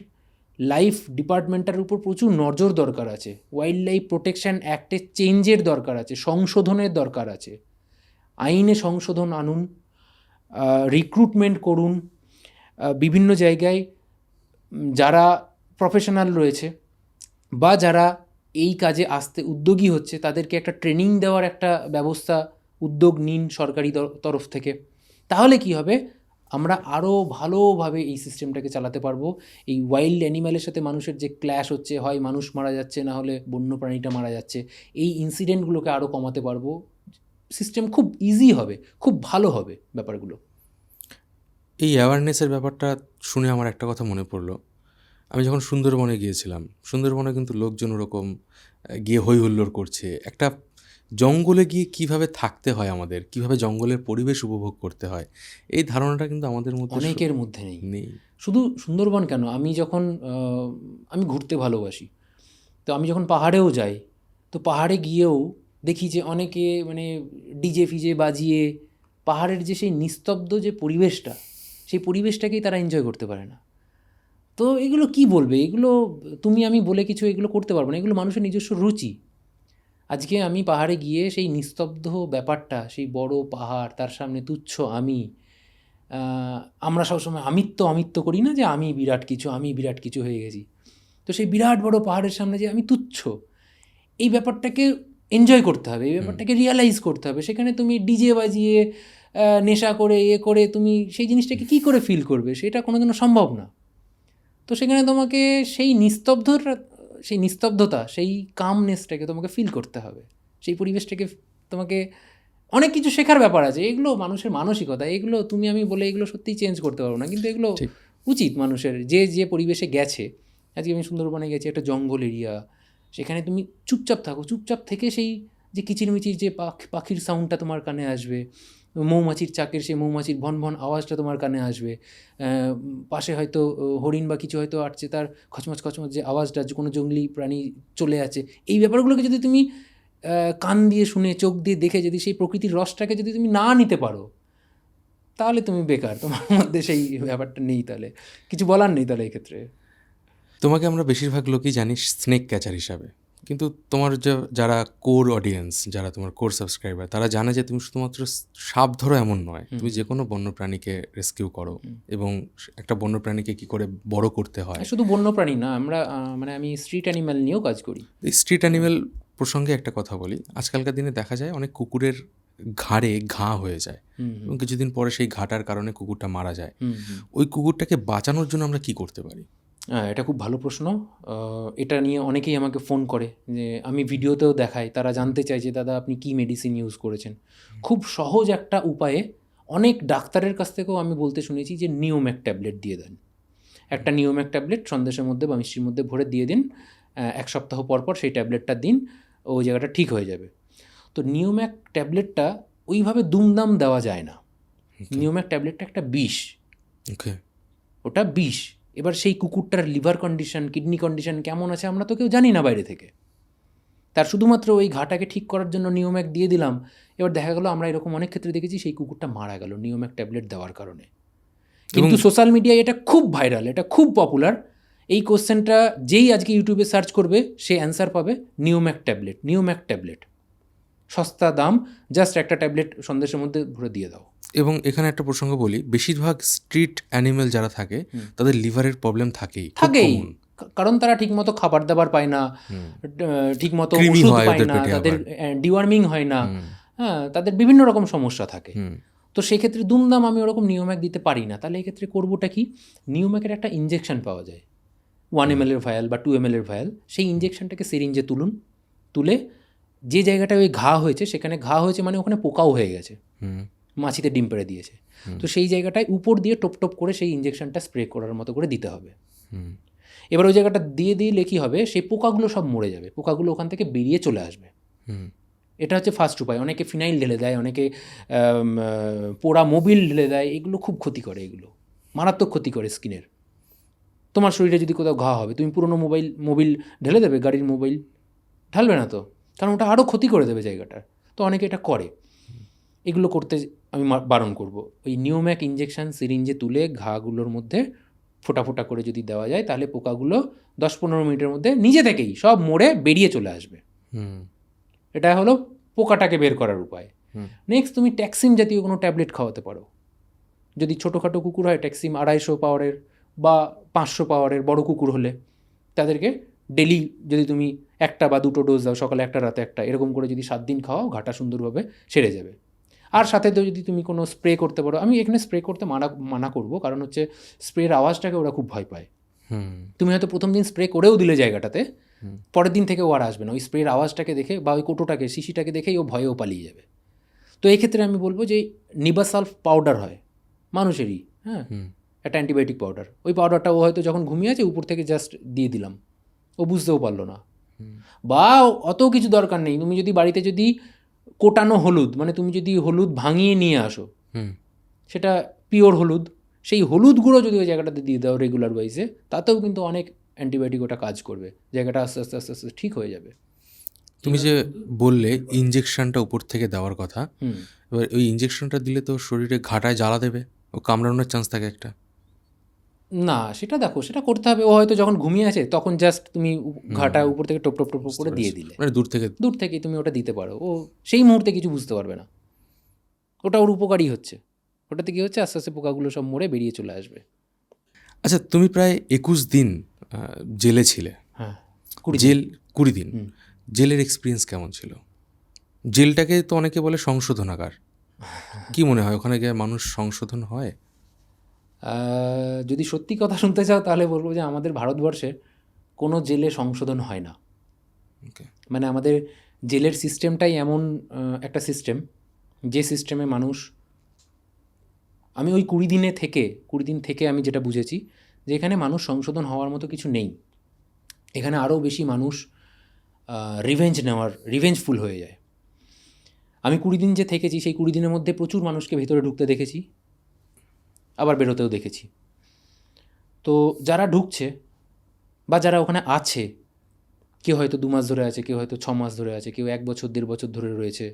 লাইফ ডিপার্টমেন্টের উপর প্রচুর নজর দরকার আছে, ওয়াইল্ড লাইফ প্রোটেকশন অ্যাক্টে চেঞ্জের দরকার আছে, সংশোধনের দরকার আছে, আইনে সংশোধন আনুন, রিক্রুটমেন্ট করুন। বিভিন্ন জায়গায় যারা প্রফেশনাল রয়েছে বা যারা এই কাজে আসতে উদ্যোগী হচ্ছে তাদেরকে একটা ট্রেনিং দেওয়ার একটা ব্যবস্থা উদ্যোগ নিন সরকারি তরফ থেকে। তাহলে কি হবে, আমরা আরও ভালোভাবে এই সিস্টেমটাকে চালাতে পারবো। এই ওয়াইল্ড অ্যানিম্যালের সাথে মানুষের যে ক্ল্যাশ হচ্ছে, হয় মানুষ মারা যাচ্ছে না হলে বন্য প্রাণীটা মারা যাচ্ছে, এই ইনসিডেন্টগুলোকে আরও কমাতে পারবো। সিস্টেম খুব ইজি হবে, খুব ভালো হবে ব্যাপারগুলো। এই অ্যাওয়ারনেসের ব্যাপারটা শুনে আমার একটা কথা মনে পড়লো। আমি যখন সুন্দরবনে গিয়েছিলাম, সুন্দরবনে কিন্তু লোকজন ওরকম গিয়ে হই হুল্লোড় করছে। একটা জঙ্গলে গিয়ে কিভাবে থাকতে হয় আমাদের, কিভাবে জঙ্গলের পরিবেশ উপভোগ করতে হয়, এই ধারণাটা কিন্তু আমাদের মধ্যে অনেকের মধ্যে নেই। শুধু সুন্দরবন কেন, আমি যখন আমি ঘুরতে ভালোবাসি, তো আমি যখন পাহাড়েও যাই, তো পাহাড়ে গিয়েও দেখি যে অনেকে মানে ডিজে ফিজে বাজিয়ে পাহাড়ের যে সেই নিস্তব্ধ যে পরিবেশটা, সেই পরিবেশটাকেই তারা এনজয় করতে পারে না। তো এগুলো কি বলবে, এগুলো তুমি আমি বলে কিছু এগুলো করতে পারবো না, এগুলো মানুষের নিজস্ব রুচি। আজকে আমি পাহাড়ে গিয়ে সেই নিস্তব্ধ ব্যাপারটা, সেই বড় পাহাড়, তার সামনে তুচ্ছ আমি, আমরা সবসময় আমিত্ব করি না যে আমি বিরাট কিছু হয়ে গেছি। তো সেই বিরাট বড় পাহাড়ের সামনে যে আমি তুচ্ছ, এই ব্যাপারটাকে এনজয় করতে হবে, এই ব্যাপারটাকে রিয়ালাইজ করতে হবে। সেখানে তুমি ডিজে বাজিয়ে নেশা করে করে তুমি সেই জিনিসটাকে কী করে ফিল করবে, সেটা কোনোদিনও সম্ভব না। তো সেখানে তোমাকে সেই নিস্তব্ধতা, সেই কামনেসটাকে তোমাকে ফিল করতে হবে, সেই পরিবেশটাকে তোমাকে অনেক কিছু শেখার ব্যাপার আছে। এগুলো মানুষের মানসিকতা, এগুলো তুমি আমি বলে এগুলো সত্যিই চেঞ্জ করতে পারবো না, কিন্তু এগুলো উচিত মানুষের, যে পরিবেশে গেছে। আজকে আমি সুন্দরবনে গেছি, একটা জঙ্গল এরিয়া, সেখানে তুমি চুপচাপ থাকো, চুপচাপ থেকে সেই যে কিচিরমিচির যে পাখির সাউন্ডটা তোমার কানে আসবে, মৌমাছির চাকের সেই মৌমাছির ভন ভন আওয়াজটা তোমার কানে আসবে, পাশে হয়তো হরিণ বা কিছু হয়তো আসছে, তার খচমচ যে আওয়াজটা, যে কোনো জঙ্গলি প্রাণী চলে আছে, এই ব্যাপারগুলোকে যদি তুমি কান দিয়ে শুনে, চোখ দিয়ে দেখে, যদি সেই প্রকৃতির রসটাকে যদি তুমি না নিতে পারো, তাহলে তুমি বেকার, তোমার মধ্যে সেই ব্যাপারটা নেই, তাহলে কিছু বলার নেই তাহলে এক্ষেত্রে। তোমাকে আমরা বেশিরভাগ লোকই জানি স্নেক ক্যাচার হিসাবে, কিন্তু তোমার যারা কোর অডিয়েন্স, যারা তোমার কোর সাবস্ক্রাইবার, তারা জানে যে তুমি শুধুমাত্র সাপ ধরো এমন নয়, তুমি যে কোনো বন্য প্রাণীকে রেস্কিউ করো এবং একটা বন্য প্রাণীকে কি করে বড় করতে হয়। শুধু বন্যপ্রাণী না, আমরা মানে আমি স্ট্রিট অ্যানিম্যাল নিয়েও কাজ করি। এই স্ট্রিট অ্যানিমেল প্রসঙ্গে একটা কথা বলি, আজকালকার দিনে দেখা যায় অনেক কুকুরের ঘাড়ে ঘা হয়ে যায় এবং কিছুদিন পরে সেই ঘাটার কারণে কুকুরটা মারা যায়। ওই কুকুরটাকে বাঁচানোর জন্য আমরা কি করতে পারি? হ্যাঁ, এটা খুব ভালো প্রশ্ন। এটা নিয়ে অনেকেই আমাকে ফোন করে, যে আমি ভিডিওতেও দেখাই, তারা জানতে চায় যে দাদা আপনি কি মেডিসিন ইউজ করেছেন। খুব সহজ একটা উপায়ে অনেক ডাক্তারের কাছ থেকেও আমি বলতে শুনেছি যে নিওম্যাক ট্যাবলেট দিয়ে দেন। একটা নিওম্যাক ট্যাবলেট সন্দেশের মধ্যে বা মিষ্টির মধ্যে ভরে দিয়ে দিন, 1 সপ্তাহ পর পর সেই ট্যাবলেটটা দিন, ওই জায়গাটা ঠিক হয়ে যাবে। তো নিওম্যাক ট্যাবলেটটা ওইভাবে দুমদাম দেওয়া যায় না। নিওম্যাক ট্যাবলেটটা একটা বিষ, ওকে, ওটা বিষ। এবার সেই কুকুরটার লিভার কন্ডিশন, কিডনি কন্ডিশন কেমন আছে আমরা তো কেউ জানি না বাইরে থেকে। তার শুধুমাত্র ওই ঘাটাকে ঠিক করার জন্য নিওম্যাক দিয়ে দিলাম। এবার দেখা গেলো আমরা এরকম অনেক ক্ষেত্রে দেখেছি সেই কুকুরটা মারা গেল নিওম্যাক ট্যাবলেট দেওয়ার কারণে। কিন্তু সোশ্যাল মিডিয়ায় এটা খুব ভাইরাল, এটা খুব পপুলার। এই কোশ্চেনটা যেই আজকে ইউটিউবে সার্চ করবে সে অ্যান্সার পাবে নিওম্যাক ট্যাবলেট, নিওম্যাক ট্যাবলেট, সস্তা দাম, জাস্ট একটা ট্যাবলেট সন্দেশের মধ্যে ভরে দিয়ে দাও। এবং এখানে একটা প্রসঙ্গ বলি, বেশিরভাগ স্ট্রিট অ্যানিমেল যারা থাকে তাদের লিভারের প্রবলেম থাকেই, কারণ তারা ঠিকমতো খাবার দাবার পায় না, ঠিকমতো কৃমি ওষুধ হয় পায় ওদের না, পেটে তাদের আবার। ডিওয়ার্মিং হয় না, হ্যাঁ, তাদের বিভিন্ন রকম সমস্যা থাকে। তো সেক্ষেত্রে দুমদাম আমি ওরকম নিওম্যাক দিতে পারি না। তাহলে এক্ষেত্রে করবোটা কি, নিওম্যাকের একটা ইঞ্জেকশন পাওয়া যায়, 1 ml এর ভায়াল বা 2 ml এর ভায়াল। সেই ইঞ্জেকশনটাকে সিরিঞ্জে তুলে যে জায়গাটায় ওই ঘা হয়েছে, সেখানে ঘা হয়েছে মানে ওখানে পোকাও হয়ে গেছে, মাছিতে ডিম পেড়ে দিয়েছে, তো সেই জায়গাটায় উপর দিয়ে টপ টপ করে সেই ইঞ্জেকশনটা স্প্রে করার মতো করে দিতে হবে। এবার ওই জায়গাটা দিয়ে দিলে কী হবে, সেই পোকাগুলো সব মরে যাবে, পোকাগুলো ওখান থেকে বেরিয়ে চলে আসবে। এটা হচ্ছে ফার্স্ট উপায়। অনেকে ফিনাইল ঢেলে দেয়, অনেকে পোড়া মোবিল ঢেলে দেয়, এগুলো খুব ক্ষতি করে, এগুলো মারাত্মক ক্ষতি করে স্কিনের। তোমার শরীরে যদি কোথাও ঘা হবে, তুমি পুরনো মোবিল ঢেলে দেবে, গাড়ির মোবিল ঢালবে না তো, কারণ ওটা আরও ক্ষতি করে দেবে জায়গাটার। তো অনেকে এটা করে, এগুলো করতে আমি বারণ করব। ওই নিওম্যাক ইঞ্জেকশন সিরিঞ্জে তুলে ঘাগুলোর মধ্যে ফোটা ফোটা করে যদি দেওয়া যায়, তাহলে পোকাগুলো 10-15 মিনিটের মধ্যে নিজে থেকেই সব মরে বেরিয়ে চলে আসবে। এটা হলো পোকাটাকে বের করার উপায়। নেক্সট, তুমি ট্যাক্সিম জাতীয় কোনো ট্যাবলেট খাওয়াতে পারো। যদি ছোটোখাটো কুকুর হয়, ট্যাক্সিম 250 পাওয়ারের বা 500 পাওয়ারের বড় কুকুর হলে তাদেরকে ডেলি যদি তুমি 1টা বা 2টো ডোজ দাও, সকালে 1টা রাতে 1টা, এরকম করে যদি 7 দিন খাওয়াও, ঘাটা সুন্দরভাবে সেরে যাবে। আর সাথে তো যদি তুমি কোনো স্প্রে করতে পারো, আমি এখানে স্প্রে করতে মানা করবো, কারণ হচ্ছে স্প্রের আওয়াজটাকে ওরা খুব ভয় পায়। তুমি হয়তো প্রথম দিন স্প্রে করেও দিলে জায়গাটাতে, পরের দিন থেকে ও আর আসবে না, ওই স্প্রের আওয়াজটাকে দেখে বা ওই কোটোটাকে, শিশিটাকে দেখেই ও ভয়েও পালিয়ে যাবে। তো এই ক্ষেত্রে আমি বলবো যে নিবাসালফ পাউডার হয় মানুষেরই, হ্যাঁ, একটা অ্যান্টিবায়োটিক পাউডার, ওই পাউডারটা ও হয়তো যখন ঘুমিয়ে আছে উপর থেকে জাস্ট দিয়ে দিলাম, ও বুঝতেও পারলো না। বা অত কিছু দরকার নেই, তুমি যদি বাড়িতে যদি কোটানো হলুদ, মানে তুমি যদি হলুদ ভাঙিয়ে নিয়ে আসো, সেটা পিওর হলুদ, সেই হলুদ গুঁড়ো যদি ওই জায়গাটাতে দিয়ে দাও রেগুলার ওয়াইজে, তাতেও কিন্তু অনেক অ্যান্টিবায়োটিক ওটা কাজ করবে, জায়গাটা আস্তে আস্তে আস্তে আস্তে ঠিক হয়ে যাবে। তুমি যে বললে ইঞ্জেকশনটা উপর থেকে দেওয়ার কথা, এবার ওই ইঞ্জেকশনটা দিলে তো শরীরে ঘাটায় জ্বালা দেবে, ও কামড়ানোর চান্স থাকে একটা। না, সেটা দেখো, সেটা করতে হবে। ও হয়তো যখন ঘুমিয়ে আছে তখন জাস্ট তুমি ঘাটা উপর থেকে টপ টপ টপ করে দিয়ে দিলে, মানে দূর থেকে তুমি ওটা দিতে পারো, ও সেই মুহূর্তে কিছু বুঝতে পারবে না, ওটা ওর উপকারী হচ্ছে। ওটাতে কী হচ্ছে, আস্তে আস্তে পোকাগুলো সব মরে বেরিয়ে চলে আসবে। আচ্ছা, তুমি প্রায় 21 দিন জেলে ছিলে। হ্যাঁ, 20 দিন। জেলের এক্সপিরিয়েন্স কেমন ছিল? জেলটাকে তো অনেকে বলে সংশোধনাগার, কি মনে হয় ওখানে গিয়ে মানুষ সংশোধন হয়? যদি সত্যি কথা শুনতে চাও তাহলে বলবো যে আমাদের ভারতবর্ষে কোনো জেলে সংশোধন হয় না। মানে আমাদের জেলের সিস্টেমটাই এমন একটা সিস্টেম, যে সিস্টেমে মানুষ, আমি ওই 20 দিন থেকে আমি যেটা বুঝেছি যে এখানে মানুষ সংশোধন হওয়ার মতো কিছু নেই। এখানে আরও বেশি মানুষ রিভেঞ্জফুল হয়ে যায়। আমি 20 দিন যে থেকেছি, সেই 20 দিনের মধ্যে প্রচুর মানুষকে ভেতরে ঢুকতে দেখেছি, আবার বেরোতেও দেখেছি। তো যারা ঢুকছে বা যারা ওখানে আছে, কেউ হয়তো 2 মাস ধরে আছে, কেউ হয়তো 6 মাস ধরে আছে, কেউ 1 বছর 1.5 বছর ধরে রয়েছে।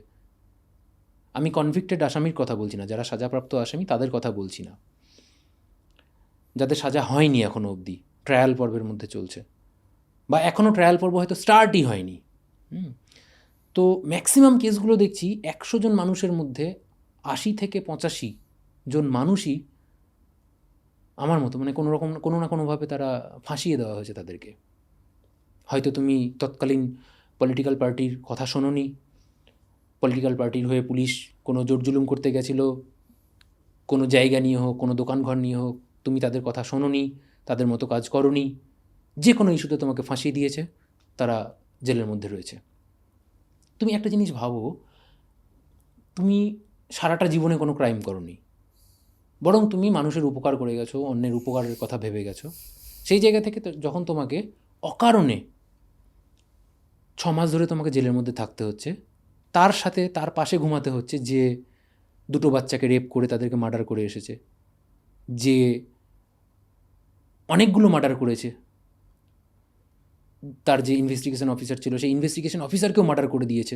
আমি কনভিক্টেড আসামির কথা বলছি না, যারা সাজাপ্রাপ্ত আসামি তাদের কথা বলছি না, যাদের সাজা হয়নি এখনও অবধি, ট্রায়াল পর্বের মধ্যে চলছে। বা এখনও ট্রায়াল পর্ব হয়তো স্টার্টই হয়নি। তো ম্যাক্সিমাম কেসগুলো দেখছি 100 জন মানুষের মধ্যে 80 থেকে 85 জন মানুষই আমার মতো, মানে কোনো না কোনোভাবে তারা ফাঁসিয়ে দেওয়া হয়েছে তাদেরকে। হয়তো তুমি তৎকালীন পলিটিক্যাল পার্টির কথা শোনোনি, পলিটিক্যাল পার্টির হয়ে পুলিশ কোনো জোর জুলুম করতে গেছিলো, কোনো জায়গা নিয়ে হোক, কোনো দোকানঘর নিয়ে হোক, তুমি তাদের কথা শোনোনি, তাদের মতো কাজ করোনি, যে কোনো ইস্যুতে তোমাকে ফাঁসিয়ে দিয়েছে, তারা জেলের মধ্যে রয়েছে। তুমি একটা জিনিস ভাবো, তুমি সারাটা জীবনে কোনো ক্রাইম করোনি, বরং তুমি মানুষের উপকার করে গেছো, অন্যের উপকারের কথা ভেবে গেছো। সেই জায়গা থেকে যখন তোমাকে অকারণে 6 মাস ধরে তোমাকে জেলের মধ্যে থাকতে হচ্ছে, তার সাথে তার পাশে ঘুমাতে হচ্ছে যে 2টো বাচ্চাকে রেপ করে তাদেরকে মার্ডার করে এসেছে, যে অনেকগুলো মার্ডার করেছে, তার যে ইনভেস্টিগেশন অফিসার ছিল সেই ইনভেস্টিগেশন অফিসারকেও মার্ডার করে দিয়েছে,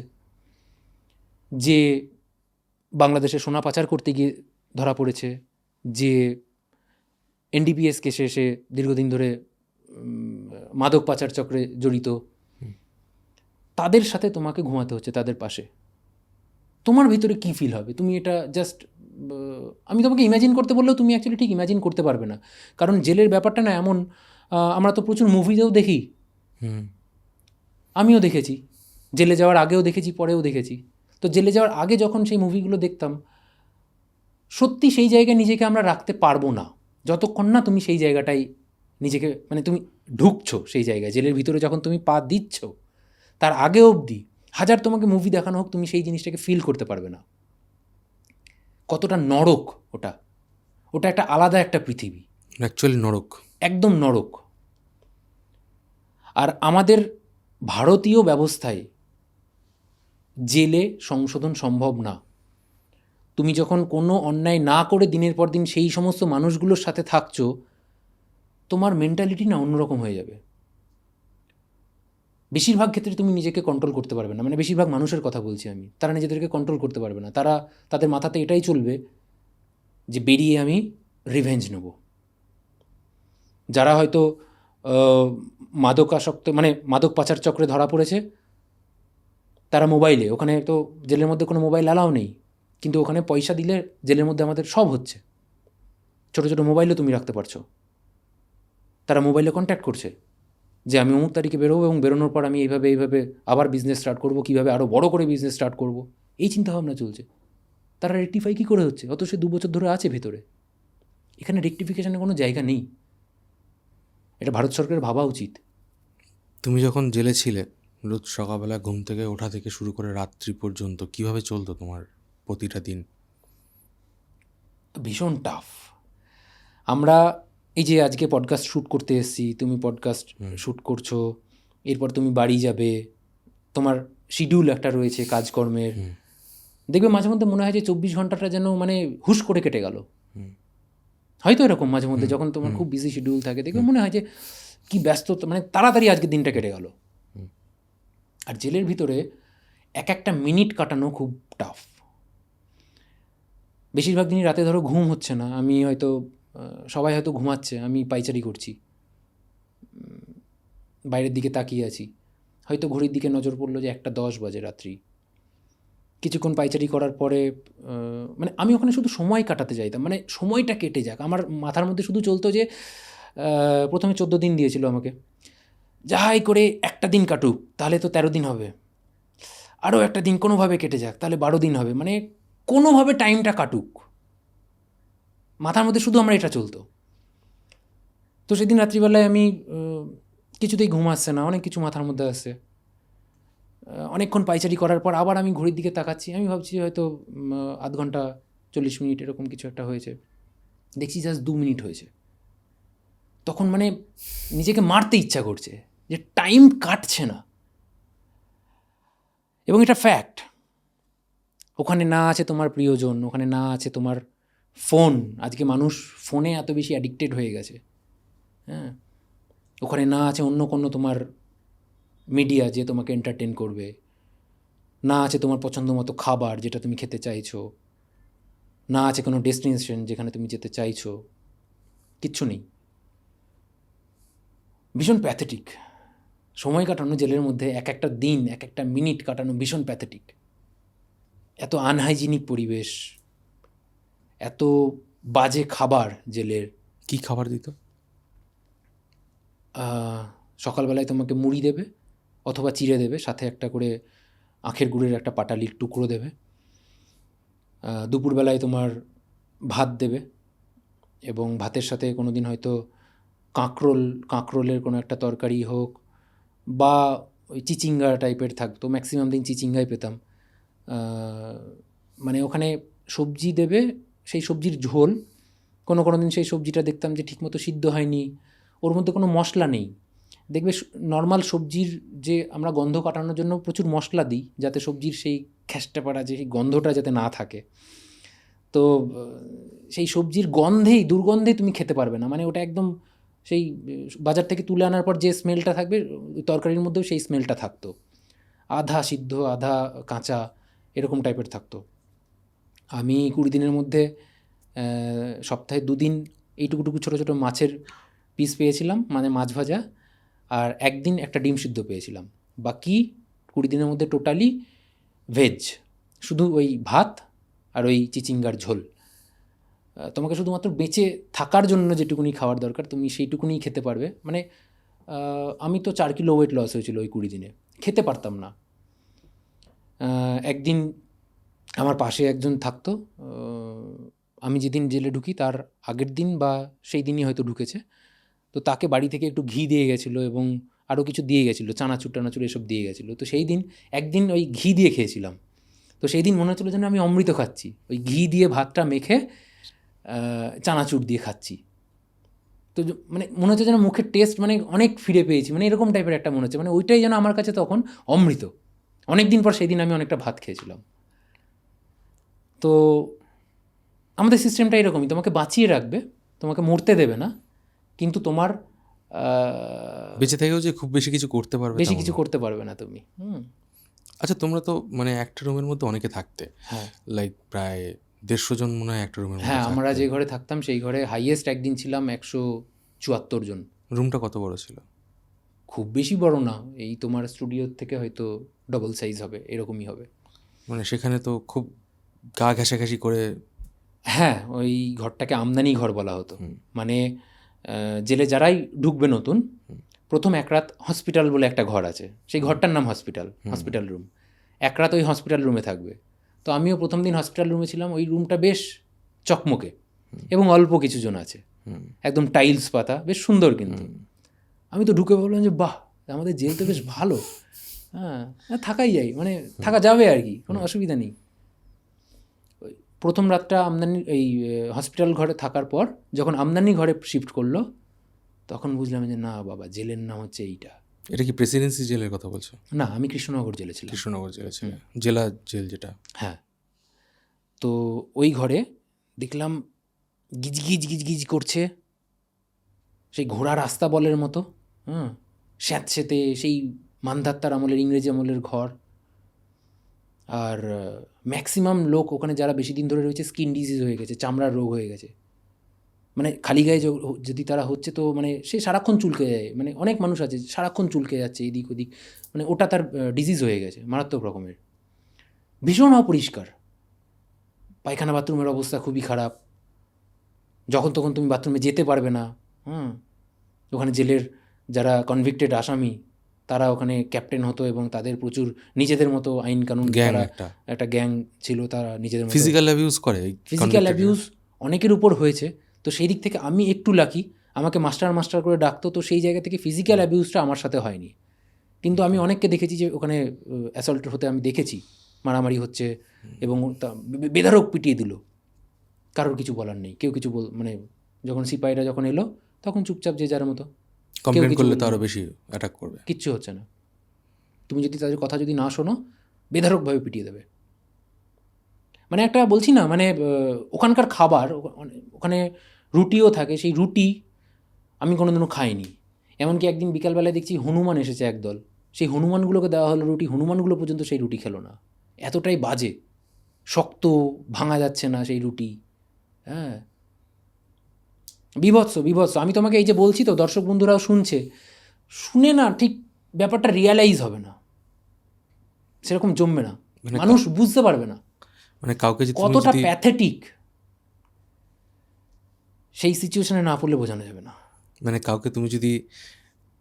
যে বাংলাদেশে সোনা পাচার করতে গিয়ে ধরা পড়েছে, যে এনডিপিএস কেসে এসে দীর্ঘদিন ধরে মাদক পাচার চক্রে জড়িত, তাদের সাথে তোমাকে ঘুমাতে হচ্ছে, তাদের পাশে। তোমার ভিতরে কী ফিল হবে? তুমি এটা জাস্ট, আমি তোমাকে ইম্যাজিন করতে বললেও তুমি অ্যাকচুয়ালি ঠিক ইম্যাজিন করতে পারবে না, কারণ জেলের ব্যাপারটা না এমন, আমরা তো প্রচুর মুভিতেও দেখি, আমিও দেখেছি, জেলে যাওয়ার আগেও দেখেছি, পরেও দেখেছি। তো জেলে যাওয়ার আগে যখন সেই মুভিগুলো দেখতাম, সত্যি সেই জায়গায় নিজেকে আমরা রাখতে পারবো না যতক্ষণ না তুমি সেই জায়গাটাই নিজেকে, মানে তুমি ঢুকছো সেই জায়গায়, জেলের ভিতরে যখন তুমি পা দিচ্ছ, তার আগে অবধি হাজার তোমাকে মুভি দেখানো হোক, তুমি সেই জিনিসটাকে ফিল করতে পারবে না। কতটা নরক ওটা, ওটা একটা আলাদা একটা পৃথিবী, অ্যাকচুয়ালি নরক, একদম নরক। আর আমাদের ভারতীয় ব্যবস্থায় জেলে সংশোধন সম্ভব না। তুমি যখন কোনো অন্যায় না করে দিনের পর দিন সেই সমস্ত মানুষগুলোর সাথে থাকছো, তোমার মেন্টালিটি না অন্যরকম হয়ে যাবে। বেশিরভাগ ক্ষেত্রে তুমি নিজেকে কন্ট্রোল করতে পারবে না, মানে বেশিরভাগ মানুষের কথা বলছি আমি, তারা নিজেদেরকে কন্ট্রোল করতে পারবে না। তাদের মাথাতে এটাই চলবে যে বেরিয়ে আমি রিভেঞ্জ নেব। যারা হয়তো মাদকাসক্ত, মানে মাদক পাচার চক্রে ধরা পড়েছে, তারা মোবাইলে, ওখানে তো জেলের মধ্যে কোনো মোবাইল অ্যালাও নেই, কিন্তু ওখানে পয়সা দিলে জেলের মধ্যে আমাদের সব হচ্ছে, ছোটো ছোটো মোবাইলও তুমি রাখতে পারছো। তারা মোবাইলে কন্ট্যাক্ট করছে যে আমি অমুক তারিখে বেরোবো, এবং বেরোনোর পর আমি এইভাবে আবার বিজনেস স্টার্ট করবো, কীভাবে আরও বড় করে বিজনেস স্টার্ট করবো, এই চিন্তাভাবনা চলছে। তারা রেকটিফাই কী করে হচ্ছে? অত সে 2 বছর ধরে আছে ভেতরে। এখানে রেকটিফিকেশনের কোনো জায়গা নেই, এটা ভারত সরকারের ভাবা উচিত। তুমি যখন জেলে ছিলে, রোজ সকালবেলা ঘুম থেকে ওঠা থেকে শুরু করে রাত্রি পর্যন্ত কীভাবে চলতো তোমার প্রতিটা দিন? ভীষণ টাফ। আমরা এই যে আজকে পডকাস্ট শ্যুট করতে এসেছি, তুমি পডকাস্ট শ্যুট করছো, এরপর তুমি বাড়ি যাবে, তোমার শিডিউল একটা রয়েছে কাজকর্মের। দেখবে মাঝে মধ্যে মনে হয় যে 24 ঘন্টাটা যেন মানে হুশ করে কেটে গেল। হয়তো এরকম মাঝে মধ্যে যখন তোমার খুব বিজি শিডিউল থাকে, দেখবে মনে হয় যে কি ব্যস্ত, মানে তাড়াতাড়ি আজকের দিনটা কেটে গেল। আর জেলের ভিতরে এক একটা মিনিট কাটানো খুব টাফ। বেশিরভাগ দিনই রাতে ধরো ঘুম হচ্ছে না, আমি হয়তো, সবাই হয়তো ঘুমাচ্ছে, আমি পাইচারি করছি, বাইরের দিকে তাকিয়ে আছি, হয়তো ঘড়ির দিকে নজর পড়লো যে 1:10 বাজে রাত্রি। কিছুক্ষণ পাইচারি করার পরে মানে আমি ওখানে শুধু সময় কাটাতে চাইতাম, মানে সময়টা কেটে যাক। আমার মাথার মধ্যে শুধু চলতো যে প্রথমে 14 দিন দিয়েছিল আমাকে, যাই করে একটা দিন কাটুক, তাহলে তো 13 দিন হবে, আরও একটা দিন কোনোভাবে কেটে যাক, তাহলে 12 দিন হবে, মানে কোনোভাবে টাইমটা কাটুক, মাথার মধ্যে শুধু আমার এটা চলতো। তো সেদিন রাত্রিবেলায় আমি কিছুতেই ঘুম আসছে না, অনেক কিছু মাথার মধ্যে আসছে। অনেকক্ষণ পাইচারি করার পর আবার আমি ঘড়ির দিকে তাকাচ্ছি, আমি ভাবছি হয়তো আধ ঘন্টা 40 মিনিট এরকম কিছু একটা হয়েছে, দেখছি জাস্ট 2 মিনিট হয়েছে। তখন মানে নিজেকে মারতে ইচ্ছা করছে যে টাইম কাটছে না। এবং এটা ফ্যাক্ট, ওখানে না আছে তোমার প্রিয়জন, ওখানে না আছে তোমার ফোন, আজকে মানুষ ফোনে এত বেশি অ্যাডিক্টেড হয়ে গেছে, হ্যাঁ, ওখানে না আছে অন্য কোনো তোমার মিডিয়া যে তোমাকে এন্টারটেন করবে, না আছে তোমার পছন্দ মতো খাবার যেটা তুমি খেতে চাইছো, না আছে কোনো ডেস্টিনেশন যেখানে তুমি যেতে চাইছো, কিচ্ছু নেই। ভীষণ প্যাথেটিক। সময় কাটানো জেলের মধ্যে, এক একটা দিন, এক একটা মিনিট কাটানো ভীষণ প্যাথেটিক। এত আনহাইজিনিক পরিবেশ, এত বাজে খাবার জেলের। কি খাবার দিত? সকালবেলায় তোমাকে মুড়ি দেবে অথবা চিড়ে দেবে, সাথে একটা করে আখের গুড়ের একটা পাটালির টুকরো দেবে। দুপুরবেলায় তোমার ভাত দেবে, এবং ভাতের সাথে কোনো দিন হয়তো কাঁকরোলের কোনো একটা তরকারি হোক, বা ওই চিচিঙ্গা টাইপের থাকতো, ম্যাক্সিমাম দিন চিচিঙ্গাই পেতাম। মানে ওখানে সবজি দেবে, সেই সবজির ঝোল, কোনো দিন সেই সবজিটা দেখতাম যে ঠিকমতো সিদ্ধ হয়নি, ওর মধ্যে কোনো মশলা নেই। দেখবে নর্মাল সবজির যে আমরা গন্ধ কাটানোর জন্য প্রচুর মশলা দিই, যাতে সবজির সেই খ্যাসটা পাড়া যে সেই গন্ধটা যাতে না থাকে। তো সেই সবজির দুর্গন্ধেই তুমি খেতে পারবে না। মানে ওটা একদম সেই বাজার থেকে তুলে আনার পর যে স্মেলটা থাকবে, তরকারির মধ্যেও সেই স্মেলটা থাকতো, আধা সিদ্ধ আধা কাঁচা এরকম টাইপের থাকতো। আমি 20 দিনের মধ্যে সপ্তাহে 2 দিন এইটুকুটুকু ছোটো ছোটো মাছের পিস পেয়েছিলাম, মানে মাছ ভাজা, আর একদিন একটা ডিম সিদ্ধ পেয়েছিলাম। বাকি 20 দিনের মধ্যে টোটালি ভেজ, শুধু ওই ভাত আর ওই চিচিঙ্গার ঝোল। তোমাকে শুধুমাত্র বেঁচে থাকার জন্য যেটুকুনি খাওয়ার দরকার তুমি সেইটুকুনি খেতে পারবে। মানে আমি তো 4 কিলো ওয়েট লস হয়েছিল ওই 20 দিনে, খেতে পারতাম না। একদিন আমার পাশে একজন থাকতো, আমি যেদিন জেলে ঢুকি তার আগের দিন বা সেই দিনই হয়তো ঢুকেছে, তো তাকে বাড়ি থেকে একটু ঘি দিয়ে গেছিলো এবং আরও কিছু দিয়ে গেছিলো, চানাচুর টানাচুর এসব দিয়ে গেছিলো। তো সেই দিন একদিন ওই ঘি দিয়ে খেয়েছিলাম। তো সেই দিন মনে হচ্ছিলো যেন আমি অমৃত খাচ্ছি, ওই ঘি দিয়ে ভাতটা মেখে চানাচুর দিয়ে খাচ্ছি। তো মানে মনে হচ্ছে যেন মুখের টেস্ট মানে অনেক ফিরে পেয়েছি, মানে এরকম টাইপের একটা মনে হচ্ছে, মানে ওইটাই যেন আমার কাছে তখন অমৃত। অনেক দিন পর সেই দিন আমি অনেকটা ভাত খেয়েছিলাম। তো আমাদের সিস্টেমটা এরকমই, তোমাকে বাঁচিয়ে রাখবে, তোমাকে মরতে দেবে না, কিন্তু তোমার বেঁচে থেকেও যে খুব বেশি কিছু করতে পারবে, বেশি কিছু করতে পারবে না তুমি। আচ্ছা, তোমরা তো মানে একটা রুমের মধ্যে অনেকে থাকতে, হ্যাঁ, লাইক প্রায় 150 জন মনে হয় একটা রুমের মধ্যে। হ্যাঁ, আমরা যে ঘরে থাকতাম সেই ঘরে হাইয়েস্ট একদিন ছিলাম 174 জন। রুমটা কত বড় ছিল? খুব বেশি বড় না, এই তোমার স্টুডিওর থেকে হয়তো ডবল সাইজ হবে, এরকমই হবে। মানে সেখানে তো খুব গা ঘেঁষাঘেঁষি করে। হ্যাঁ, ওই ঘরটাকে আমদানি ঘর বলা হতো। মানে জেলে যারাই ঢুকবে নতুন, প্রথম এক রাত হসপিটাল বলে একটা ঘর আছে, সেই ঘরটার নাম হসপিটাল রুম। এক রাত ওই হসপিটাল রুমে থাকবে। তো আমিও প্রথম দিন হসপিটাল রুমে ছিলাম। ওই রুমটা বেশ চকমকে এবং অল্প কিছু জন আছে, একদম টাইলস পাতা, বেশ সুন্দর। কিন্তু আমি তো ঢুকে বললাম যে বাহ, আমাদের জেল তো বেশ ভালো, হ্যাঁ থাকাই যায়, মানে থাকা যাবে আর কি, কোনো অসুবিধা নেই। প্রথম রাতটা এই হসপিটাল ঘরে থাকার পর যখন আমদানি ঘরে শিফট করলো, তখন বুঝলাম যে না বাবা, জেলের নাম হচ্ছে এইটা। এটা কি প্রেসিডেন্সি জেলের কথা বলছো? না, আমি কৃষ্ণনগর জেলে ছিলাম। কৃষ্ণনগর জেলে ছিল, জেলা জেল যেটা। হ্যাঁ, তো ওই ঘরে দেখলাম গিজ গিজ গিজ গিজ করছে, সেই ঘোড়া রাস্তা বলের মতো, স্যাঁতস্যাঁতে সেই মান্ধাত্তার আমলের, ইংরেজি আমলের ঘর। আর ম্যাক্সিমাম লোক ওখানে যারা বেশি দিন ধরে রয়েছে স্কিন ডিজিজ হয়ে গেছে, চামড়ার রোগ হয়ে গেছে। মানে খালি গায়ে যদি তারা হচ্ছে, তো মানে সে সারাক্ষণ চুলকে যায়। মানে অনেক মানুষ আছে সারাক্ষণ চুলকে যাচ্ছে এদিক ওদিক, মানে ওটা তার ডিজিজ হয়ে গেছে মারাত্মক রকমের। ভীষণ অপরিষ্কার, পায়খানা বাথরুমের অবস্থা খুবই খারাপ, যখন তখন তুমি বাথরুমে যেতে পারবে না। ওখানে জেলের যারা কনভিক্টেড আসামি তারা ওখানে ক্যাপ্টেন হতো এবং তাদের প্রচুর নিজেদের মতো আইন কানুন, একটা গ্যাং ছিল, তারা নিজেদের মতো ফিজিক্যাল অ্যাবিউজ করে। ফিজিক্যাল অ্যাবিউজ অনেকের উপর হয়েছে। তো সেই দিক থেকে আমি একটু লাকি, আমাকে মাস্টার করে ডাকতো, তো সেই জায়গা থেকে ফিজিক্যাল অ্যাবিউজটা আমার সাথে হয়নি। কিন্তু আমি অনেককে দেখেছি যে ওখানে অ্যাসল্ট হতে আমি দেখেছি, মারামারি হচ্ছে এবং বেধারক পিটিয়ে দিল, কারোর কিছু বলার নেই, কেউ কিছু মানে যখন সিপাহীরা যখন এলো তখন চুপচাপ যে যার মতো, কমপ্লেন করলে তো আরও বেশি অ্যাটাক করবে। কিচ্ছু হচ্ছে না, তুমি যদি তাদের কথা যদি না শোনো বেধারকভাবে পিটিয়ে দেবে। মানে একটা বলছি না, মানে ওখানকার খাবার, ওখানে রুটিও থাকে, সেই রুটি আমি কোনোদিনও খাইনি। এমনকি একদিন বিকালবেলায় দেখছি হনুমান এসেছে একদল, সেই হনুমানগুলোকে দেওয়া হলো রুটি, হনুমানগুলো পর্যন্ত সেই রুটি খেলো না, এতটাই বাজে, শক্ত, ভাঙা যাচ্ছে না সেই রুটি। হ্যাঁ, বিভৎস। আমি তোমাকে এই যে বলছি, তো দর্শক বন্ধুরাও শুনছে, শুনে না ঠিক ব্যাপারটা রিয়ালাইজ হবে না, সেরকম জমবে না, মানে মানুষ বুঝতে পারবে না মানে কাউকে যদি তুমি কতটা যদি প্যাথেটিক। সেই সিচুয়েশনে না পড়লে বোঝানো যাবে না। মানে কাউকে তুমি যদি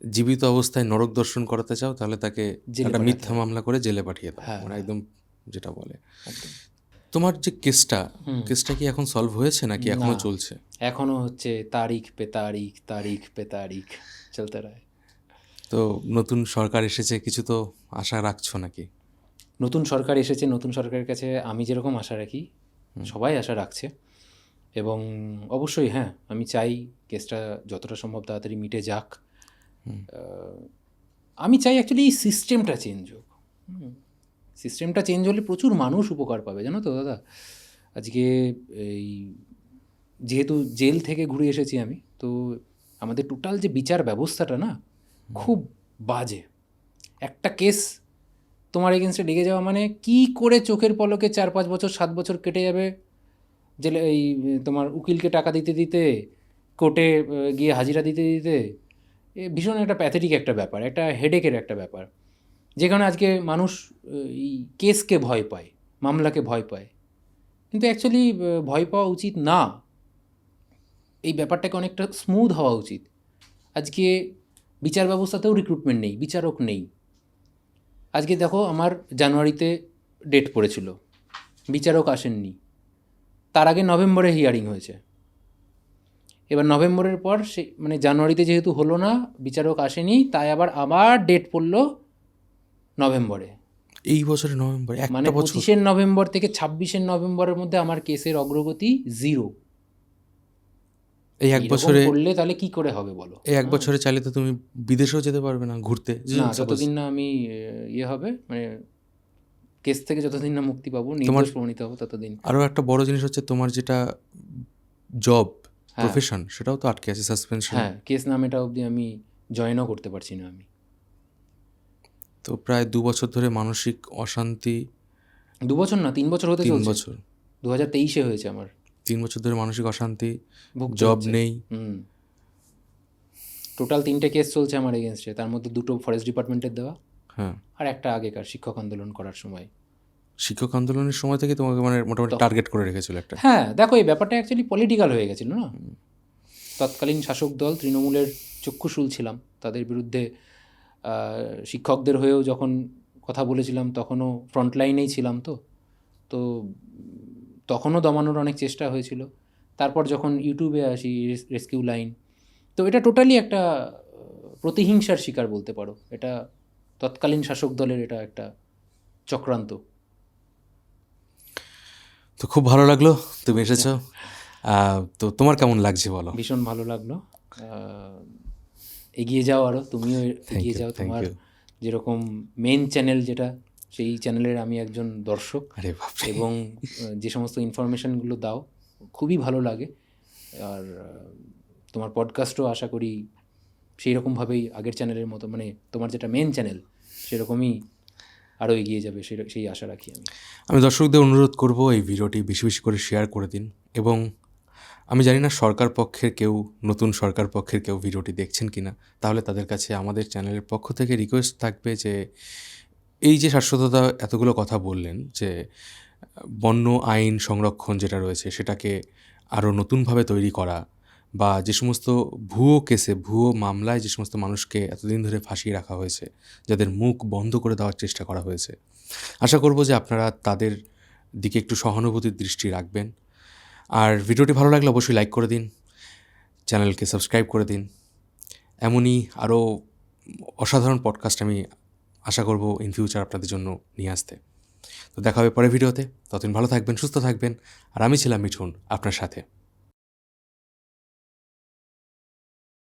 জীবিত অবস্থায় নরক দর্শন করাতে চাও তাহলে তাকে জেলে একটা পাঠাতে মিথ্যা মামলা করে জেলে পাঠিয়ে দাও, হ্যাঁ, মানে একদম যেটা বলে। একদম। তোমার যে কেসটা কি এখন সলভ হয়েছে নাকি এখনো না। চলছে? এখনো হচ্ছে তারিখ পে তারিখ, তারিখ পে তারিখ চলতে রয়। তো নতুন সরকার এসেছে, কিছু তো আশা রাখছো নাকি? নতুন সরকার এসেছে, নতুন সরকারের কাছে আমি যেরকম আশা রাখি সবাই আশা রাখছে। এবং অবশ্যই হ্যাঁ, আমি চাই কেসটা যতটা সম্ভব তাড়াতাড়ি মিটে যাক। আমি চাই অ্যাকচুয়ালি এই সিস্টেমটা চেঞ্জ হোক। সিস্টেমটা চেঞ্জ হলে প্রচুর মানুষ উপকার পাবে, জানো তো দাদা। আজকে এই যেহেতু জেল থেকে ঘুরে এসেছি আমি, তো আমাদের টোটাল যে বিচার ব্যবস্থাটা না খুব বাজে। একটা কেস তোমার এগেনস্টে লেগে যাওয়া মানে কি করে চোখের পলকে 4-5 বছর 7 বছর কেটে যাবে জেলে, এই তোমার উকিলকে টাকা দিতে দিতে, কোর্টে গিয়ে হাজিরা দিতে দিতে। এ ভীষণ একটা প্যাথেটিক একটা ব্যাপার, একটা হেডেকের একটা ব্যাপার, যেখানে আজকে মানুষ এই কেসকে ভয় পায়, মামলাকে ভয় পায়। কিন্তু অ্যাকচুয়ালি ভয় পাওয়া উচিত না, এই ব্যাপারটাকে অনেকটা স্মুথ হওয়া উচিত। আজকে বিচার ব্যবস্থাতেও রিক্রুটমেন্ট নেই, বিচারক নেই। আজকে দেখো আমার জানুয়ারিতে ডেট পড়েছিল, বিচারক আসেননি, তার আগে নভেম্বরে হিয়ারিং হয়েছে। এবার নভেম্বরের পর সে মানে জানুয়ারিতে যেহেতু হলো না, বিচারক আসেনি, তাই আবার ডেট পড়লো নভেম্বরে। এই বছরে নভেম্বর, মানে একটা বছর। 25 নভেম্বর থেকে 26 নভেম্বরের মধ্যে আমার কেসের অগ্রগতি 0। এই এক বছরে করলে তাহলে কি করে হবে বলো? এই এক বছরে চাইলে তো তুমি বিদেশেও যেতে পারবে না ঘুরতে, না, যতদিন না আমি ইয়ে হবে, মানে কেস থেকে যতদিন না মুক্তি পাবো, তোমার নির্দোষ প্রমাণিত হবো, ততদিন। আরও একটা বড় জিনিস হচ্ছে তোমার যেটা জব হ্যাঁ। প্রফেশন, সেটাও তো আটকে আছে সাসপেনশন। হ্যাঁ, কেস নামেটা অবধি আমি জয়েনও করতে পারছি না আমি। তো প্রায় 2 বছর ধরে মানসিক অশান্তি। 2 বছর না, 3 বছর হতে 3 চলছে। বছর 2023-এ হয়েছে আমার। 3 বছর ধরে মানসিক অশান্তি, ভুগতে জব হচ্ছে। নেই। টোটাল 3টে কেস চলছে আমার এগেনস্টে, তার মধ্যে 2টো ফরেস্ট ডিপার্টমেন্টের দেওয়া, হ্যাঁ, আর একটা আগেকার শিক্ষক আন্দোলন করার সময়। শিক্ষক আন্দোলনের সময় থেকে তোমাকে মানে মোটামুটি টার্গেট করে রেখেছিল একটা। হ্যাঁ, দেখো এই ব্যাপারটা অ্যাকচুয়ালি পলিটিক্যাল হয়ে গেছিল না। তৎকালীন শাসক দল তৃণমূলের চক্ষুশূল ছিলাম, তাদের বিরুদ্ধে শিক্ষকদের হয়েও যখন কথা বলেছিলাম তখনও ফ্রন্টলাইনেই ছিলাম। তো তখনও দমানোর অনেক চেষ্টা হয়েছিল। তারপর যখন ইউটিউবে আসি, রেস্কিউ লাইন, তো এটা টোটালি একটা প্রতিহিংসার শিকার বলতে পারো। এটা তৎকালীন শাসক দলের এটা একটা চক্রান্ত। তো খুব ভালো লাগলো তুমি এসেছো। তো তোমার কেমন লাগছে বলো? ভীষণ ভালো লাগলো। এগিয়ে যাও আরও, তুমিও এগিয়ে যাও। তোমার যেরকম মেন চ্যানেল যেটা, সেই চ্যানেলের আমি একজন দর্শক। আরে বাপরে। এবং যে সমস্ত ইনফরমেশানগুলো দাও খুবই ভালো লাগে। আর তোমার পডকাস্টও আশা করি সেই রকমভাবেই আগের চ্যানেলের মতো, মানে তোমার যেটা মেন চ্যানেল সেরকমই আরও এগিয়ে যাবে, সেই আশা রাখি আমি দর্শকদের অনুরোধ করব এই ভিডিওটি বেশি বেশি করে শেয়ার করে দিন। এবং আমি জানি না সরকার পক্ষের কেউ, নতুন সরকার পক্ষের কেউ ভিডিওটি দেখছেন কি না, তাহলে তাদের কাছে আমাদের চ্যানেলের পক্ষ থেকে রিকোয়েস্ট থাকবে যে এই যে শাশ্বততা এতগুলো কথা বললেন, যে বন্য আইন সংরক্ষণ যেটা রয়েছে সেটাকে আরও নতুনভাবে তৈরি করা, বা যে সমস্ত ভুয়ো কেসে, ভুয়ো মামলায় যে সমস্ত মানুষকে এতদিন ধরে ফাঁসিয়ে রাখা হয়েছে, যাদের মুখ বন্ধ করে দেওয়ার চেষ্টা করা হয়েছে, আশা করব যে আপনারা তাদের দিকে একটু সহানুভূতির দৃষ্টি রাখবেন। আর ভিডিওটি ভালো লাগলে অবশ্যই লাইক করে দিন, চ্যানেলকে সাবস্ক্রাইব করে দিন। এমনই আরও অসাধারণ পডকাস্ট আমি আশা করব ইন ফিউচার আপনাদের জন্য নিয়ে আসতে। তো দেখা হবে পরের ভিডিওতে। ততদিন ভালো থাকবেন, সুস্থ থাকবেন। আর আমি ছিলাম মিঠুন আপনার সাথে।